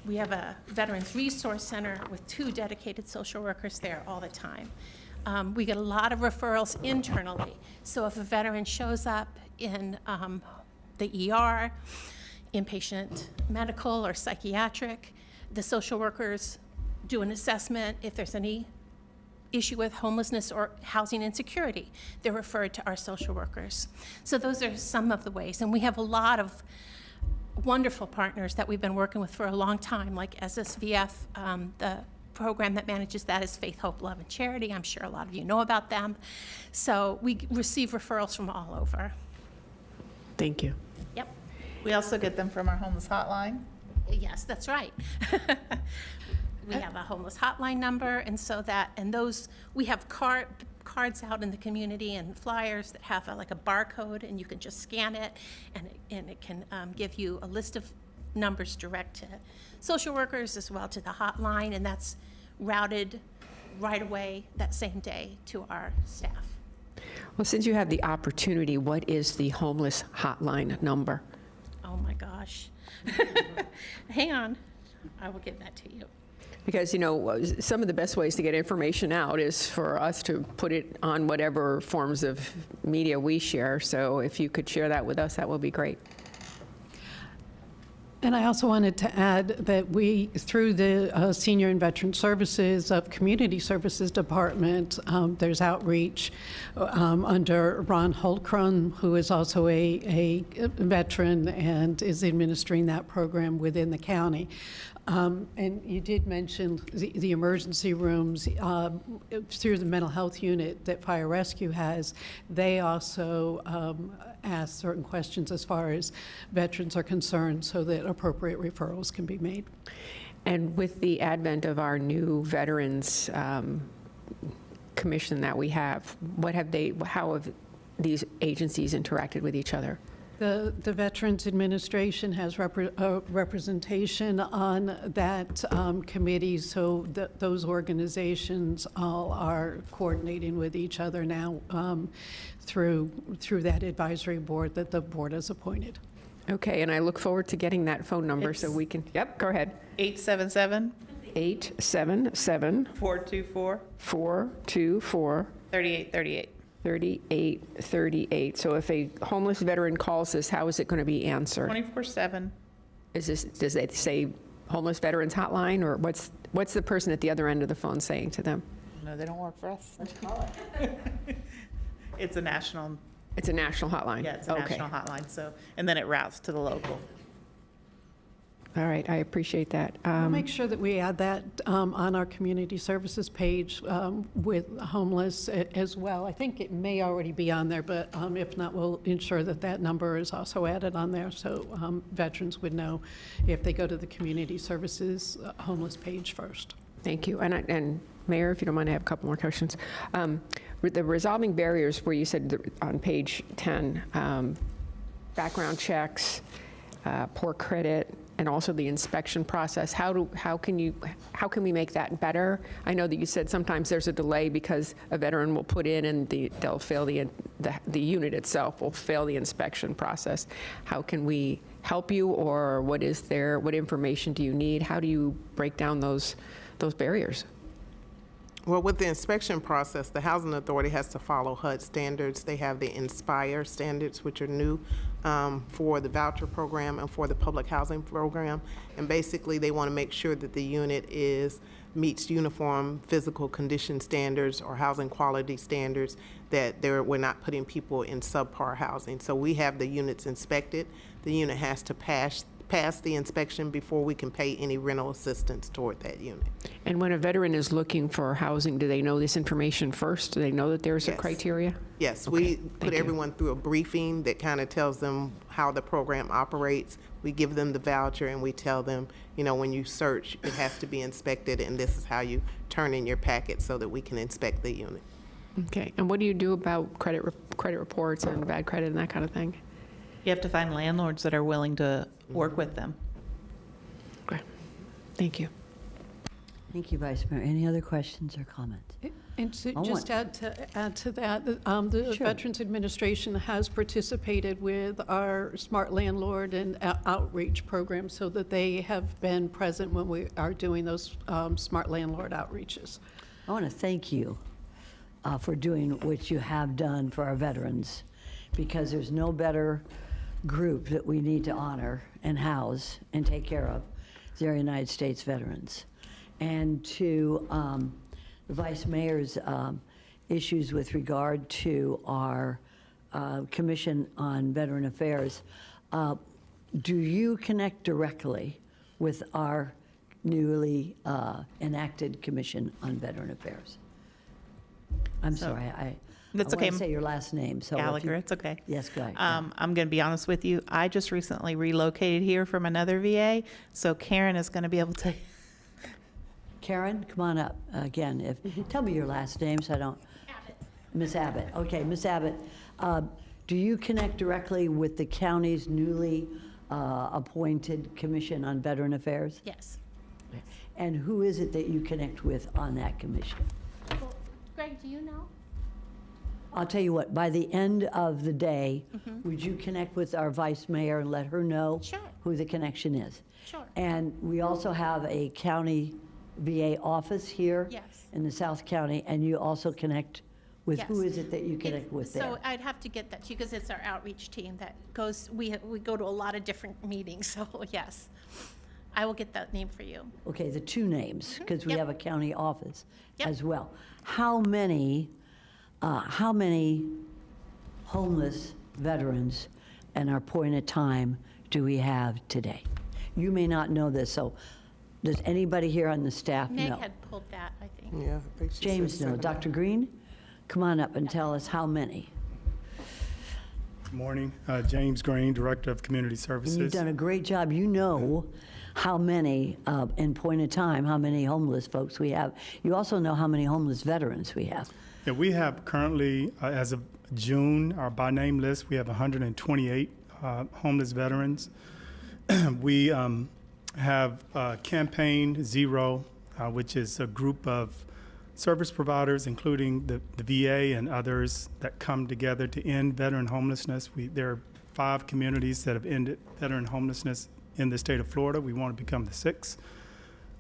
We have a Veterans Resource Center with 2 dedicated social workers there all the time. We get a lot of referrals internally. So if a veteran shows up in the ER, inpatient medical or psychiatric, the social workers do an assessment. If there's any issue with homelessness or housing insecurity, they're referred to our social workers. So those are some of the ways. And we have a lot of wonderful partners that we've been working with for a long time, like SSVF, the program that manages that is Faith, Hope, Love, and Charity. I'm sure a lot of you know about them. So we receive referrals from all over. Thank you. Yep. We also get them from our homeless hotline. Yes, that's right. We have a homeless hotline number, and those, we have cards out in the community and flyers that have like a barcode, and you can just scan it, and it can give you a list of numbers direct to social workers as well to the hotline, and that's routed right away that same day to our staff. Well, since you have the opportunity, what is the homeless hotline number? Oh my gosh. Hang on, I will give that to you. Because, some of the best ways to get information out is for us to put it on whatever forms of media we share. So if you could share that with us, that would be great. And I also wanted to add that we, through the Senior and Veteran Services of Community Services Department, there's outreach under Ron Holtkron, who is also a veteran and is administering that program within the county. And you did mention the emergency rooms through the mental health unit that Fire Rescue has. They also ask certain questions as far as veterans are concerned so that appropriate referrals can be made. And with the advent of our new Veterans Commission that we have, how have these agencies interacted with each other? The Veterans Administration has representation on that committee, so those organizations all are coordinating with each other now through that advisory board that the board has appointed. Okay, and I look forward to getting that phone number so we can, yep, go ahead. 877 877 424 424 3838. 3838. So if a homeless veteran calls us, how is it going to be answered? 24/7. Does it say homeless veterans hotline, or what's the person at the other end of the phone saying to them? No, they don't work for us. It's a national, It's a national hotline? yeah, it's a Okay. national hotline, so, and then it routes to the local. All right, I appreciate that. We'll make sure that we add that on our community services page with homeless as well. I think it may already be on there, but if not, we'll ensure that that number is also added on there so veterans would know if they go to the community services homeless page first. Thank you. And Mayor, if you don't mind, I have a couple more questions. With the resolving barriers where you said on page 10, background checks, poor credit, and also the inspection process, how can we make that better? I know that you said sometimes there's a delay because a veteran will put in and they'll fail the unit itself will fail the inspection process. How can we help you, or what information do you need? How do you break down those barriers? Well, with the inspection process, the Housing Authority has to follow HUD standards. They have the Inspire standards, which are new for the voucher program and for the public housing program. And basically, they want to make sure that the unit meets uniform physical condition standards or housing quality standards, that we're not putting people in subpar housing. So we have the units inspected. The unit has to pass the inspection before we can pay any rental assistance toward that unit. And when a veteran is looking for housing, do they know this information first? Do they know that there's a criteria? Yes, Okay, we thank put you. everyone through a briefing that kind of tells them how the program operates. We give them the voucher and we tell them, when you search, it has to be inspected, and this is how you turn in your packet so that we can inspect the unit. Okay. And what do you do about credit reports and bad credit and that kind of thing? You have to find landlords that are willing to work with them. Okay. Thank you. Thank you, Vice Mayor. Any other questions or comments? And to I just want- add to that, the Sure. Veterans Administration has participated with our Smart Landlord and outreach program so that they have been present when we are doing those Smart Landlord outreaches. I want to thank you for doing what you have done for our veterans, because there's no better group that we need to honor and house and take care of than our United States veterans. And to the Vice Mayor's issues with regard to our Commission on Veteran Affairs, do you connect directly with our newly enacted Commission on Veteran Affairs? I'm sorry, I That's want okay. to say your last name. So if Gallagher, you- it's okay. Yes, go ahead. I'm going to be honest with you. I just recently relocated here from another VA, so Karen is going to be able to. Karen, come on up again. Tell me your last name so I don't. Miss Abbott. Okay, Miss Abbott, do you connect directly with the county's newly appointed Commission on Veteran Affairs? Yes. And who is it that you connect with on that commission? Well, Greg, do you know? I'll tell you what, by the end of the day, would you connect with our Vice Mayor and let her know who the connection is? Sure. And we also have a county VA office here Yes. in the South County, and you also connect with, who Yes. is it that you connect with there? So I'd have to get that to you because it's our outreach team that goes, we go to a lot of different meetings, so yes. I will get that name for you. Okay, the two names, because we Yep. have a county office Yep. as well. How many homeless veterans and our point of time do we have today? You may not know this, so does anybody here on the staff Meg know? had pulled that, I think. Yeah, I think she said James knows. 7. Dr. Green, come on up and tell us how many. Good morning. James Green, Director of Community And Services. you've done a great job. You know how many, in point of time, how many homeless folks we have. You also know how many homeless veterans we have. Yeah, we have currently, as of June, our by name list, we have 128 homeless veterans. We have Campaign Zero, which is a group of service providers, including the VA and others, that come together to end veteran homelessness. There are 5 communities that have ended veteran homelessness in the state of Florida. We want to become the 6th.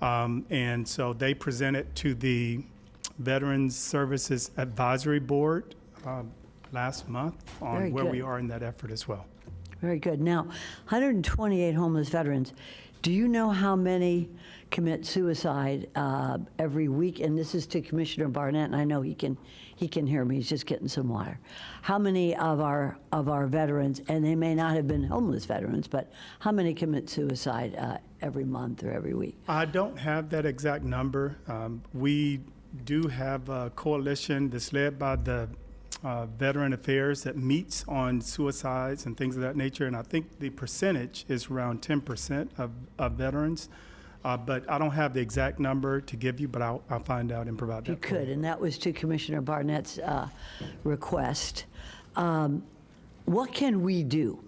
And so they presented to the Veterans Services Advisory Board last month on Very where good. we are in that effort as well. Very good. Now, 128 homeless veterans. Do you know how many commit suicide every week? And this is to Commissioner Barnett, and I know he can hear me. He's just getting some water. How many of our veterans, and they may not have been homeless veterans, but how many commit suicide every month or every week? I don't have that exact number. We do have a coalition that's led by the Veteran Affairs that meets on suicides and things of that nature, and I think the percentage is around 10% of veterans. But I don't have the exact number to give you, but I'll find out and provide that. You could, and that was to Commissioner Barnett's request. What can we do?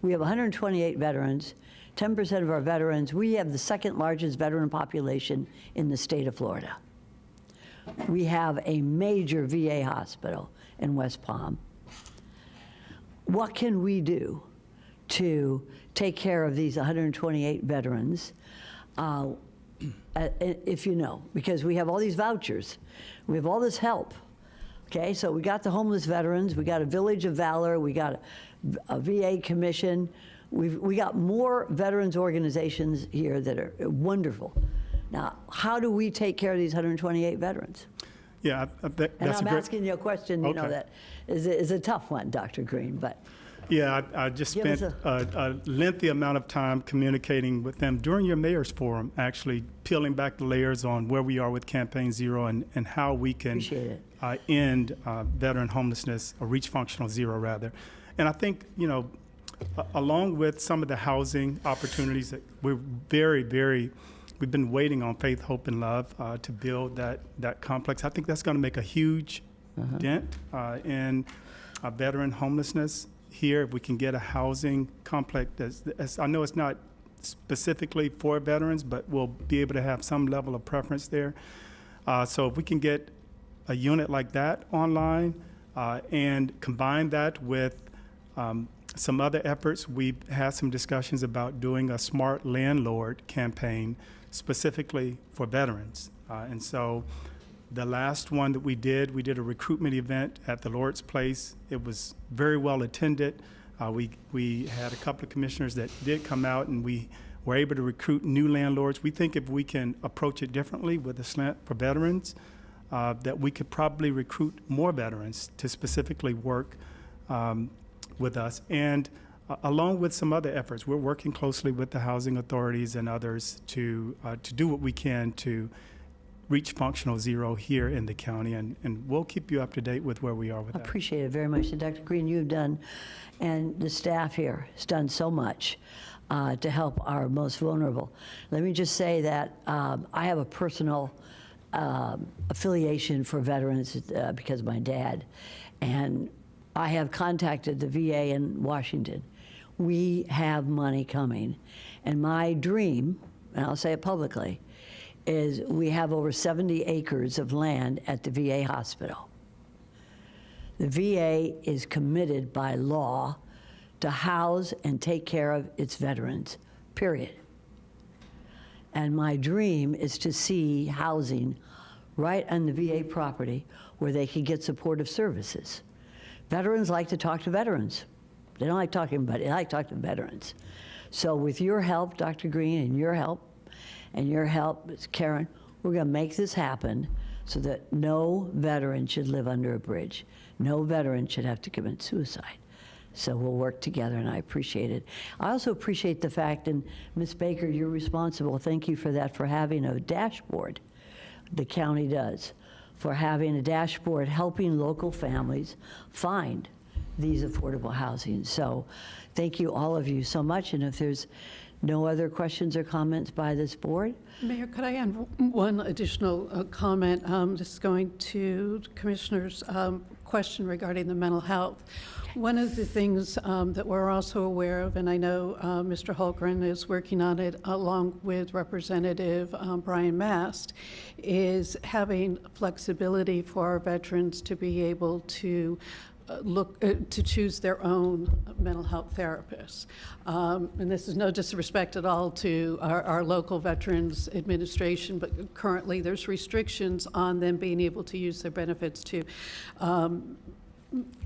We have 128 veterans, 10% of our veterans. We have the second largest veteran population in the state of Florida. We have a major VA hospital in West Palm. What can we do to take care of these 128 veterans? If you know, because we have all these vouchers, we have all this help. Okay, so we got the homeless veterans, we got a Village of Valor, we got a VA commission, we got more veterans organizations here that are wonderful. Now, how do we take care of these 128 veterans? Yeah, that's and I'm a great, asking you a question, you know, that is a tough one, Dr. Green, but. Yeah, I just Give spent us a lengthy amount of time communicating with them during your mayor's forum, actually peeling back the layers on where we are with Campaign Zero and how we can end veteran homelessness, or reach functional zero, rather. And I think, you know, along with some of the housing opportunities that we're we've been waiting on Faith, Hope, and Love to build that complex. I think that's going to make a huge dent in veteran homelessness here. If we can get a housing complex that's, I know it's not specifically for veterans, but we'll be able to have some level of preference there. So if we can get a unit like that online and combine that with some other efforts, we've had some discussions about doing a smart landlord campaign specifically for veterans. And so the last one that we did a recruitment event at the Lord's Place. It was very well attended. We had a couple of commissioners that did come out, and we were able to recruit new landlords. We think if we can approach it differently with a slant for veterans, that we could probably recruit more veterans to specifically work with us. And along with some other efforts, we're working closely with the housing authorities and others to do what we can to reach functional zero here in the county, and we'll keep you up to date with where we are with that. Appreciate it very much. And Dr. Green, you've done, and the staff here has done so much to help our most vulnerable. Let me just say that I have a personal affiliation for veterans because of my dad, and I have contacted the VA in Washington. We have money coming, and my dream, and I'll say it publicly, is we have over 70 acres of land at the VA hospital. The VA is committed by law to house and take care of its veterans, period. And my dream is to see housing right on the VA property where they can get supportive services. Veterans like to talk to veterans. They don't like talking about it, they like talking to veterans. So with your help, Dr. Green, and your help, Karen, we're going to make this happen so that no veteran should live under a bridge. No veteran should have to commit suicide. So we'll work together, and I appreciate it. I also appreciate the fact, and Ms. Baker, you're responsible, thank you for that, for having a dashboard, the county does, for having a dashboard helping local families find these affordable housing. So thank you, all of you, so much. And if there's no other questions or comments by this board? Mayor, could I add one additional comment? This is going to the Commissioner's question regarding the mental health. One of the things that we're also aware of, and I know Mr. Holgren is working on it along with Representative Brian Mast, is having flexibility for our veterans to be able to to choose their own mental health therapists. And this is no disrespect at all to our local Veterans Administration, but currently there's restrictions on them being able to use their benefits to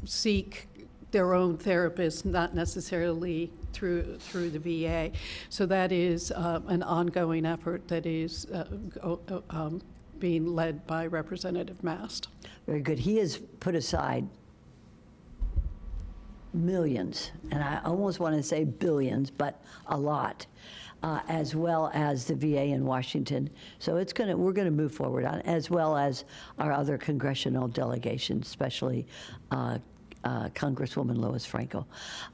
seek their own therapist, not necessarily through the VA. So that is an ongoing effort that is being led by Representative Mast. Very good. He has put aside millions, and I almost want to say billions, but a lot, as well as the VA in Washington. So we're going to move forward on, as well as our other congressional delegations, especially Congresswoman Lois Franco.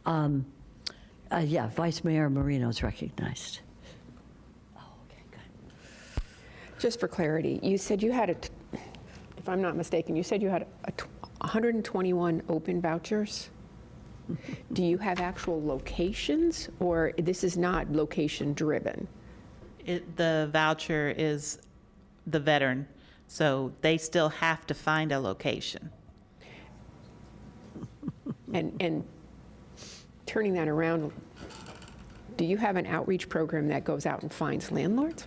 Yeah, Vice Mayor Marino is recognized. Just for clarity, you said you had, if I'm not mistaken, you said you had 121 open vouchers? Do you have actual locations, or this is not location-driven? The voucher is the veteran, so they still have to find a location. And turning that around, do you have an outreach program that goes out and finds landlords?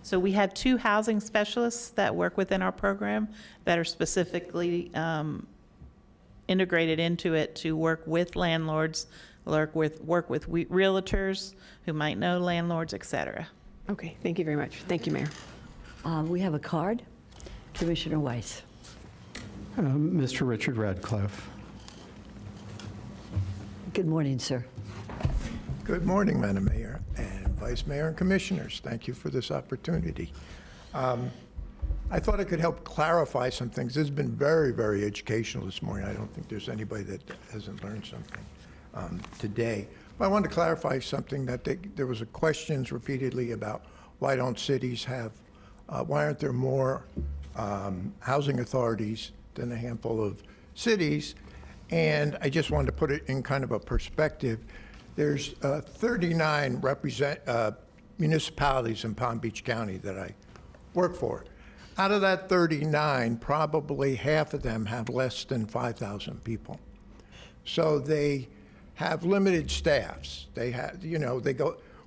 So we have 2 housing specialists that work within our program that are specifically integrated into it to work with landlords, work with realtors who might know landlords, et cetera. Okay, thank you very much. Thank you, Mayor. We have a card. Commissioner Weiss. Mr. Richard Radcliffe. Good morning, sir. Good morning, Madam Mayor and Vice Mayor and Commissioners. Thank you for this opportunity. I thought I could help clarify some things. This has been very, very educational this morning. I don't think there's anybody that hasn't learned something today. But I wanted to clarify something that there was questions repeatedly about why don't cities have, why aren't there more housing authorities than a handful of cities? And I just wanted to put it in kind of a perspective. There's 39 municipalities in Palm Beach County that I work for. Out of that 39, probably half of them have less than 5,000 people. So they have limited staffs. They have,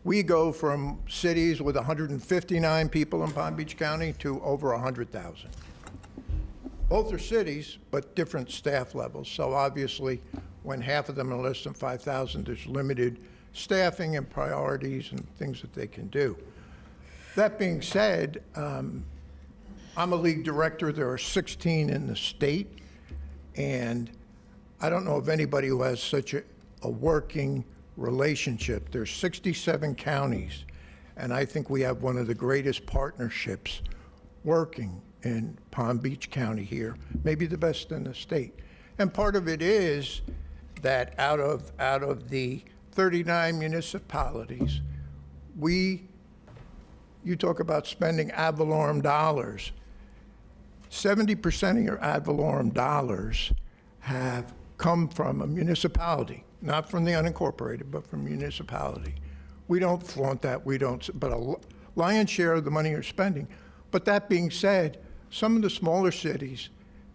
we go from cities with 159 people in Palm Beach County to over 100,000. Both are cities, but different staff levels. So obviously, when half of them are less than 5,000, there's limited staffing and priorities and things that they can do. That being said, I'm a league director. There are 16 in the state, and I don't know of anybody who has such a working relationship. There's 67 counties, and I think we have one of the greatest partnerships working in Palm Beach County here, maybe the best in the state. And part of it is that out of the 39 municipalities, you talk about spending ad valorem dollars. 70% of your ad valorem dollars have come from a municipality, not from the unincorporated, but from municipality. We don't flaunt that, but a lion's share of the money you're spending. But that being said, some of the smaller cities,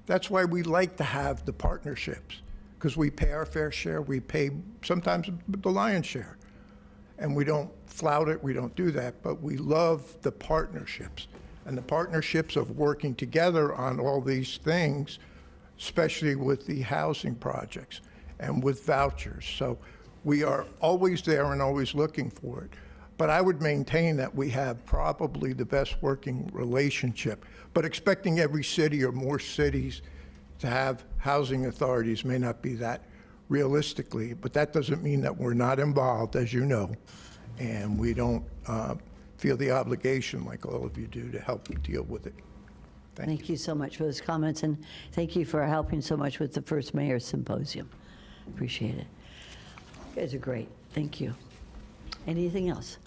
that's why we like to have the partnerships, because we pay our fair share, we pay sometimes the lion's share. And we don't flout it, we don't do that, but we love the partnerships. And the partnerships of working together on all these things, especially with the housing projects and with vouchers. So we are always there and always looking for it. But I would maintain that we have probably the best working relationship. But expecting every city or more cities to have housing authorities may not be that realistically, but that doesn't mean that we're not involved, as you know, and we don't feel the obligation, like all of you do, to help deal with it. Thank you so much for those comments, and thank you for helping so much with the First Mayor's Symposium. Appreciate it. You guys are great. Thank you. Anything else?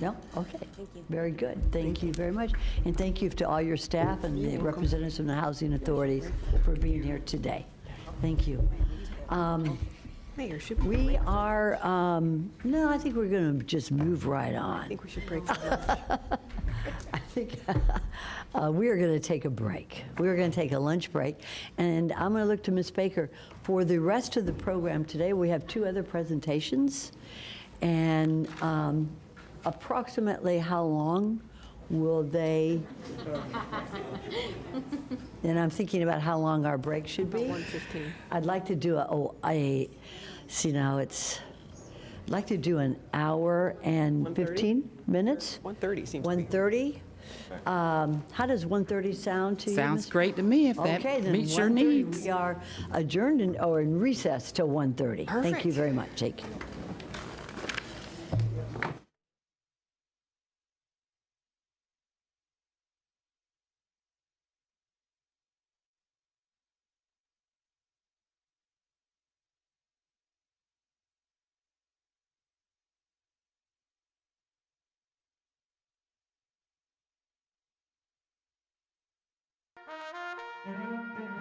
No? Okay. Thank you. Very good. Thank you very much. And thank you to all your staff and the representatives from the housing authorities for being here today. Thank you. Mayor, should we are, no, I think we're going to just move right on. I think we should break for lunch. I think we are going to take a break. We're going to take a lunch break. And I'm going to look to Ms. Baker. For the rest of the program today, we have 2 other presentations. And approximately how long will they, and I'm thinking about how long our break should be. 1:15. I'd like to do see now I'd like to do an hour and 15 minutes. 1:30 seems. 1:30. How does 1:30 sound to you? Sounds Ms. great to me if that Okay, then meets your 1:30. needs. We are adjourned or in recess till 1:30. Thank you Perfect. very much. Take care. Thank you.